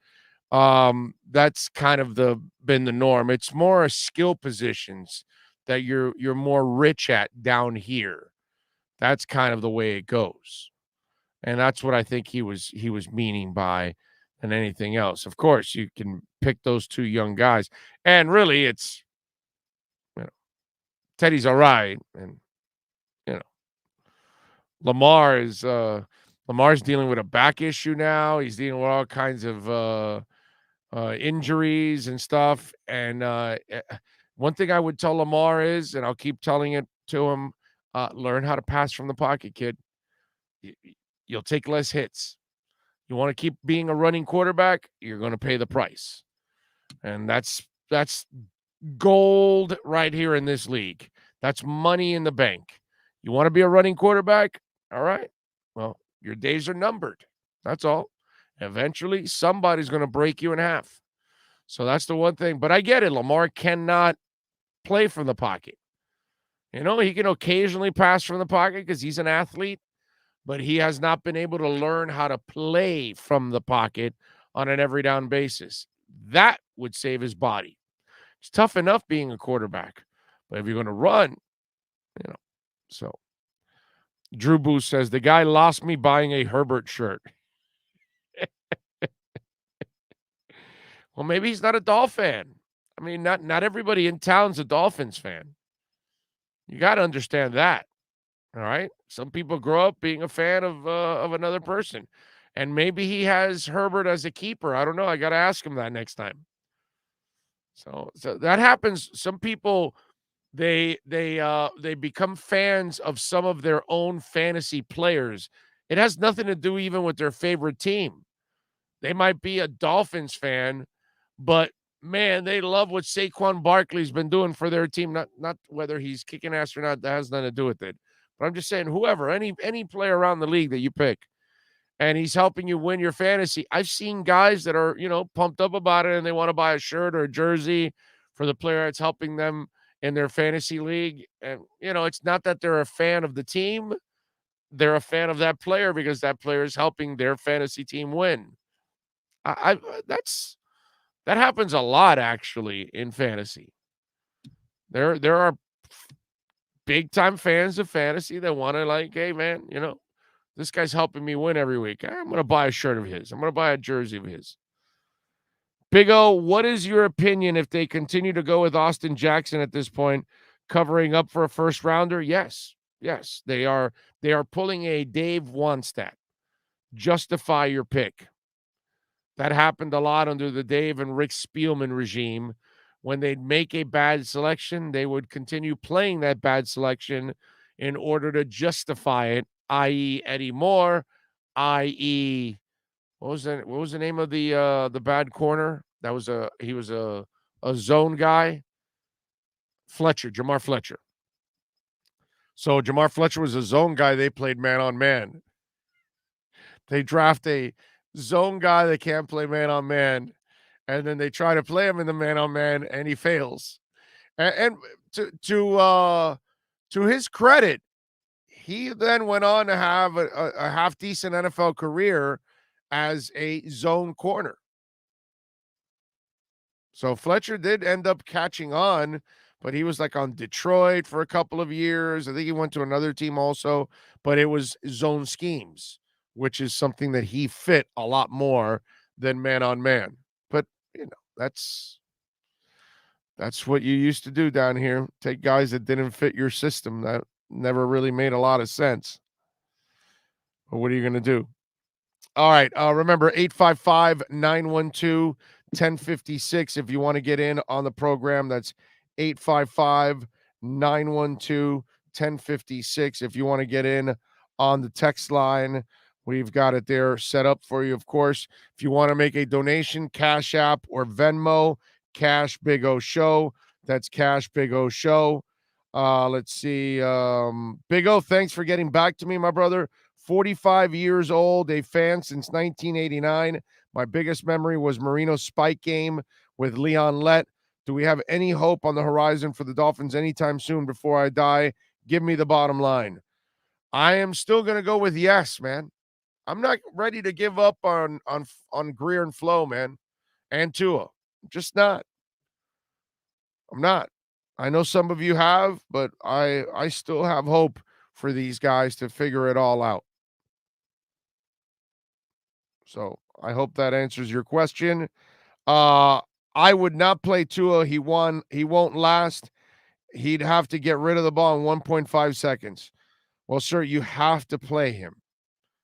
That's kind of been the norm. It's more skill positions that you're more rich at down here. That's kind of the way it goes. And that's what I think he was meaning by than anything else. Of course, you can pick those 2 young guys. And really it's Teddy's all right, and Lamar's dealing with a back issue now. He's dealing with all kinds of injuries and stuff. And one thing I would tell Lamar is, and I'll keep telling it to him, learn how to pass from the pocket, kid. You'll take less hits. You want to keep being a running quarterback, you're going to pay the price. And that's gold right here in this league. That's money in the bank. You want to be a running quarterback? All right. Well, your days are numbered. That's all. Eventually, somebody's going to break you in half. So that's the one thing. But I get it. Lamar cannot play from the pocket. He can occasionally pass from the pocket because he's an athlete, but he has not been able to learn how to play from the pocket on an every down basis. That would save his body. It's tough enough being a quarterback, but if you're going to run, so Drew Booth says, the guy lost me buying a Herbert shirt. Well, maybe he's not a Dolphin fan. I mean, not everybody in town's a Dolphins fan. You got to understand that. All right. Some people grow up being a fan of another person, and maybe he has Herbert as a keeper. I don't know. I got to ask him that next time. So that happens. Some people, they become fans of some of their own fantasy players. It has nothing to do even with their favorite team. They might be a Dolphins fan, but man, they love what Saquon Barkley's been doing for their team. Not whether he's kicking ass or not, that has nothing to do with it. But I'm just saying, whoever, any player around the league that you pick, and he's helping you win your fantasy. I've seen guys that are, pumped up about it and they want to buy a shirt or a jersey for the player that's helping them in their fantasy league. And, it's not that they're a fan of the team. They're a fan of that player because that player is helping their fantasy team win. That happens a lot, actually, in fantasy. There are big time fans of fantasy that want to hey man, this guy's helping me win every week. I'm going to buy a shirt of his. I'm going to buy a jersey of his. Big O, what is your opinion if they continue to go with Austin Jackson at this point, covering up for a first rounder? Yes, they are pulling a Dave Wannstedt. Justify your pick. That happened a lot under the Dave and Rick Spielman regime. When they'd make a bad selection, they would continue playing that bad selection in order to justify it, i.e. Eddie Moore, i.e. what was the name of the bad corner? He was a zone guy. Jamar Fletcher. So Jamar Fletcher was a zone guy. They played man on man. They draft a zone guy that can't play man on man, and then they try to play him in the man-on-man, and he fails. And to his credit, he then went on to have a half decent NFL career as a zone corner. So Fletcher did end up catching on, but he was like on Detroit for a couple of years. I think he went to another team also, but it was zone schemes, which is something that he fit a lot more than man on man. But that's what you used to do down here. Take guys that didn't fit your system. That never really made a lot of sense. But what are you going to do? All right. Remember, 855-912-1056 if you want to get in on the program. That's 855-912-1056 if you want to get in on the text line. We've got it there set up for you, of course. If you want to make a donation, Cash App or Venmo, Cash Big O Show. That's Cash Big O Show. Let's see. Big O, thanks for getting back to me, my brother. 45 years old, a fan since 1989. My biggest memory was Marino's spike game with Leon Lett. Do we have any hope on the horizon for the Dolphins anytime soon before I die? Give me the bottom line. I am still going to go with yes, man. I'm not ready to give up on Greer and Flo, man, and Tua. I'm just not. I'm not. I know some of you have, but I still have hope for these guys to figure it all out. So I hope that answers your question. I would not play Tua. He won't last. He'd have to get rid of the ball in 1.5 seconds. Well, sir, you have to play him.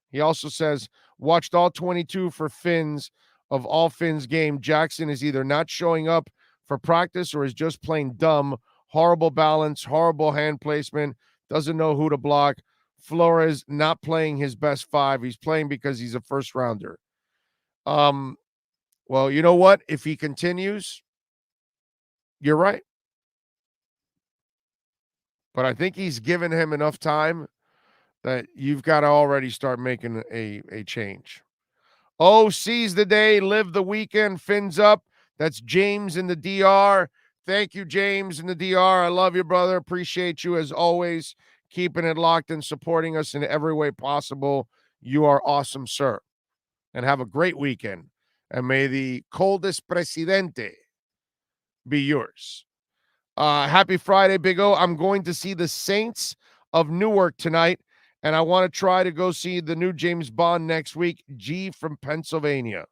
He also says, watched all 22 for Fins of all Fins game. Jackson is either not showing up for practice or is just playing dumb. Horrible balance, horrible hand placement, doesn't know who to block. Flores not playing his best five. He's playing because he's a first rounder. Well, you know what? If he continues, you're right. But I think he's given him enough time that you've got to already start making a change. Oh, seize the day, live the weekend, fins up. That's James in the DR. Thank you, James in the DR. I love you, brother. Appreciate you as always, keeping it locked and supporting us in every way possible. You are awesome, sir. And have a great weekend. And may the coldest presidente be yours. Happy Friday, Big O. I'm going to see the Saints of Newark tonight, and I want to try to go see the new James Bond next week. G from Pennsylvania.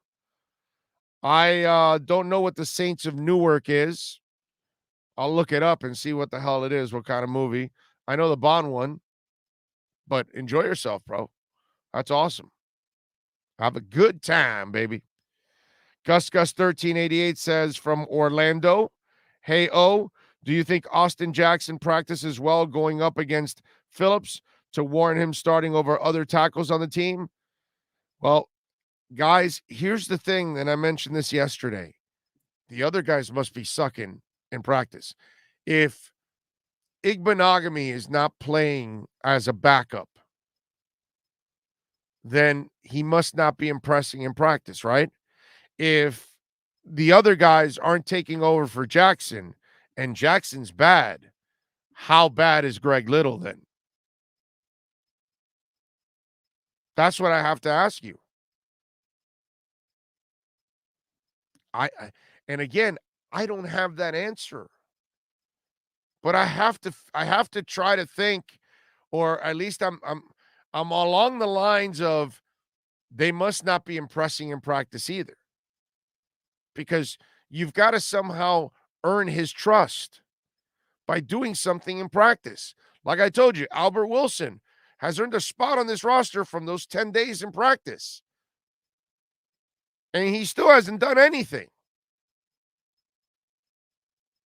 I don't know what the Saints of Newark is. I'll look it up and see what the hell it is, what kind of movie. I know the Bond one, but enjoy yourself, bro. That's awesome. Have a good time, baby. Gus1388 says from Orlando, hey, O, do you think Austin Jackson practices well going up against Phillips to warrant him starting over other tackles on the team? Well, guys, here's the thing, and I mentioned this yesterday. The other guys must be sucking in practice. If Igbenogany is not playing as a backup, then he must not be impressing in practice, right? If the other guys aren't taking over for Jackson and Jackson's bad, how bad is Greg Little then? That's what I have to ask you. And again, I don't have that answer. But I have to try to think, or at least I'm along the lines of they must not be impressing in practice either. Because you've got to somehow earn his trust by doing something in practice. Like I told you, Albert Wilson has earned a spot on this roster from those 10 days in practice. And he still hasn't done anything.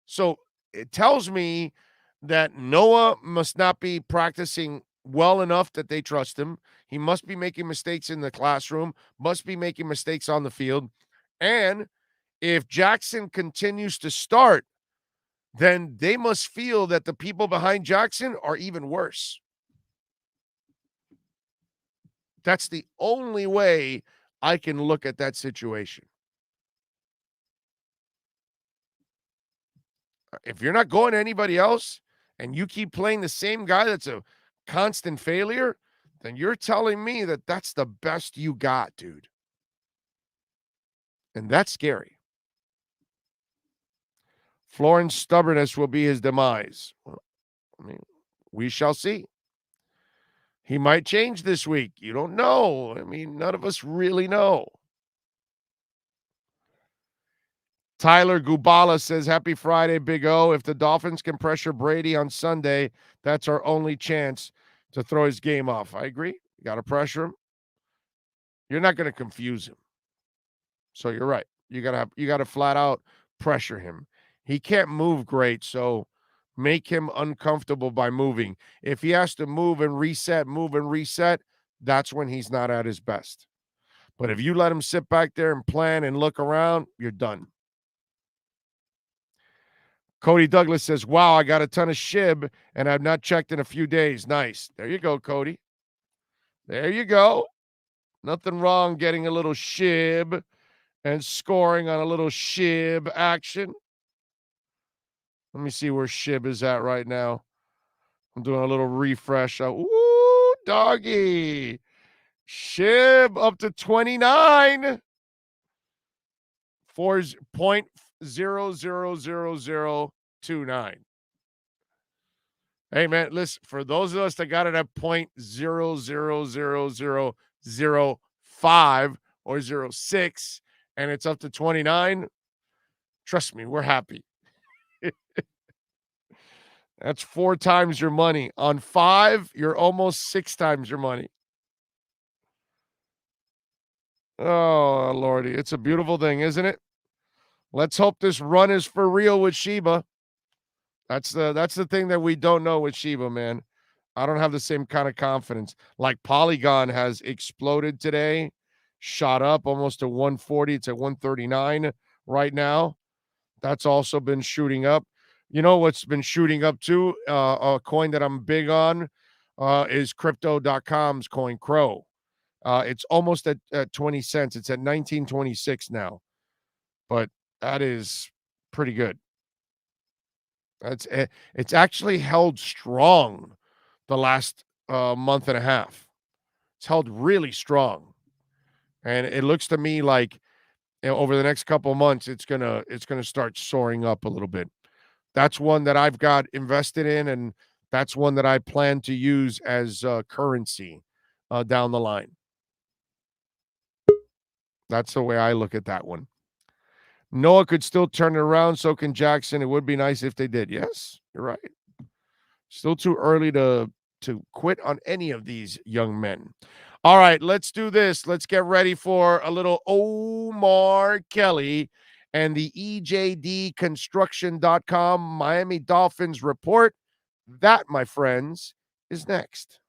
So it tells me that Noah must not be practicing well enough that they trust him. He must be making mistakes in the classroom, must be making mistakes on the field. And if Jackson continues to start, then they must feel that the people behind Jackson are even worse. That's the only way I can look at that situation. If you're not going to anybody else and you keep playing the same guy that's a constant failure, then you're telling me that that's the best you got, dude. And that's scary. Florence's stubbornness will be his demise. Well, I mean, we shall see. He might change this week. You don't know. I mean, none of us really know. Tyler Gubala says, happy Friday, Big O. If the Dolphins can pressure Brady on Sunday, that's our only chance to throw his game off. I agree. You got to pressure him. You're not going to confuse him. So you're right. You got to flat out pressure him. He can't move great, so make him uncomfortable by moving. If he has to move and reset, that's when he's not at his best. But if you let him sit back there and plan and look around, you're done. Cody Douglas says, wow, I got a ton of shib, and I've not checked in a few days. Nice. There you go, Cody. There you go. Nothing wrong getting a little shib and scoring on a little shib action. Let me see where shib is at right now. I'm doing a little refresh. Ooh, doggy. Shib up to 29. 0.000029. Hey, man, listen, for those of us that got it at 0.000005 or 06, and it's up to 29, trust me, we're happy. That's 4 times your money. On 5, you're almost 6 times your money. Oh, Lordy. It's a beautiful thing, isn't it? Let's hope this run is for real with Sheba. That's the thing that we don't know with Sheba, man. I don't have the same kind of confidence. Like Polygon has exploded today, shot up almost to 140. It's at 139 right now. That's also been shooting up. You know what's been shooting up too? A coin that I'm big on is Crypto.com's coin Crow. It's almost at 20 cents. It's at 19.26 now. But that is pretty good. It's actually held strong the last month and a half. It's held really strong. And it looks to me like over the next couple of months it's gonna start soaring up a little bit. That's one that I've got invested in, and that's one that I plan to use as currency down the line. That's the way I look at that one. Noah could still turn it around, so can Jackson. It would be nice if they did. Yes, you're right. Still too early to quit on any of these young men. All right, let's do this. Let's get ready for a little Omar Kelly and the EJDconstruction.com Miami Dolphins report. That, my friends, is next.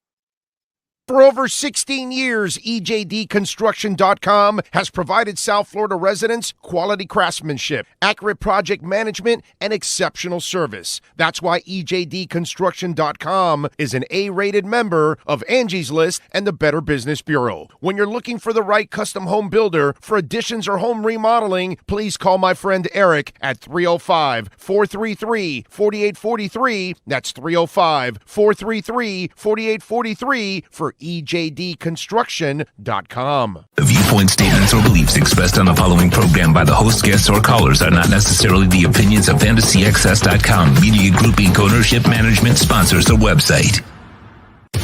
For over 16 years, EJDconstruction.com has provided South Florida residents quality craftsmanship, accurate project management, and exceptional service. That's why EJDconstruction.com is an A-rated member of Angie's List and the Better Business Bureau. When you're looking for the right custom home builder for additions or home remodeling, please call my friend Eric at 305-433-4843. That's 305-433-4843 for EJDconstruction.com. The viewpoint statements or beliefs expressed on the following program by the host, guests, or callers are not necessarily the opinions of FantasyXS.com, Media Group Inc. ownership, management, sponsors, or website.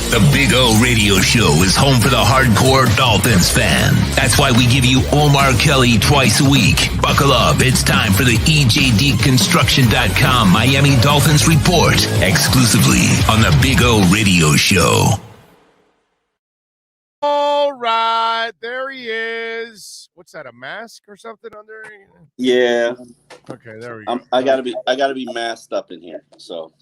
The Big O Radio Show is home for the hardcore Dolphins fan. That's why we give you Omar Kelly twice a week. Buckle up. It's time for the EJDconstruction.com Miami Dolphins report, exclusively on the Big O Radio Show. All right, there he is. What's that, a mask or something under? Yeah. Okay, there we go. I gotta be masked up in here. So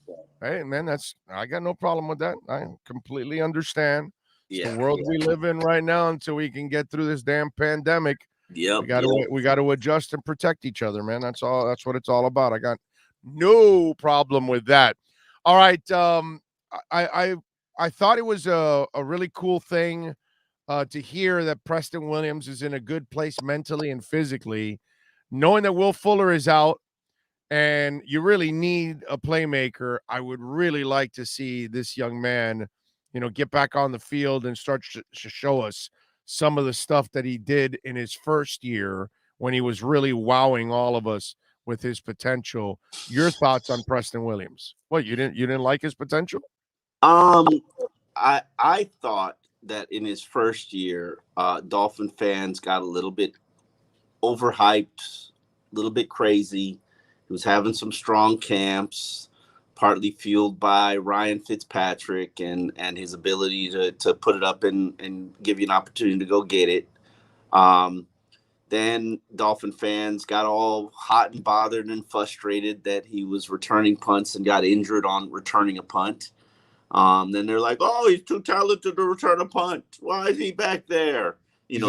hey, man, I got no problem with that. I completely understand. It's the Yeah, world yeah. we live in right now until we can get through this damn pandemic. Yep, We got to adjust and protect each other, man. That's all. That's what it's all about. I got no problem with that. All right. I thought it was a really cool thing to hear that Preston Williams is in a good place mentally and physically, knowing that Will Fuller is out and you really need a playmaker. I would really like to see this young man, get back on the field and start to show us some of the stuff that he did in his first year when he was really wowing all of us with his potential. Your thoughts on Preston Williams? What, you didn't like his potential? I thought that in his first year, Dolphin fans got a little bit overhyped, a little bit crazy. He was having some strong camps, partly fueled by Ryan Fitzpatrick and his ability to put it up and give you an opportunity to go get it. Then Dolphin fans got all hot and bothered and frustrated that he was returning punts and got injured on returning a punt. Then they're like, "Oh, he's too talented to return a punt. Why is he back there?" He's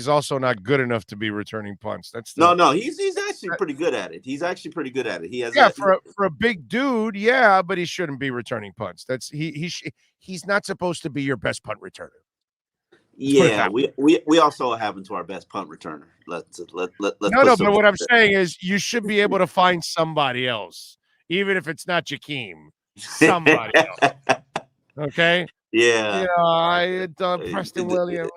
also not good enough to be returning punts. That's no. He's actually pretty good at it. He's actually pretty good at it. He has for a big dude, but he shouldn't be returning punts. That's he's not supposed to be your best punt returner. Yeah, we also have him to our best punt returner. Let's but what I'm saying is you should be able to find somebody else, even if it's not Jakeem. Somebody else. Okay. Yeah. I Preston Williams.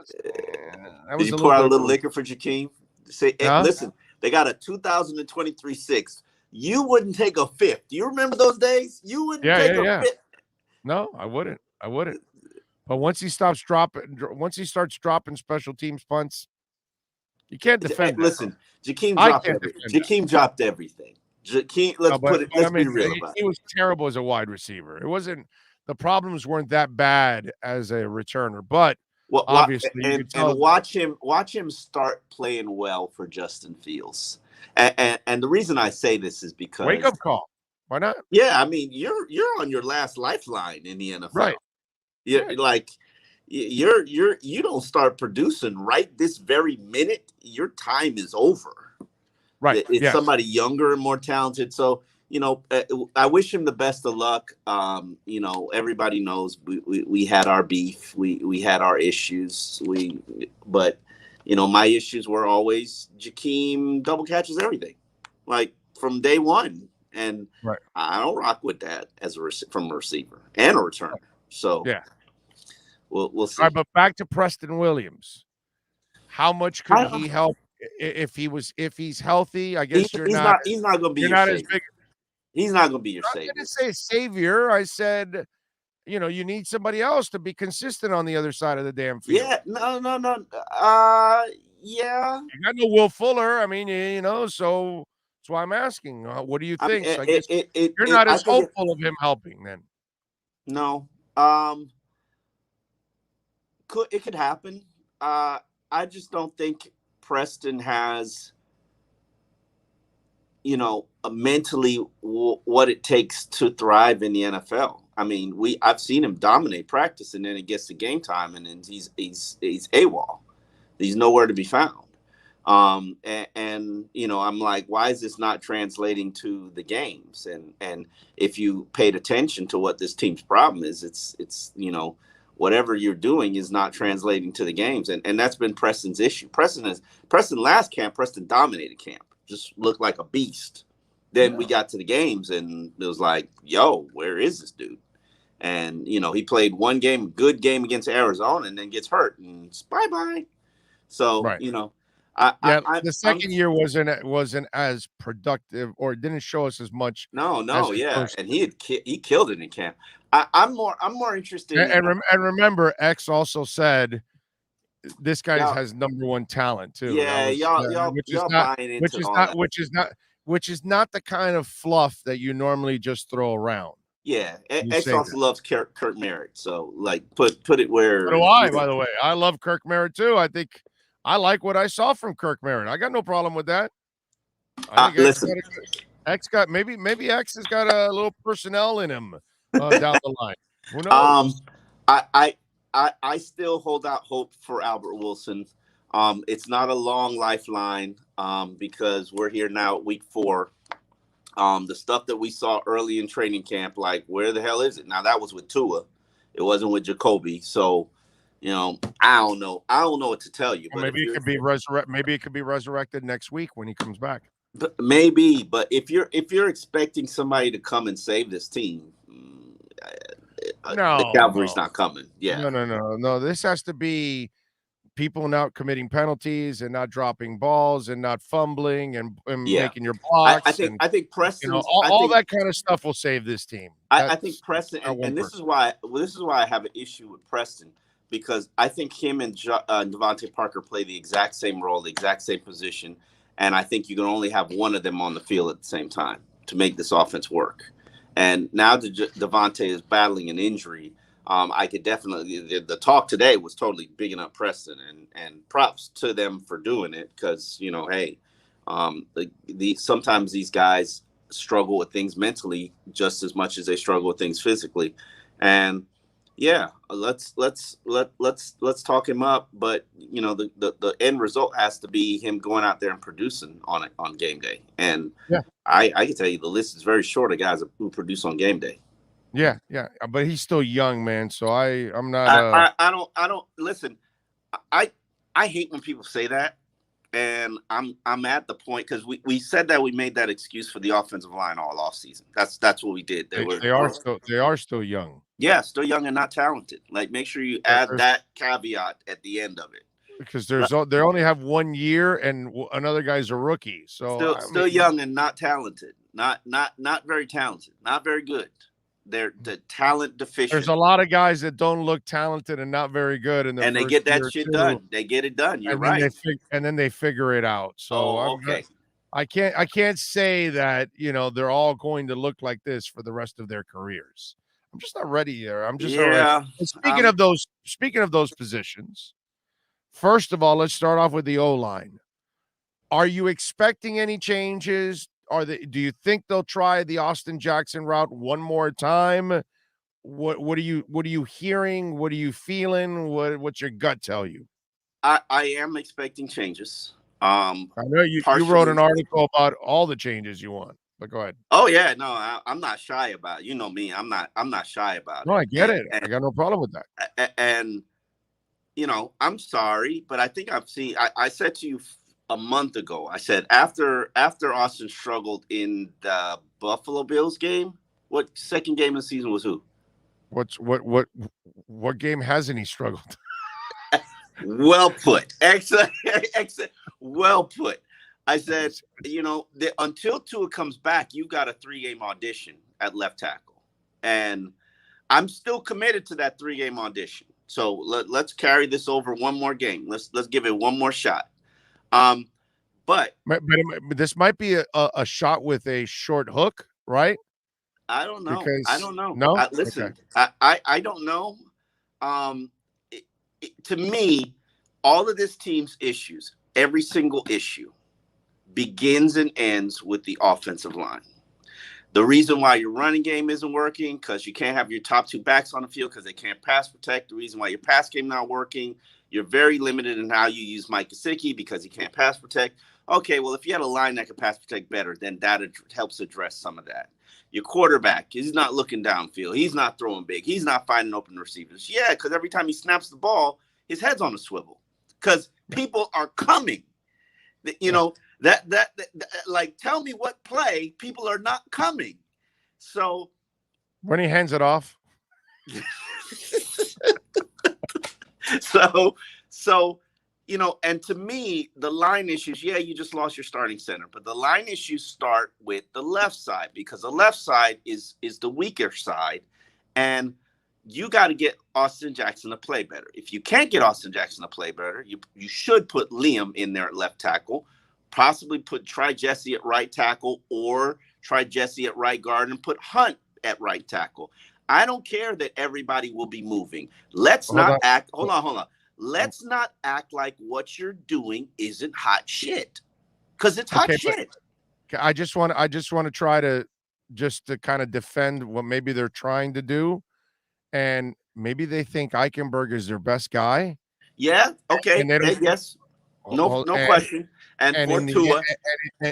Did you pour out a little liquor for Jakeem? Say, hey, listen, they got a 2023 sixth. You wouldn't take a fifth. Do you remember those days? You wouldn't take a fifth. No, I wouldn't. But once he starts dropping special teams punts, you can't defend. Listen, Jakeem dropped everything. Jakeem, let's be real about it. He was terrible as a wide receiver. It wasn't. The problems weren't that bad as a returner, but obviously, and watch him start playing well for Justin Fields. And the reason I say this is because wake up call. Why not? Yeah, I mean you're on your last lifeline in the NFL, right? Yeah, like you don't start producing right this very minute. Your time is over. Right. It's somebody younger and more talented. So. I wish him the best of luck. Everybody knows we had our beef. We had our issues. But my issues were always Jakeem double catches everything, like from day one. And I don't rock with that from a receiver and a returner. So we'll see. All right, but back to Preston Williams. How much could he help if he's healthy? I guess he's not going to be your savior. As big. He's not going to be your savior. I didn't say savior. I said, you need somebody else to be consistent on the other side of the damn field. Yeah, no. Yeah. You got no Will Fuller. I mean, so that's why I'm asking. What do you think? I guess you're not as hopeful of him helping then. No. It could happen. I just don't think Preston has mentally what it takes to thrive in the NFL. I mean, I've seen him dominate practice, and then it gets to game time, and then he's AWOL. He's nowhere to be found. And I'm like, why is this not translating to the games? And if you paid attention to what this team's problem is, it's whatever you're doing is not translating to the games, and that's been Preston's issue. Preston last camp, Preston dominated camp. Just looked like a beast. Then we got to the games and it was like, yo, where is this dude? And, he played one good game against Arizona and then gets hurt and it's bye-bye. So, the second year wasn't as productive or didn't show us as much. No, and he killed it in camp. I'm more interested. And remember, X also said this guy has number one talent too. Yeah, which is not the kind of fluff that you normally just throw around. Yeah, X also loves Kirk Merritt. So put it where. So do I, by the way. I love Kirk Merritt too. I think I like what I saw from Kirk Merritt. I got no problem with that. I think listen, X got maybe X has got a little personnel in him down the line. Who knows? I still hold out hope for Albert Wilson. It's not a long lifeline because we're here now at week 4. The stuff that we saw early in training camp, like where the hell is it? Now that was with Tua. It wasn't with Jacoby. So, I don't know. I don't know what to tell you. Well, but maybe it could be resurrected next week when he comes back. Maybe, but if you're expecting somebody to come and save this team, the cavalry's not coming. Yeah. No. This has to be people not committing penalties and not dropping balls and not fumbling and Yeah. making your blocks. I think Preston's all that kind of stuff will save this team. I think Preston, and this is why I have an issue with Preston, because I think him and Devontae Parker play the exact same role, the exact same position, and I think you can only have one of them on the field at the same time to make this offense work. And now that Devontae is battling an injury, I could definitely the talk today was totally bigging up Preston, and props to them for doing it, because hey, sometimes these guys struggle with things mentally just as much as they struggle with things physically, and yeah, let's talk him up. But the end result has to be him going out there and producing on game day. And I can tell you the list is very short of guys who produce on game day. Yeah, but he's still young, man. So I'm not. I don't listen. I hate when people say that, and I'm at the point, because we said that we made that excuse for the offensive line all off season. That's what we did. They are still young. Yeah, still young and not talented. Like, make sure you add that caveat at the end of it, because they only have 1 year and another guy's a rookie. So still young and not talented. Not very talented. Not very good. They're the talent deficient. There's a lot of guys that don't look talented and not very good, and they get that shit done. They get it done. You're right. And then they figure it out. So okay. I can't say that they're all going to look like this for the rest of their careers. I'm just not ready here. I'm just not ready. Speaking of those positions, first of all, let's start off with the O-line. Are you expecting any changes? Do you think they'll try the Austin Jackson route one more time? What are you hearing? What are you feeling? What's your gut tell you? I am expecting changes. I know you wrote an article about all the changes you want, but go ahead. Oh yeah, no, I'm not shy about it. You know me, I'm not shy about it. No, I get it. I got no problem with that. And I'm sorry, but I think I said to you a month ago, I said after Austin struggled in the Buffalo Bills game, what second game of the season was who? What game hasn't he struggled? Well put. Excellent. Well put. I said, until Tua comes back, you got a 3-game audition at left tackle. And I'm still committed to that 3-game audition. So let's carry this over one more game. Let's give it one more shot. But this might be a shot with a short hook, right? I don't know. I don't know. No, listen, okay. I don't know. To me, all of this team's issues, every single issue, begins and ends with the offensive line. The reason why your running game isn't working, because you can't have your top 2 backs on the field because they can't pass protect. The reason why your pass game not working, you're very limited in how you use Mike Gesicki because he can't pass protect. Okay, well, if you had a line that could pass protect better, then that helps address some of that. Your quarterback, he's not looking downfield. He's not throwing big. He's not finding open receivers. Yeah, because every time he snaps the ball, his head's on a swivel because people are coming. That like, tell me what play people are not coming. So when he hands it off. So, and to me, the line issues, you just lost your starting center, but the line issues start with the left side, because the left side is the weaker side, and you got to get Austin Jackson to play better. If you can't get Austin Jackson to play better, you should put Liam in there at left tackle, possibly try Jesse at right tackle, or try Jesse at right guard and put Hunt at right tackle. I don't care that everybody will be moving. Let's not act. Hold on. Let's not act like what you're doing isn't hot shit, because it's hot shit. I just want to try to kind of defend what maybe they're trying to do, and maybe they think Eichenberg is their best guy. Yeah. Okay. And yes. No question. And for Tua.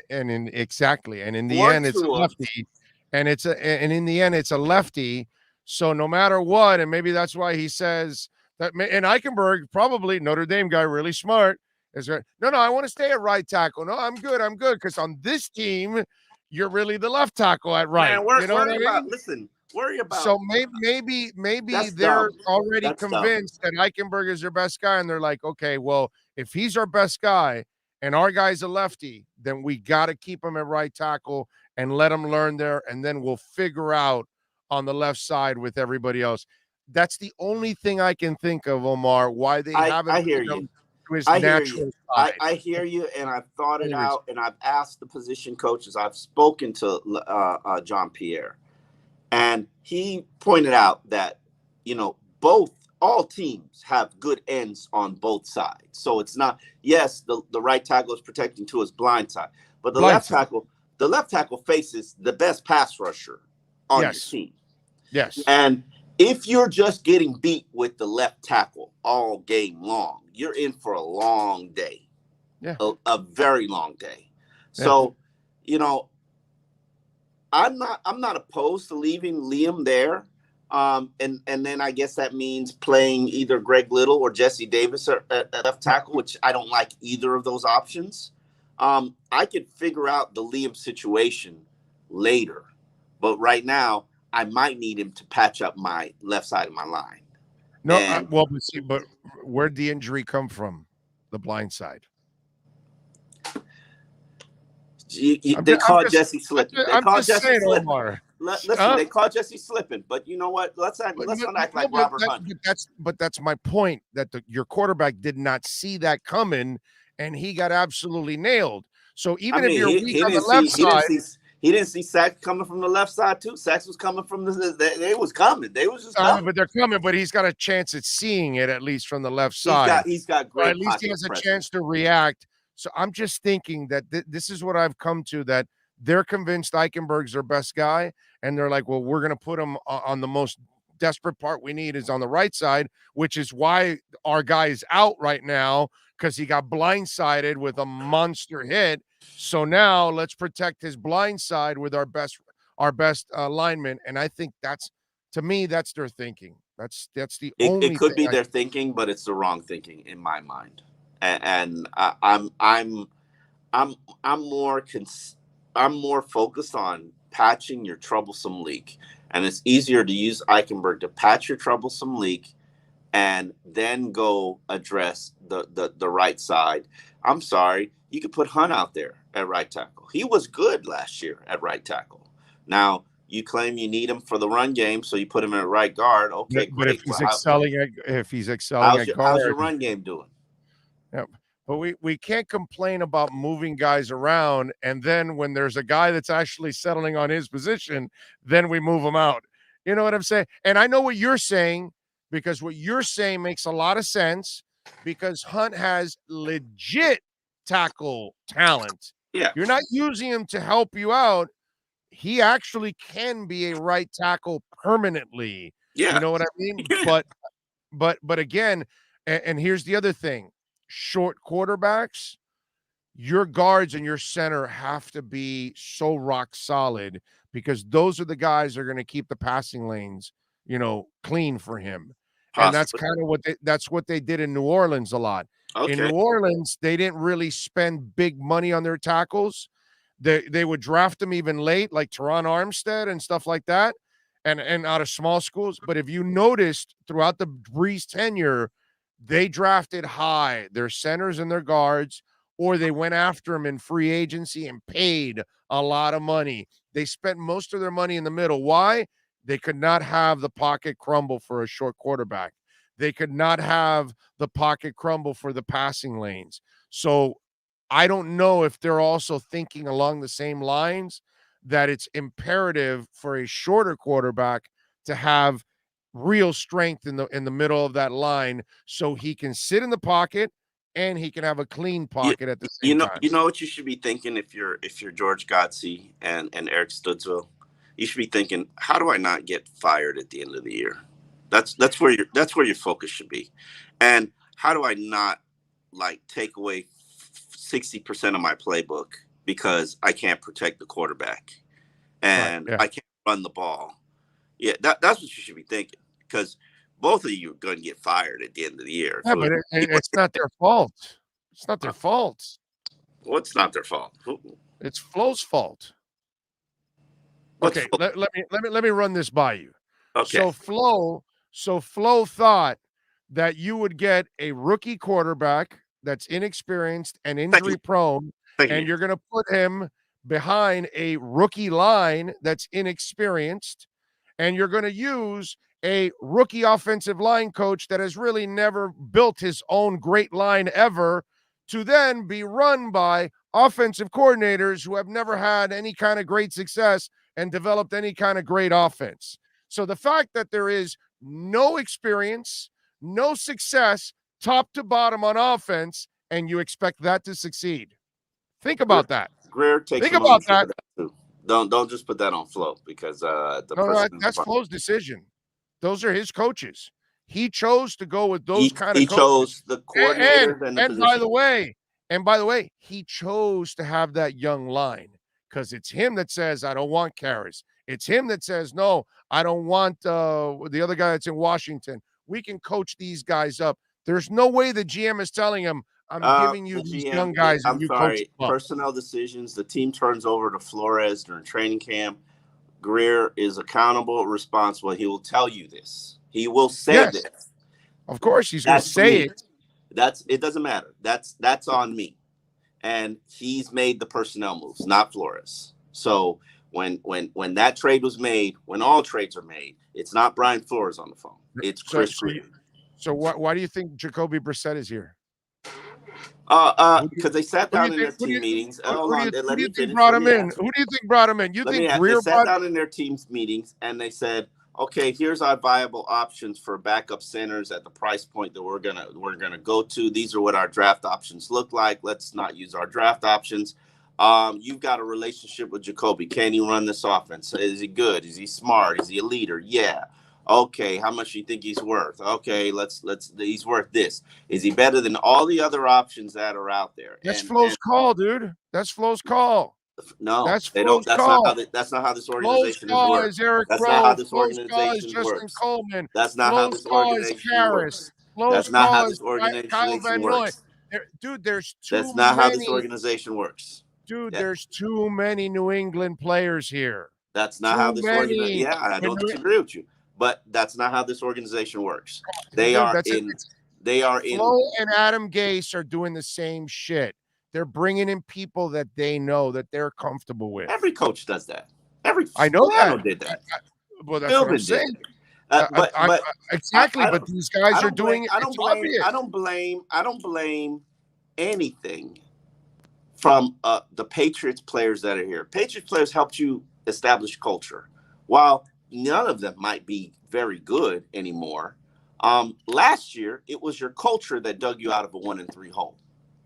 And in the end, it's a lefty. And in the end, it's a lefty. So no matter what, and maybe that's why he says that. And Eichenberg, probably Notre Dame guy, really smart. Is there, no, I want to stay at right tackle. No, I'm good. Because on this team, you're really the left tackle at right. Man, You know what I mean? Worry about. So maybe That's they're dumb. already That's convinced that Eichenberg is their best guy, and they're like, okay, well, if he's our best guy and our guy's a lefty, then we got to keep him at right tackle and let him learn there, and then we'll figure out on the left side with everybody else. That's the only thing I can think of, Omar, why they haven't I hear put him you. to his I hear natural you. side. I hear you, and I've thought it Anyways. out, and I've asked the position coaches. I've spoken to John Pierre, and he pointed out that, all teams have good ends on both sides. So it's not, yes, the right tackle is protecting to his blind side, but the left tackle faces the best pass rusher on your team. Yes. And if you're just getting beat with the left tackle all game long, you're in for a long day. Yeah. A very long day. So, I'm not opposed to leaving Liam there. And then I guess that means playing either Greg Little or Jesse Davis at left tackle, which I don't like either of those options. I could figure out the Liam situation later, but right now I might need him to patch up my left side of my line. No, but where'd the injury come from? The blind side. They caught Jesse slipping. Listen, they caught Jesse slipping, but you know what? Let's not act like Robert Hunt. But that's my point. That your quarterback did not see that coming, and he got absolutely nailed. So even if you're weak on the left side, he didn't see sacks coming from the left side too. Sacks was coming from they was coming. They was just coming. But they're coming. But he's got a chance at seeing it at least from the left side. He's got great. Or at least he has a chance to react. So I'm just thinking that this is what I've come to, that they're convinced Eichenberg's their best guy, and they're like, well, we're going to put him on the most desperate part we need is on the right side, which is why our guy is out right now, because he got blindsided with a monster hit. So now let's protect his blind side with our best lineman, and I think to me that's their thinking. That's the only. It could be their thinking, but it's the wrong thinking in my mind. And I'm more focused on patching your troublesome leak, and it's easier to use Eichenberg to patch your troublesome leak, and then go address the right side. I'm sorry, you could put Hunt out there at right tackle. He was good last year at right tackle. Now you claim you need him for the run game, so you put him at right guard. Okay, but great. if he's excelling at guard, how's your run game doing? Yeah, but we can't complain about moving guys around, and then when there's a guy that's actually settling on his position, then we move him out. You know what I'm saying? And I know what you're saying, because what you're saying makes a lot of sense, because Hunt has legit tackle talent. Yeah. You're not using him to help you out. He actually can be a right tackle permanently. Yeah. You know what I mean? Yeah. But again, and here's the other thing. Short quarterbacks, your guards and your center have to be so rock solid, because those are the guys that are going to keep the passing lanes, clean for him. Possibly. And that's kind of what they did in New Orleans a lot. Okay. In New Orleans, they didn't really spend big money on their tackles. They would draft them even late, like Teron Armstead and stuff like that, and out of small schools. But if you noticed throughout the Breeze tenure, they drafted high their centers and their guards, or they went after them in free agency and paid a lot of money. They spent most of their money in the middle. Why? They could not have the pocket crumble for a short quarterback. They could not have the pocket crumble for the passing lanes. So I don't know if they're also thinking along the same lines, that it's imperative for a shorter quarterback to have real strength in the middle of that line, so he can sit in the pocket and he can have a clean pocket at the same time. You know what you should be thinking if you're George Godsey and Eric Studzville? You should be thinking, how do I not get fired at the end of the year? That's where your focus should be. And how do I not take away 60% of my playbook because I can't protect the quarterback and I can't run the ball? Yeah, that's what you should be thinking, because both of you are going to get fired at the end of the year. Yeah, So but it's not their fault. It's not their fault. What's not their fault? It's Flo's fault. Okay, let me run this by you. Okay. So Flo thought that you would get a rookie quarterback that's inexperienced and injury prone, and you're going to put him behind a rookie line that's inexperienced, and you're going to use a rookie offensive line coach that has really never built his own great line ever to then be run by offensive coordinators who have never had any kind of great success and developed any kind of great offense. So the fact that there is no experience, no success, top to bottom on offense, and you expect that to succeed. Think about that. Greer takes Think about that. Too. Don't just put that on Flo because that's Flo's decision. Those are his coaches. He chose to go with those kind of he coaches. Chose the coordinator and the position. By the way, he chose to have that young line because it's him that says, I don't want Karras. It's him that says, no, I don't want the other guy that's in Washington. We can coach these guys up. There's no way the GM is telling him, I'm giving you these young guys. I'm sorry. Personnel decisions. The team turns over to Flores during training camp. Greer is accountable, responsible. He will tell you this. He will say this. Of course, he's going to say it. It doesn't matter. That's on me. And he's made the personnel moves, not Flores. So when that trade was made, when all trades are made, it's not Brian Flores on the phone. It's Chris Greer. So why do you think Jacoby Brissett is here? Because they sat down in their team meetings. Who do you think brought him in? You think Greer they sat down in their team's meetings and they said, okay, here's our viable options for backup centers at the price point that we're gonna go to. These are what our draft options look like. Let's not use our draft options. You've got a relationship with Jacoby. Can he run this offense? Is he good? Is he smart? Is he a leader? Yeah. Okay, how much do you think he's worth? Okay, let's he's worth this. Is he better than all the other options that are out there? That's Flo's call, dude. That's Flo's call. No, that's Flo's call. That's not how this organization works. That's not how this organization works. Coleman. That's not how this organization works. That's not how this organization works. Dude, there's too That's not how this organization works. Dude, there's too many New England players here. That's not how this organization. Yeah, I don't disagree with you. But that's not how this organization works. They are in. Flo and Adam Gase are doing the same shit. They're bringing in people that they know that they're comfortable with. Every coach does that. I know that. Did that. Well, that's what I'm saying. Exactly. But these guys are doing it. I don't blame anything from the Patriots players that are here. Patriots players helped you establish culture. While none of them might be very good anymore. Last year, it was your culture that dug you out of a 1-3 hole,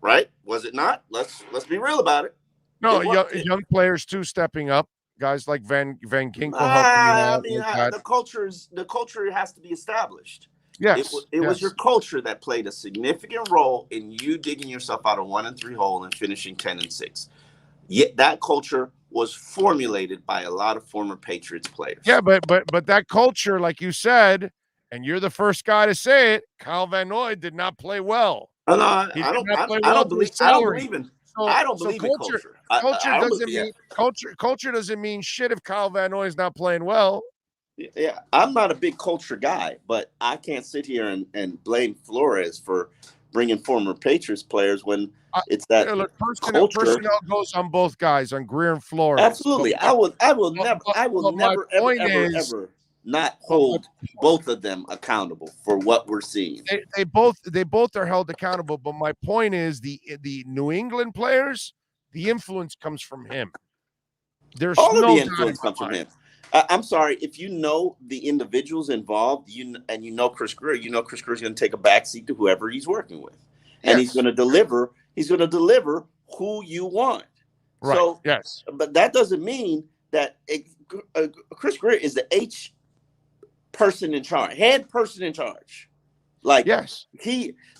right? Was it not? Let's be real about it. No, young players too stepping up. Guys like Van Ginkel helping you out. The culture has to be established. Yes, it was your culture that played a significant role in you digging yourself out of 1-3 hole and finishing 10-6. Yet that culture was formulated by a lot of former Patriots players. Yeah, but that culture, like you said, and you're the first guy to say it, Kyle Van Noy did not play well. No, I don't believe in culture. Culture doesn't mean shit if Kyle Van Noy is not playing well. Yeah, I'm not a big culture guy, but I can't sit here and blame Flores for bringing former Patriots players when it's that culture. Personnel goes on both guys, on Greer and Flores. Absolutely, I will never ever not hold both of them accountable for what we're seeing. They both are held accountable, but my point is the New England players, the influence comes from him. There's all no of the influence comes from him. I'm sorry, if you know the individuals involved, you know Chris Greer, Chris Greer is going to take a backseat to whoever he's working with, and he's going to deliver. He's going to deliver who you want. Right. So, yes, but that doesn't mean that Chris Greer is the head person in charge. Like, yes,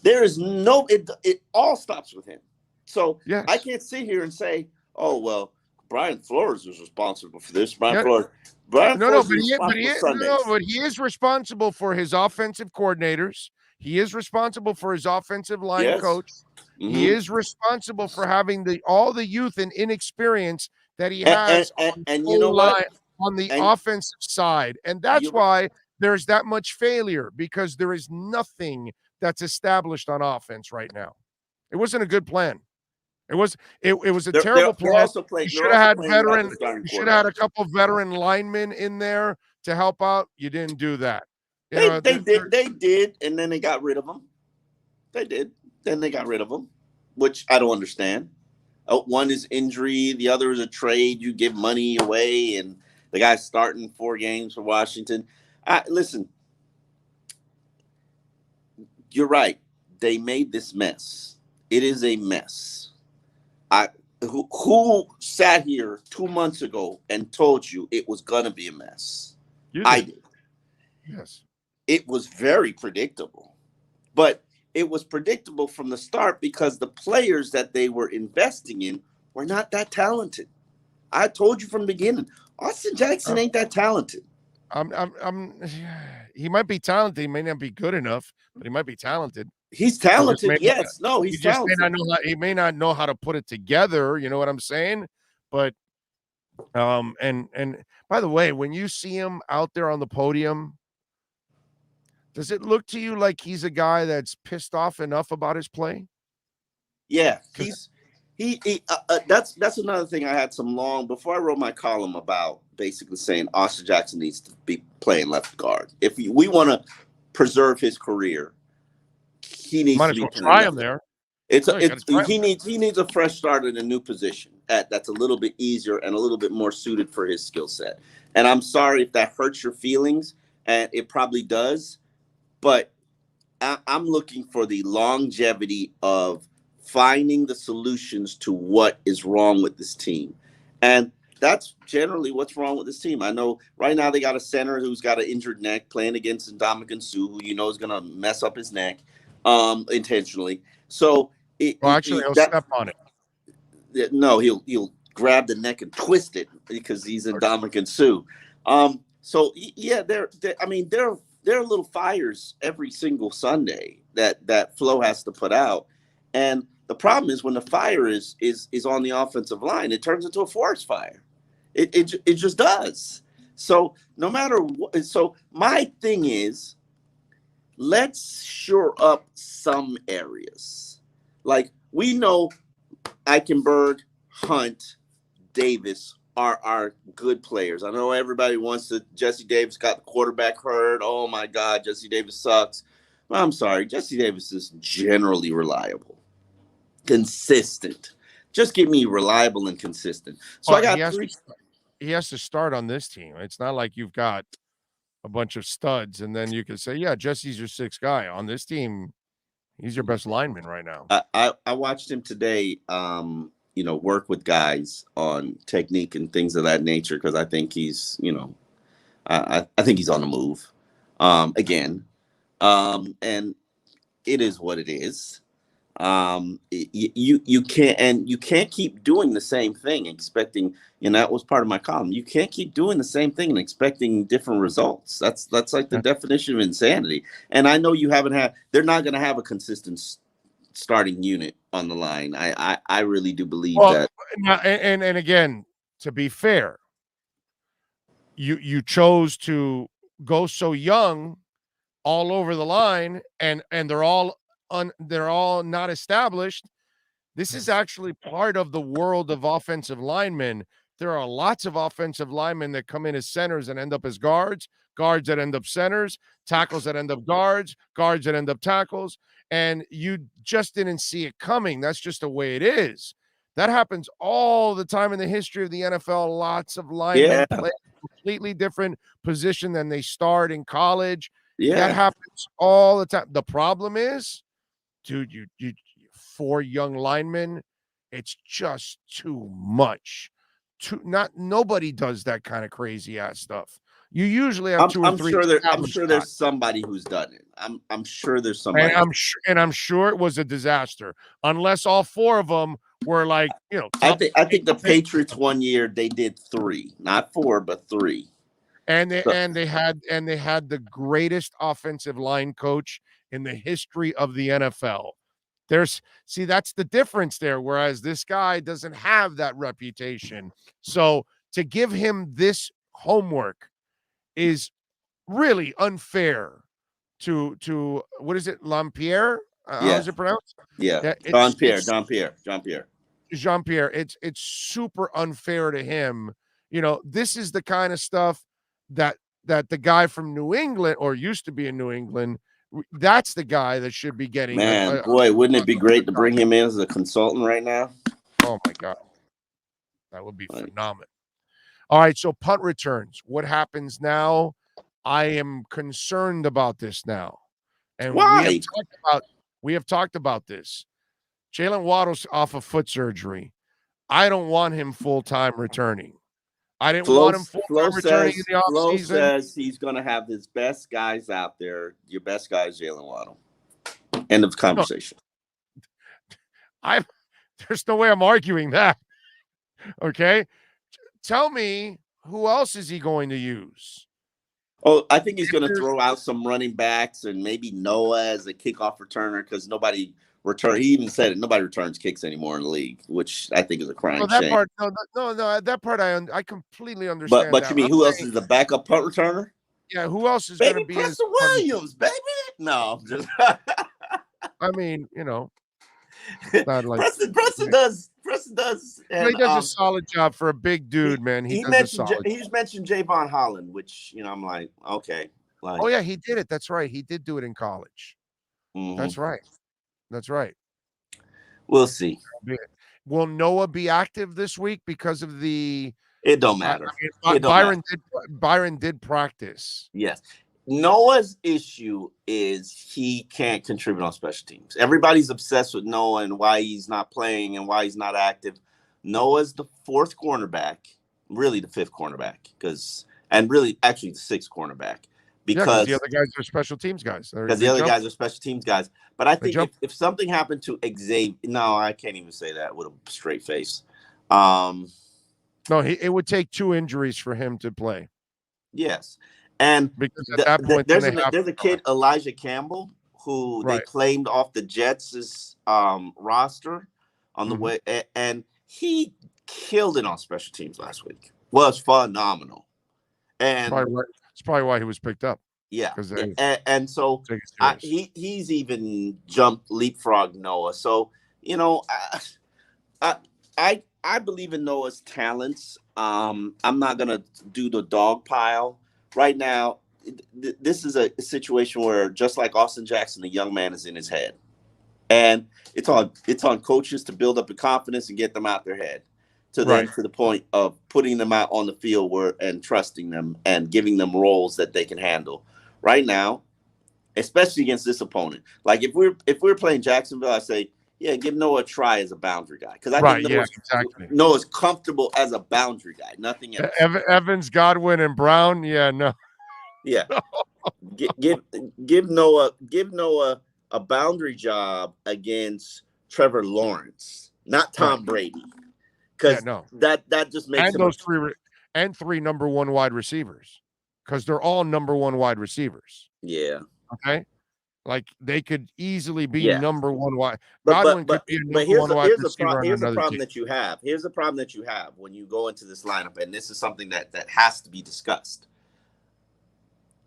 there is no. It all stops with him. So I can't sit here and say, oh well, Brian Flores was responsible for this. But he is responsible for his offensive coordinators. He is responsible for his offensive line Yes. coach. Mhm. He is responsible for having all the youth and inexperience that he And, has and you know what? on the And offensive side. And that's you're why there's that much failure, because there is nothing that's established on offense right now. It wasn't a good plan. It was a terrible they're plan. also playing. You They're should have also had playing without veteran. the starting You should have had quarterback. a couple veteran linemen in there to help out. You didn't do that. You know, They did, and then they got rid of them. They did. Then they got rid of them, which I don't understand. One is injury, the other is a trade. You give money away, and the guy's starting 4 games for Washington. Listen, you're right. They made this mess. It is a mess. Who sat here 2 months ago and told you it was gonna be a mess? I did. Yes. It was very predictable, but it was predictable from the start because the players that they were investing in were not that talented. I told you from the beginning, Austin Jackson ain't that talented. He might be talented. He may not be good enough, but he might be talented. He's talented. Yes. No, he's talented. He may not know how to put it together. You know what I'm saying? But and by the way, when you see him out there on the podium, does it look to you like he's a guy that's pissed off enough about his play? Yeah, that's another thing. I had some long before I wrote my column about basically saying Austin Jackson needs to be playing left guard. If we want to preserve his career, he needs to be try him there. He needs a fresh start in a new position that's a little bit easier and a little bit more suited for his skill set. And I'm sorry if that hurts your feelings, and it probably does, but I'm looking for the longevity of finding the solutions to what is wrong with this team. And that's generally what's wrong with this team. I know right now they got a center who's got an injured neck playing against Ndamukong Suh, who you know is going to mess up his neck intentionally. So he'll step on it. No, he'll grab the neck and twist it because he's Ndamukong Suh. So yeah, they're there are little fires every single Sunday that Flo has to put out. And the problem is when the fire is on the offensive line, it turns into a forest fire. It just does. So no matter what, so my thing is, let's shore up some areas. Like we know Eichenberg, Hunt, Davis are good players. I know everybody wants to. Jesse Davis got the quarterback hurt. Oh my God, Jesse Davis sucks. Well, I'm sorry, Jesse Davis is generally reliable, consistent. Just give me reliable and consistent. So I got he has to start on this team. It's not like you've got a bunch of studs and then you can say, yeah, Jesse's your 6th guy on this team. He's your best lineman right now. I watched him today. Work with guys on technique and things of that nature because I think he's, I think he's on the move again. And it is what it is. You can't keep doing the same thing expecting, that was part of my column. You can't keep doing the same thing and expecting different results. That's like the definition of insanity. And I know they're not going to have a consistent starting unit on the line. I really do believe that. And again, to be fair, you chose to go so young all over the line, and they're all not established. This is actually part of the world of offensive linemen. There are lots of offensive linemen that come in as centers and end up as guards that end up centers, tackles that end up guards that end up tackles, and you just didn't see it coming. That's just the way it is. That happens all the time in the history of the NFL. Lots of linemen play a completely different position than they start in college. That happens all the time. The problem is, dude, you 4 young linemen, it's just too much. Nobody does that kind of crazy ass stuff. You usually have 2 or 3. I'm sure there's somebody who's done it. I'm sure there's somebody. And I'm sure it was a disaster. Unless all 4 of them were like, I think the Patriots one year they did 3, not 4, but 3. And they had the greatest offensive line coach in the history of the NFL. That's the difference there. Whereas this guy doesn't have that reputation. So to give him this homework is really unfair to what is it, Lampierre? How is it pronounced? Yeah, Jean-Pierre. Jean-Pierre. It's super unfair to him. This is the kind of stuff that the guy from New England, or used to be in New England, that's the guy that should be getting. Man, boy, wouldn't it be great to bring him in as a consultant right now? Oh my God, that would be phenomenal. All right, so punt returns. What happens now? I am concerned about this now, and why? We have talked about this. Jalen Waddle's off of foot surgery. I don't want him full-time returning. I didn't want him full-time returning in the offseason. Flo says he's going to have his best guys out there. Your best guy is Jalen Waddle. End of conversation. There's no way I'm arguing that. Okay? Tell me, who else is he going to use? Oh, I think he's going to throw out some running backs and maybe Noah as a kickoff returner because nobody return. He even said it. Nobody returns kicks anymore in the league, which I think is a crying shame. Part, no, that part I completely understand. But you mean who else is the backup punt returner? Yeah, who else is going to be Preston Williams, baby? No, just I mean, not like Preston does. And, he does a solid job for a big dude, man. He mentioned Javon Holland, which I'm like, okay. Oh yeah, he did it. That's right. He did do it in college. Mm-hmm. That's right. We'll see. Will Noah be active this week because of the? It don't matter. Byron did practice. Yes. Noah's issue is he can't contribute on special teams. Everybody's obsessed with Noah and why he's not playing and why he's not active. Noah's the fourth cornerback, really the fifth cornerback, actually the sixth cornerback. Because the other guys are special teams guys. Because the other guys are special teams guys. But I think if something happened to Xavier, no, I can't even say that with a straight face. No, it would take 2 injuries for him to play. Yes. And because at that point, there's a kid, Elijah Campbell, who they claimed off the Jets' roster on the way, and he killed it on special teams last week. Was phenomenal. And it's probably why he was picked up. Yeah, and so he's even leapfrog Noah. So I believe in Noah's talents. I'm not gonna do the dog pile. Right now, this is a situation where, just like Austin Jackson, the young man is in his head, and it's on coaches to build up the confidence and get them out their head, to the point of putting them out on the field and trusting them and giving them roles that they can handle. Right now, especially against this opponent, like if we're playing Jacksonville, I say, yeah, give Noah a try as a boundary guy, because I think Noah's comfortable as a boundary guy, nothing else. Evans, Godwin, and Brown. Yeah, no. Yeah, give Noah a boundary job against Trevor Lawrence, not Tom Brady, because that just makes him those three number 1 wide receivers, because they're all number 1 wide receivers. Yeah. Okay. Like they could easily be number 1 wide. But here's the problem that you have. Here's the problem that you have when you go into this lineup, and this is something that has to be discussed.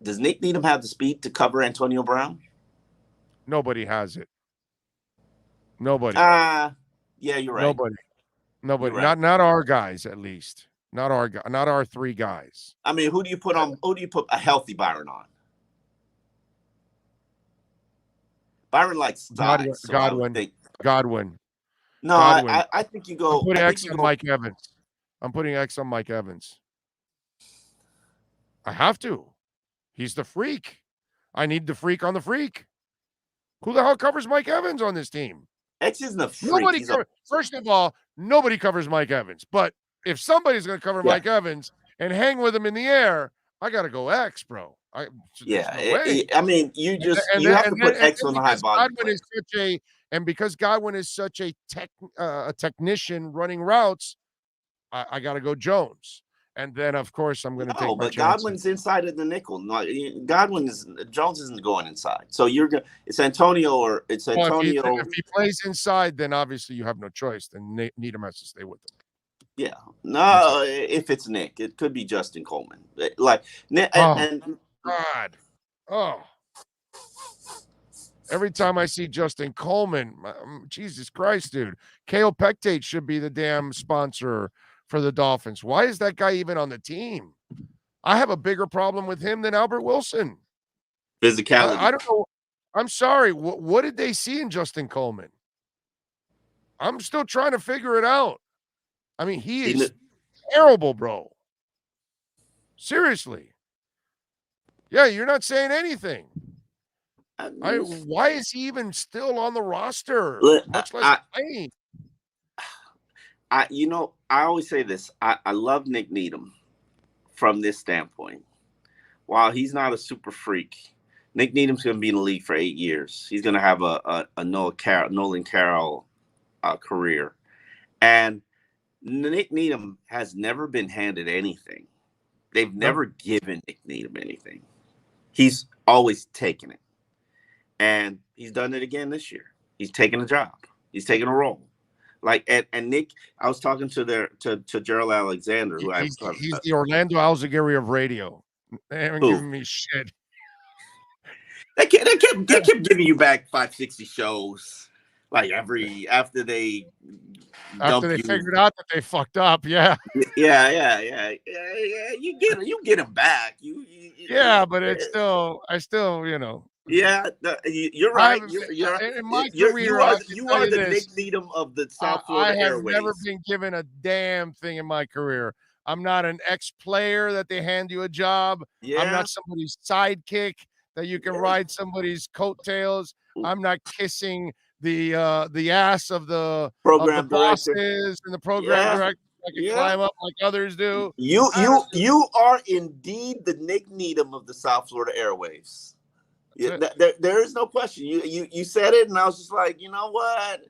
Does Nick Needham have the speed to cover Antonio Brown? Nobody has it. Nobody. Yeah, you're right. Nobody. Right. Not our guys, at least. Not our 3 guys. I mean, who do you put a healthy Byron on? Byron likes Godwin. No, I think you go. I'm putting X on Mike Evans. I'm putting X on Mike Evans. I have to. He's the freak. I need the freak on the freak. Who the hell covers Mike Evans on this team? X isn't a freak. First of all, nobody covers Mike Evans. But if somebody's going to cover Mike Evans and hang with him in the air, I got to go X, bro. I mean, you have to put X on the high volume. Because Godwin is such a technician running routes, I got to go Jones. And then, of course, I'm going to No, take my but chances. Godwin's inside of the nickel. No, Jones isn't going inside. So it's Antonio or it's Well, Antonio. if he plays inside, then obviously you have no choice. Then Needham has to stay with him. Yeah. No, if it's Nick, it could be Justin Coleman. Like and God. Oh. Every time I see Justin Coleman, Jesus Christ, dude. Kale Pectate should be the damn sponsor for the Dolphins. Why is that guy even on the team? I have a bigger problem with him than Albert Wilson. Physicality. I don't know. I'm sorry. What did they see in Justin Coleman? I'm still trying to figure it out. I mean, he is terrible, bro. Seriously. Yeah, you're not saying anything. Why is he even still on the roster? Much less playing. I always say this. I love Nick Needham from this standpoint. While he's not a super freak, Nick Needham's going to be in the league for 8 years. He's going to have a Nolan Carroll career. And Nick Needham has never been handed anything. They've never given Nick Needham anything. He's always taken it. And he's done it again this year. He's taken a job. He's taken a role. Like and Nick, I was talking to Gerald Alexander, who he's the Orlando Alzagiri of radio. They haven't given me shit. They kept giving you back 560 shows, like after they figured out that they fucked up. Yeah. Yeah. You get them back. Yeah, but it's still, Yeah, you're right. In my career, you are the Nick Needham of the South Florida Airways. I have never been given a damn thing in my career. I'm not an ex-player that they hand you a job. Yeah. I'm not somebody's sidekick that you can ride somebody's coattails. I'm not kissing the ass of the program bosses and the program director. I can climb up like others do. You are indeed the Nick Needham of the South Florida Airwaves. Yeah, there is no question. You said it, and I was just like, you know what?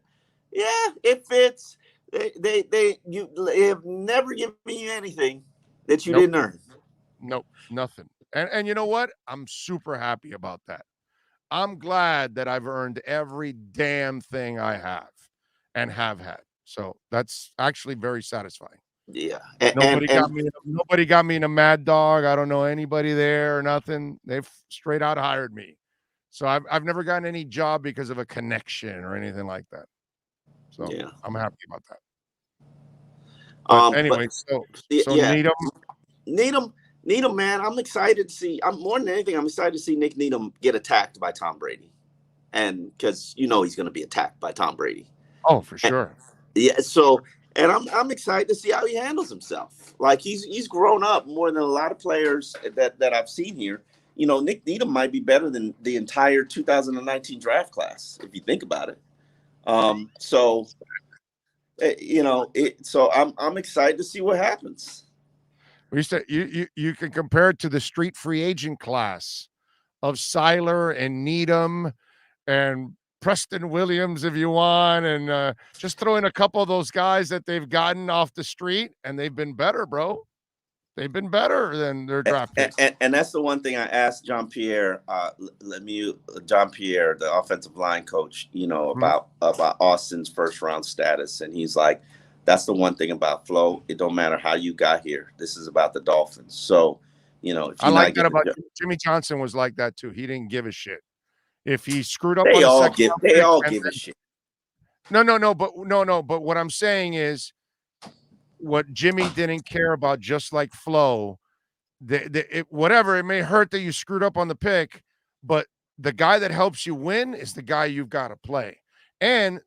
Yeah, it fits. They have never given you anything that you didn't earn. Nope, nothing. And you know what? I'm super happy about that. I'm glad that I've earned every damn thing I have and have had. So that's actually very satisfying. Yeah. Nobody got me in a Mad Dog. I don't know anybody there or nothing. They've straight out hired me. So I've never gotten any job because of a connection or anything like that. So I'm happy about that. But anyway, Needham, man, I'm excited to see. More than anything, I'm excited to see Nick Needham get attacked by Tom Brady, and because he's going to be attacked by Tom Brady. Oh, for sure. So I'm excited to see how he handles himself. Like he's grown up more than a lot of players that I've seen here. Nick Needham might be better than the entire 2019 draft class if you think about it. So I'm excited to see what happens. You can compare it to the street free agent class of Seiler and Needham and Preston Williams if you want, and just throw in a couple of those guys that they've gotten off the street, and they've been better, bro. They've been better than their draft picks. And that's the one thing I asked Jean-Pierre, Jean-Pierre, the offensive line coach, about Austin's first round status, and he's like, that's the one thing about Flo. It don't matter how you got here. This is about the Dolphins. So, if I like that about Jimmy Johnson was like that too. He didn't give a shit. If he screwed up, they all give a shit. No. But what I'm saying is, what Jimmy didn't care about, just like Flo, whatever, it may hurt that you screwed up on the pick, but the guy that helps you win is the guy you've got to play. And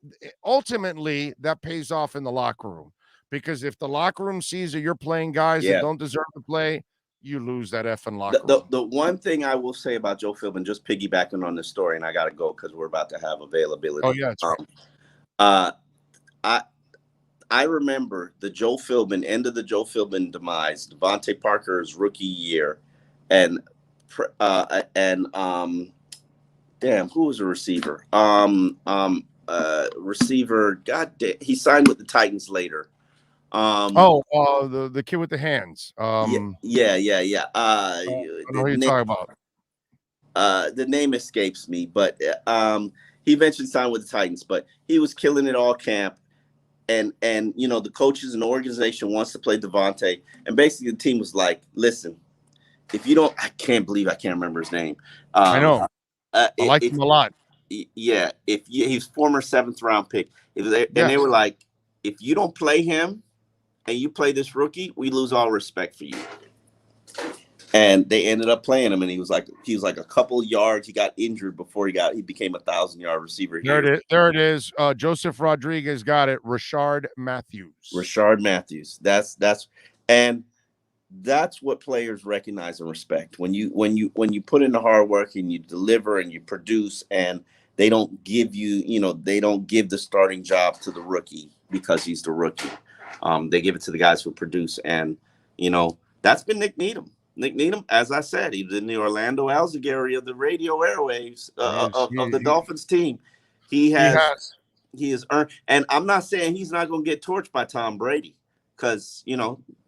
ultimately, that pays off in the locker room, because if the locker room sees that you're playing guys that don't deserve to play, you lose that effing locker room. The one thing I will say about Joe Philbin, just piggybacking on this story, and I got to go because we're about to have availability. Oh, yeah. That's right. I remember the Joe Philbin, end of the Joe Philbin demise, Devontae Parker's rookie year, and damn, who was a receiver? Receiver, he signed with the Titans later. The kid with the hands. Yeah. I don't know who you're talking about. The name escapes me, but he eventually signed with the Titans. But he was killing it all camp, and the coaches and the organization wants to play Devontae, and basically the team was like, "Listen, if you don't, I can't believe I can't remember his name. I know. I like him a lot. Yeah, he's former 7th round pick. And they were like, if you don't play him and you play this rookie, we lose all respect for you. And they ended up playing him, and he was like a couple yards. He got injured before he became a 1,000-yard receiver. There it is. Joseph Rodriguez got it. Rashard Matthews. That's what players recognize and respect. When you put in the hard work and you deliver and you produce, and they don't give the starting job to the rookie because he's the rookie. They give it to the guys who produce, and that's been Nick Needham. Nick Needham, as I said, he was in the Orlando Alzagari of the radio airwaves of the Dolphins team. He has earned, and I'm not saying he's not going to get torched by Tom Brady, because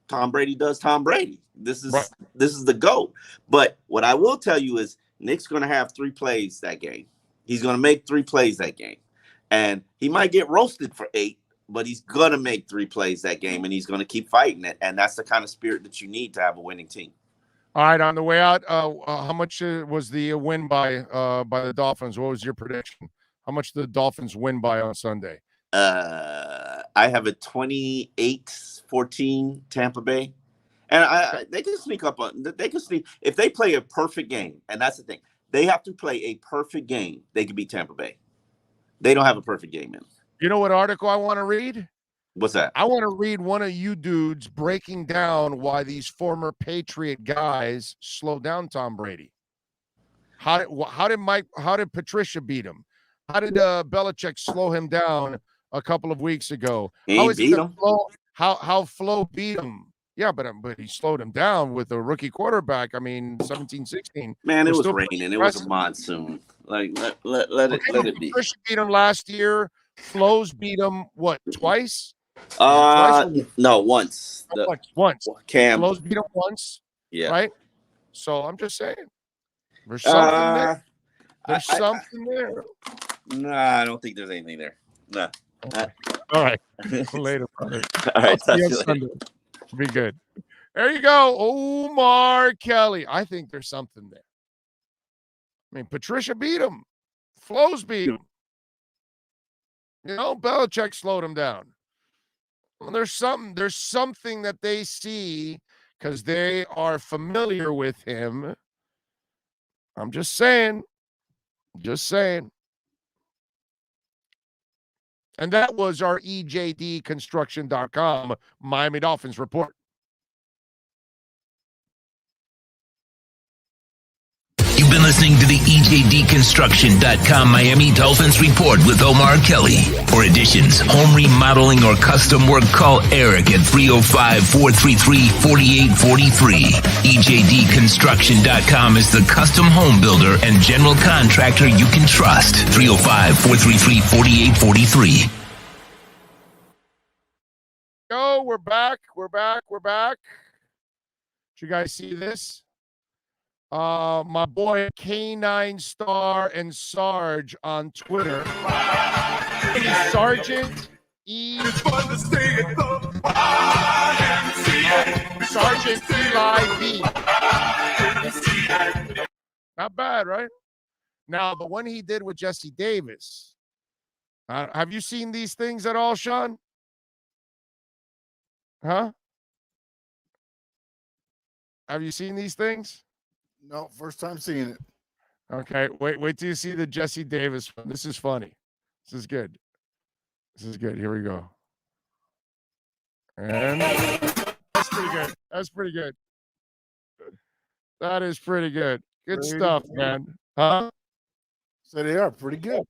Tom Brady does Tom Brady. This is the GOAT. But what I will tell you is Nick's going to have 3 plays that game. He's going to make 3 plays that game, and he might get roasted for 8. But he's going to make 3 plays that game, and he's going to keep fighting it. And that's the kind of spirit that you need to have a winning team. All right, on the way out, how much was the win by the Dolphins? What was your prediction? How much did the Dolphins win by on Sunday? I have a 28-14 Tampa Bay. And they can sneak up on. They can sneak if they play a perfect game, and that's the thing. They have to play a perfect game. They can beat Tampa Bay. They don't have a perfect game in. You know what article I want to read? What's that? I want to read one of you dudes breaking down why these former Patriot guys slowed down Tom Brady. How did Patricia beat him? How did Belichick slow him down a couple of weeks ago? He beat him. How Flo beat him? Yeah, but he slowed him down with a rookie quarterback. 17-16. Man, it was raining. It was a monsoon. Like let it be. Patricia beat him last year. Flo's beat him twice? No, once. Once. Cam. Flo's beat him once. Yeah. Right? So I'm just saying. There's something there. There's something there. Nah, I don't think there's anything there. Nah. All right. Later, brother. All right. I'll see you on Sunday. Be good. There you go. Omar Kelly. I think there's something there. Patricia beat him. Flo's beat him. Belichick slowed him down. Well, there's something that they see because they are familiar with him. I'm just saying. And that was our EJDconstruction.com Miami Dolphins report. You've been listening to the EJDconstruction.com Miami Dolphins report with Omar Kelly. For additions, home remodeling, or custom work, call Eric at 305-433-4843. EJDconstruction.com is the custom home builder and general contractor you can trust. 305-433-4843. Go, we're back. Did you guys see this? My boy K9 Star and Sarge on Twitter. Sergeant Eli V. Not bad, right? Now, the one he did with Jesse Davis. Have you seen these things at all, Sean? Huh? Have you seen these things? No, first time seeing it. Okay, wait till you see the Jesse Davis one. This is funny. This is good. Here we go. And that's pretty good. That is pretty good. Good stuff, man. Huh? So they are pretty good.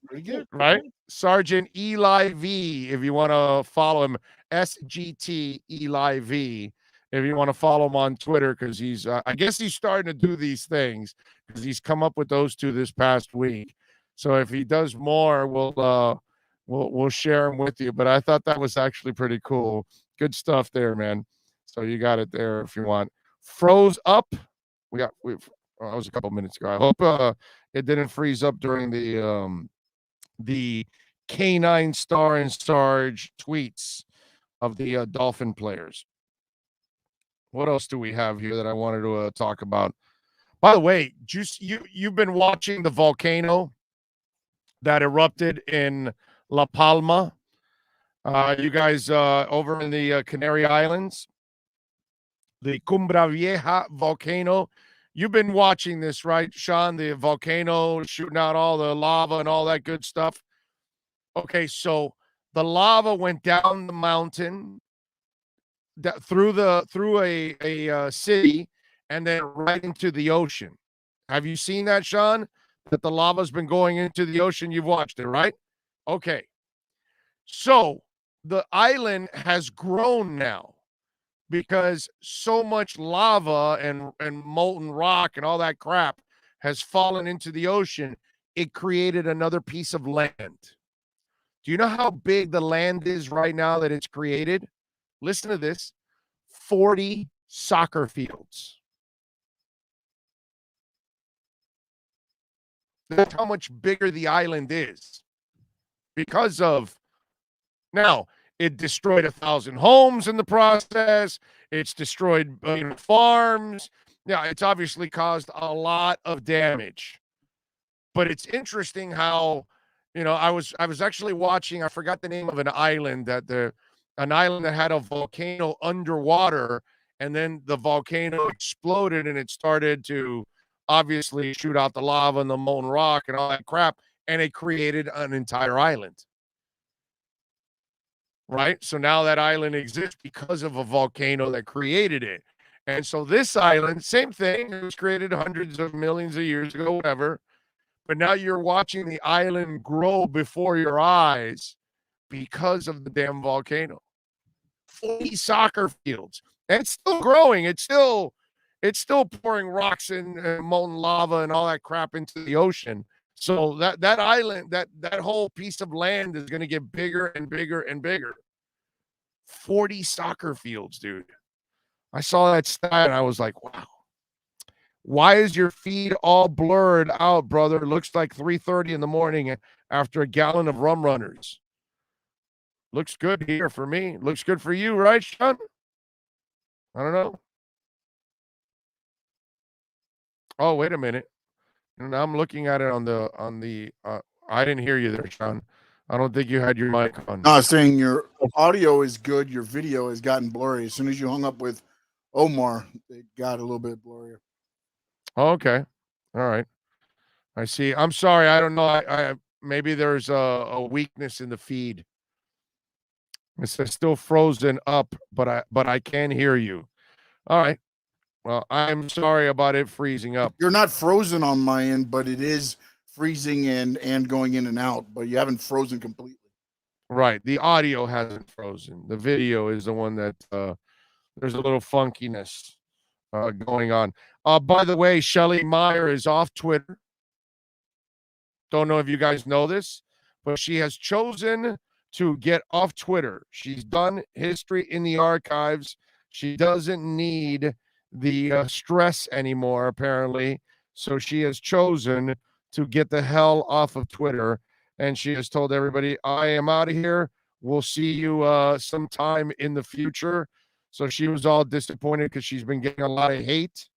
Right? Sergeant Eli V, if you want to follow him. SGT Eli V. If you want to follow him on Twitter, because he's, I guess he's starting to do these things because he's come up with those two this past week. So if he does more, we'll we'll share them with you. But I thought that was actually pretty cool. Good stuff there, man. So you got it there if you want. Froze up. That was a couple minutes ago. I hope it didn't freeze up during the canine star and Sarge tweets of the Dolphin players. What else do we have here that I wanted to talk about? By the way, you've been watching the volcano that erupted in La Palma. You guys over in the Canary Islands, the Cumbra Vieja volcano. You've been watching this, right, Sean? The volcano shooting out all the lava and all that good stuff. Okay, so the lava went down the mountain through a city and then right into the ocean. Have you seen that, Sean? That the lava's been going into the ocean. You've watched it, right? Okay. So the island has grown now because so much lava and molten rock and all that crap has fallen into the ocean. It created another piece of land. Do you know how big the land is right now that it's created? Listen to this. 40 soccer fields. That's how much bigger the island is. Because of, now, it destroyed 1,000 homes in the process. It's destroyed farms. Yeah, it's obviously caused a lot of damage. But it's interesting how, I was actually watching, I forgot the name of an island an island that had a volcano underwater, and then the volcano exploded and it started to obviously shoot out the lava and the molten rock and all that crap, and it created an entire island. Right? So now that island exists because of a volcano that created it. And so this island, same thing, it was created hundreds of millions of years ago, whatever. But now you're watching the island grow before your eyes because of the damn volcano. 40 soccer fields. And it's still growing. It's still pouring rocks and molten lava and all that crap into the ocean. So that island, that whole piece of land is going to get bigger and bigger and bigger. 40 soccer fields, dude. I saw that stat and I was like, wow. Why is your feed all blurred out, brother? It looks like 3:30 in the morning after a gallon of Rum Runners. Looks good here for me. Looks good for you, right, Sean? I don't know. Oh, wait a minute. Now I'm looking at it on the I didn't hear you there, Sean. I don't think you had your mic on. No, I was saying your audio is good. Your video has gotten blurry. As soon as you hung up with Omar, it got a little bit blurrier. Okay. All right. I see. I'm sorry. I don't know. I maybe there's a weakness in the feed. It says still frozen up, but I can hear you. All right. Well, I'm sorry about it freezing up. You're not frozen on my end, but it is freezing and going in and out, but you haven't frozen completely. Right. The audio hasn't frozen. The video is the one that there's a little funkiness going on. By the way, Shelly Meyer is off Twitter. Don't know if you guys know this, but she has chosen to get off Twitter. She's done history in the archives. She doesn't need the stress anymore, apparently. So she has chosen to get the hell off of Twitter. And she has told everybody, I am out of here. We'll see you sometime in the future. So she was all disappointed because she's been getting a lot of hate.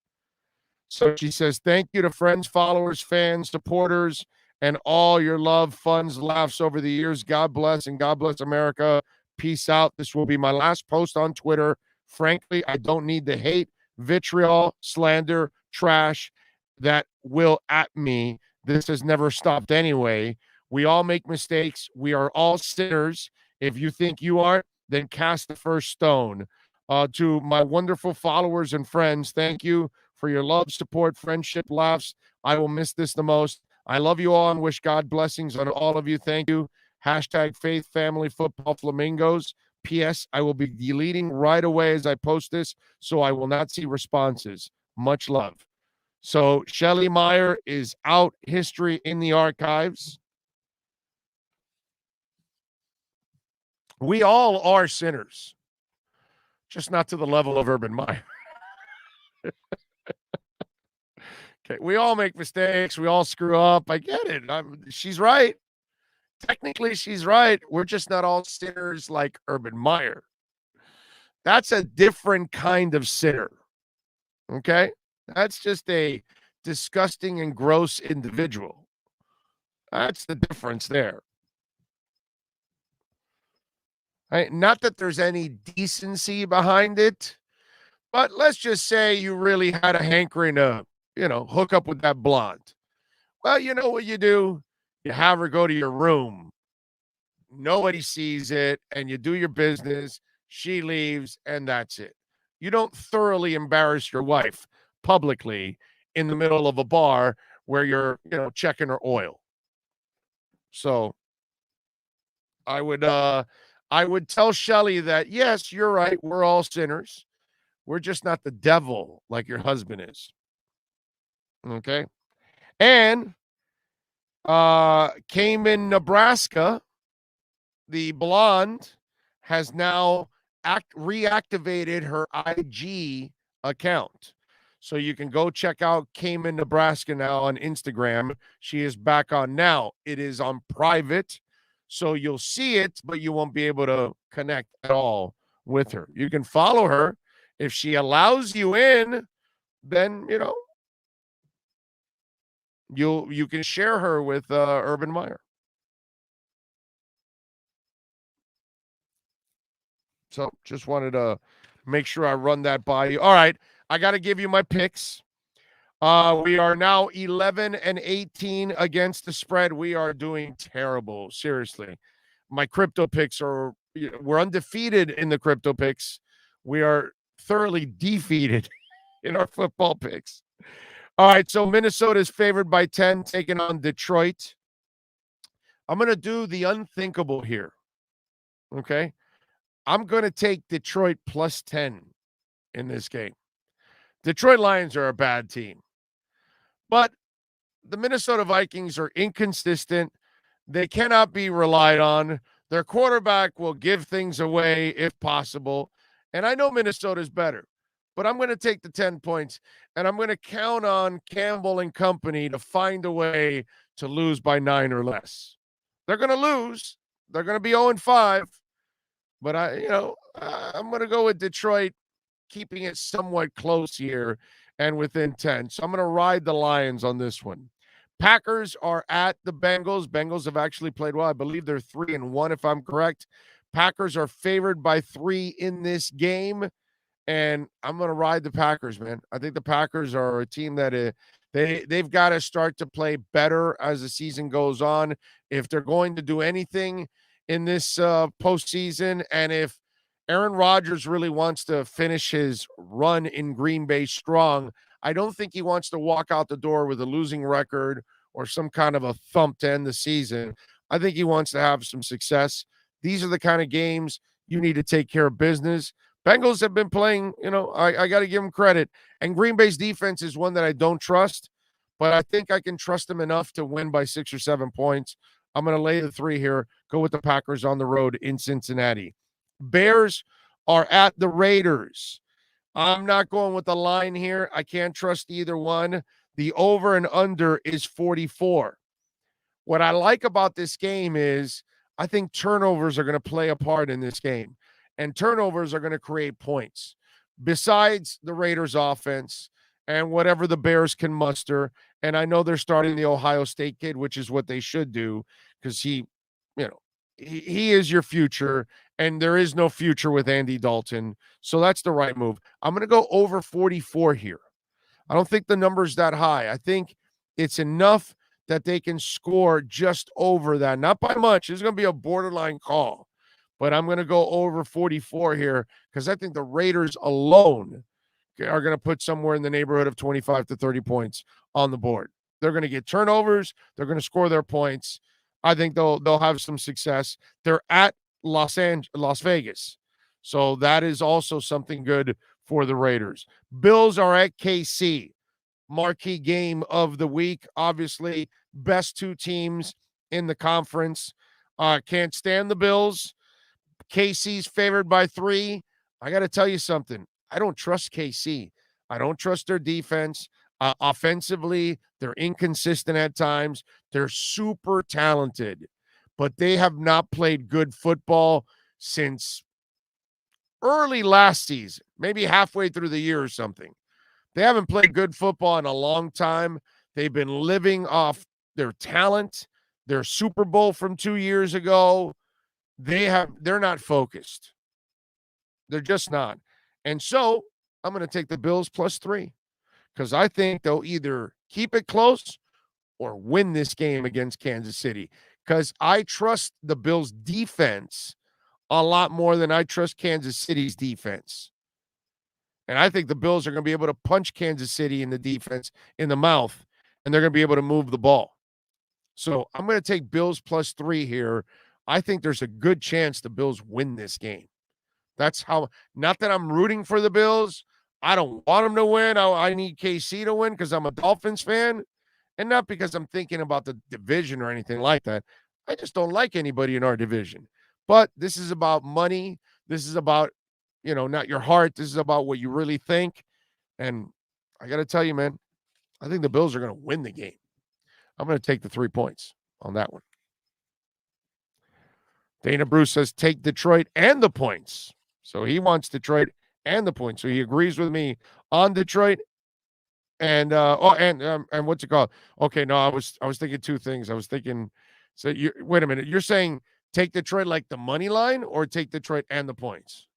So she says, thank you to friends, followers, fans, supporters, and all your love, funds, laughs over the years. God bless and God bless America. Peace out. This will be my last post on Twitter. Frankly, I don't need the hate, vitriol, slander, trash that will at me. This has never stopped anyway. We all make mistakes. We are all sinners. If you think you aren't, then cast the first stone. To my wonderful followers and friends, thank you for your love, support, friendship, laughs. I will miss this the most. I love you all and wish God blessings on all of you. Thank you. Hashtag Faith Family Football Flamingos. P.S. I will be deleting right away as I post this, so I will not see responses. Much love. So Shelly Meyer is out. History in the archives. We all are sinners, just not to the level of Urban Meyer. Okay, we all make mistakes. We all screw up. I get it. She's right. Technically, she's right. We're just not all sinners like Urban Meyer. That's a different kind of sinner. Okay? That's just a disgusting and gross individual. That's the difference there. Right? Not that there's any decency behind it, but let's just say you really had a hankering to, hook up with that blonde. Well, you know what you do? You have her go to your room. Nobody sees it, and you do your business. She leaves, and that's it. You don't thoroughly embarrass your wife publicly in the middle of a bar where you're, checking her oil. So I would tell Shelly that, yes, you're right. We're all sinners. We're just not the devil like your husband is. Okay. And came in Nebraska. The blonde has now reactivated her IG account. So you can go check out Cayman, Nebraska now on Instagram. She is back on now. It is on private. So you'll see it, but you won't be able to connect at all with her. You can follow her. If she allows you in, then, you can share her with Urban Meyer. So just wanted to make sure I run that by you. All right, I got to give you my picks. We are now 11-18 against the spread. We are doing terrible. Seriously. My crypto picks we're undefeated in the crypto picks. We are thoroughly defeated in our football picks. All right, so Minnesota is favored by 10, taking on Detroit. I'm going to do the unthinkable here. Okay? I'm going to take Detroit plus 10 in this game. Detroit Lions are a bad team. But the Minnesota Vikings are inconsistent. They cannot be relied on. Their quarterback will give things away if possible. And I know Minnesota's better, but I'm going to take the 10 points, and I'm going to count on Campbell and company to find a way to lose by 9 or less. They're going to lose. They're going to be 0-5. But I'm going to go with Detroit, keeping it somewhat close here and within 10. So I'm going to ride the Lions on this one. Packers are at the Bengals. Bengals have actually played well. I believe they're 3-1, if I'm correct. Packers are favored by 3 in this game, and I'm going to ride the Packers, man. I think the Packers are a team that they've got to start to play better as the season goes on. If they're going to do anything in this postseason, and if Aaron Rodgers really wants to finish his run in Green Bay strong, I don't think he wants to walk out the door with a losing record or some kind of a thump to end the season. I think he wants to have some success. These are the kind of games you need to take care of business. Bengals have been playing, I got to give them credit. And Green Bay's defense is one that I don't trust, but I think I can trust them enough to win by 6 or 7 points. I'm going to lay the 3 here, go with the Packers on the road in Cincinnati. Bears are at the Raiders. I'm not going with the line here. I can't trust either one. The over and under is 44. What I like about this game is I think turnovers are going to play a part in this game, and turnovers are going to create points. Besides the Raiders offense and whatever the Bears can muster, and I know they're starting the Ohio State kid, which is what they should do, because he is your future, and there is no future with Andy Dalton. So that's the right move. I'm going to go over 44 here. I don't think the number's that high. I think it's enough that they can score just over that. Not by much. It's going to be a borderline call. But I'm going to go over 44 here because I think the Raiders alone are going to put somewhere in the neighborhood of 25 to 30 points on the board. They're going to get turnovers. They're going to score their points. I think they'll have some success. They're at Las Vegas. So that is also something good for the Raiders. Bills are at KC. Marquee game of the week. Obviously, best 2 teams in the conference. Can't stand the Bills. KC's favored by 3. I got to tell you something. I don't trust KC. I don't trust their defense. Offensively, they're inconsistent at times. They're super talented, but they have not played good football since early last season, maybe halfway through the year or something. They haven't played good football in a long time. They've been living off their talent, their Super Bowl from 2 years ago. They're not focused. They're just not. And so I'm going to take the Bills +3 because I think they'll either keep it close or win this game against Kansas City because I trust the Bills' defense a lot more than I trust Kansas City's defense. And I think the Bills are going to be able to punch Kansas City in the defense in the mouth, and they're going to be able to move the ball. So I'm going to take Bills +3 here. I think there's a good chance the Bills win this game. That's how, not that I'm rooting for the Bills. I don't want them to win. I need KC to win because I'm a Dolphins fan, and not because I'm thinking about the division or anything like that. I just don't like anybody in our division. But this is about money. This is about, not your heart. This is about what you really think. And I got to tell you, man, I think the Bills are going to win the game. I'm going to take the 3 points on that one. Dana Bruce says take Detroit and the points. So he wants Detroit and the points. So he agrees with me on Detroit. And and what's it called? Okay, no, I was thinking 2 things. I was thinking, so wait a minute. You're saying take Detroit like the money line or take Detroit and the points?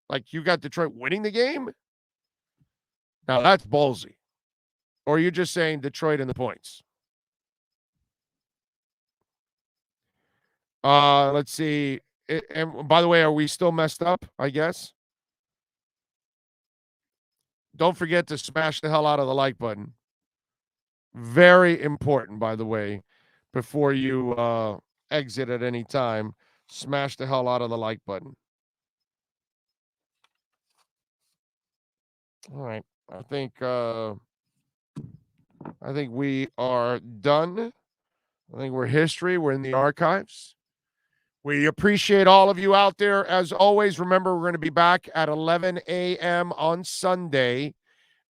Like you got Detroit winning the game? Now that's ballsy. Or you're just saying Detroit and the points? Let's see. And by the way, are we still messed up, I guess? Don't forget to smash the hell out of the like button. Very important, by the way, before you exit at any time. Smash the hell out of the like button. All right. I think we are done. I think we're history. We're in the archives. We appreciate all of you out there. As always, remember, we're going to be back at 11 a.m. on Sunday,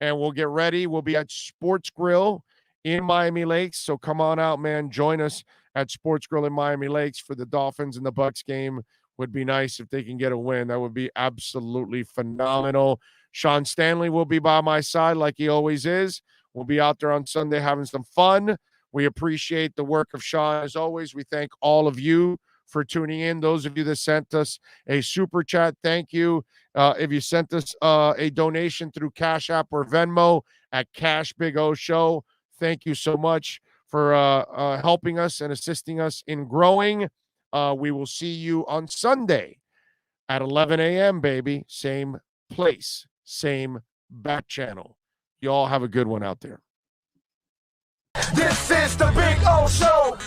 and we'll get ready. We'll be at Sports Grill in Miami Lakes, so come on out, man. Join us at Sports Grill in Miami Lakes for the Dolphins and the Bucks game. Would be nice if they can get a win. That would be absolutely phenomenal. Sean Stanley will be by my side like he always is. We'll be out there on Sunday having some fun. We appreciate the work of Sean. As always, we thank all of you for tuning in. Those of you that sent us a super chat, thank you. If you sent us a donation through Cash App or Venmo at Cash Big O Show, thank you so much for helping us and assisting us in growing. We will see you on Sunday at 11 a.m., baby. Same place, same back channel. You all have a good one out there. This is the Big O Show.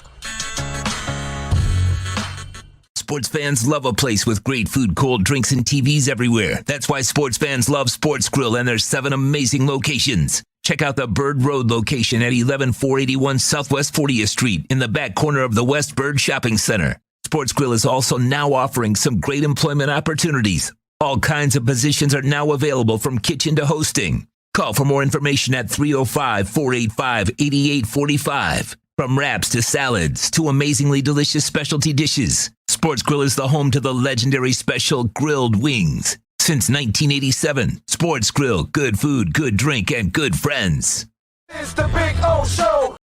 Sports fans love a place with great food, cold drinks, and TVs everywhere. That's why sports fans love Sports Grill and their 7 amazing locations. Check out the Bird Road location at 11481 Southwest 40th Street in the back corner of the West Bird Shopping Center. Sports Grill is also now offering some great employment opportunities. All kinds of positions are now available from kitchen to hosting. Call for more information at 305-485-8845. From wraps to salads to amazingly delicious specialty dishes, Sports Grill is the home to the legendary special grilled wings. Since 1987, Sports Grill, good food, good drink, and good friends. It's the Big O Show.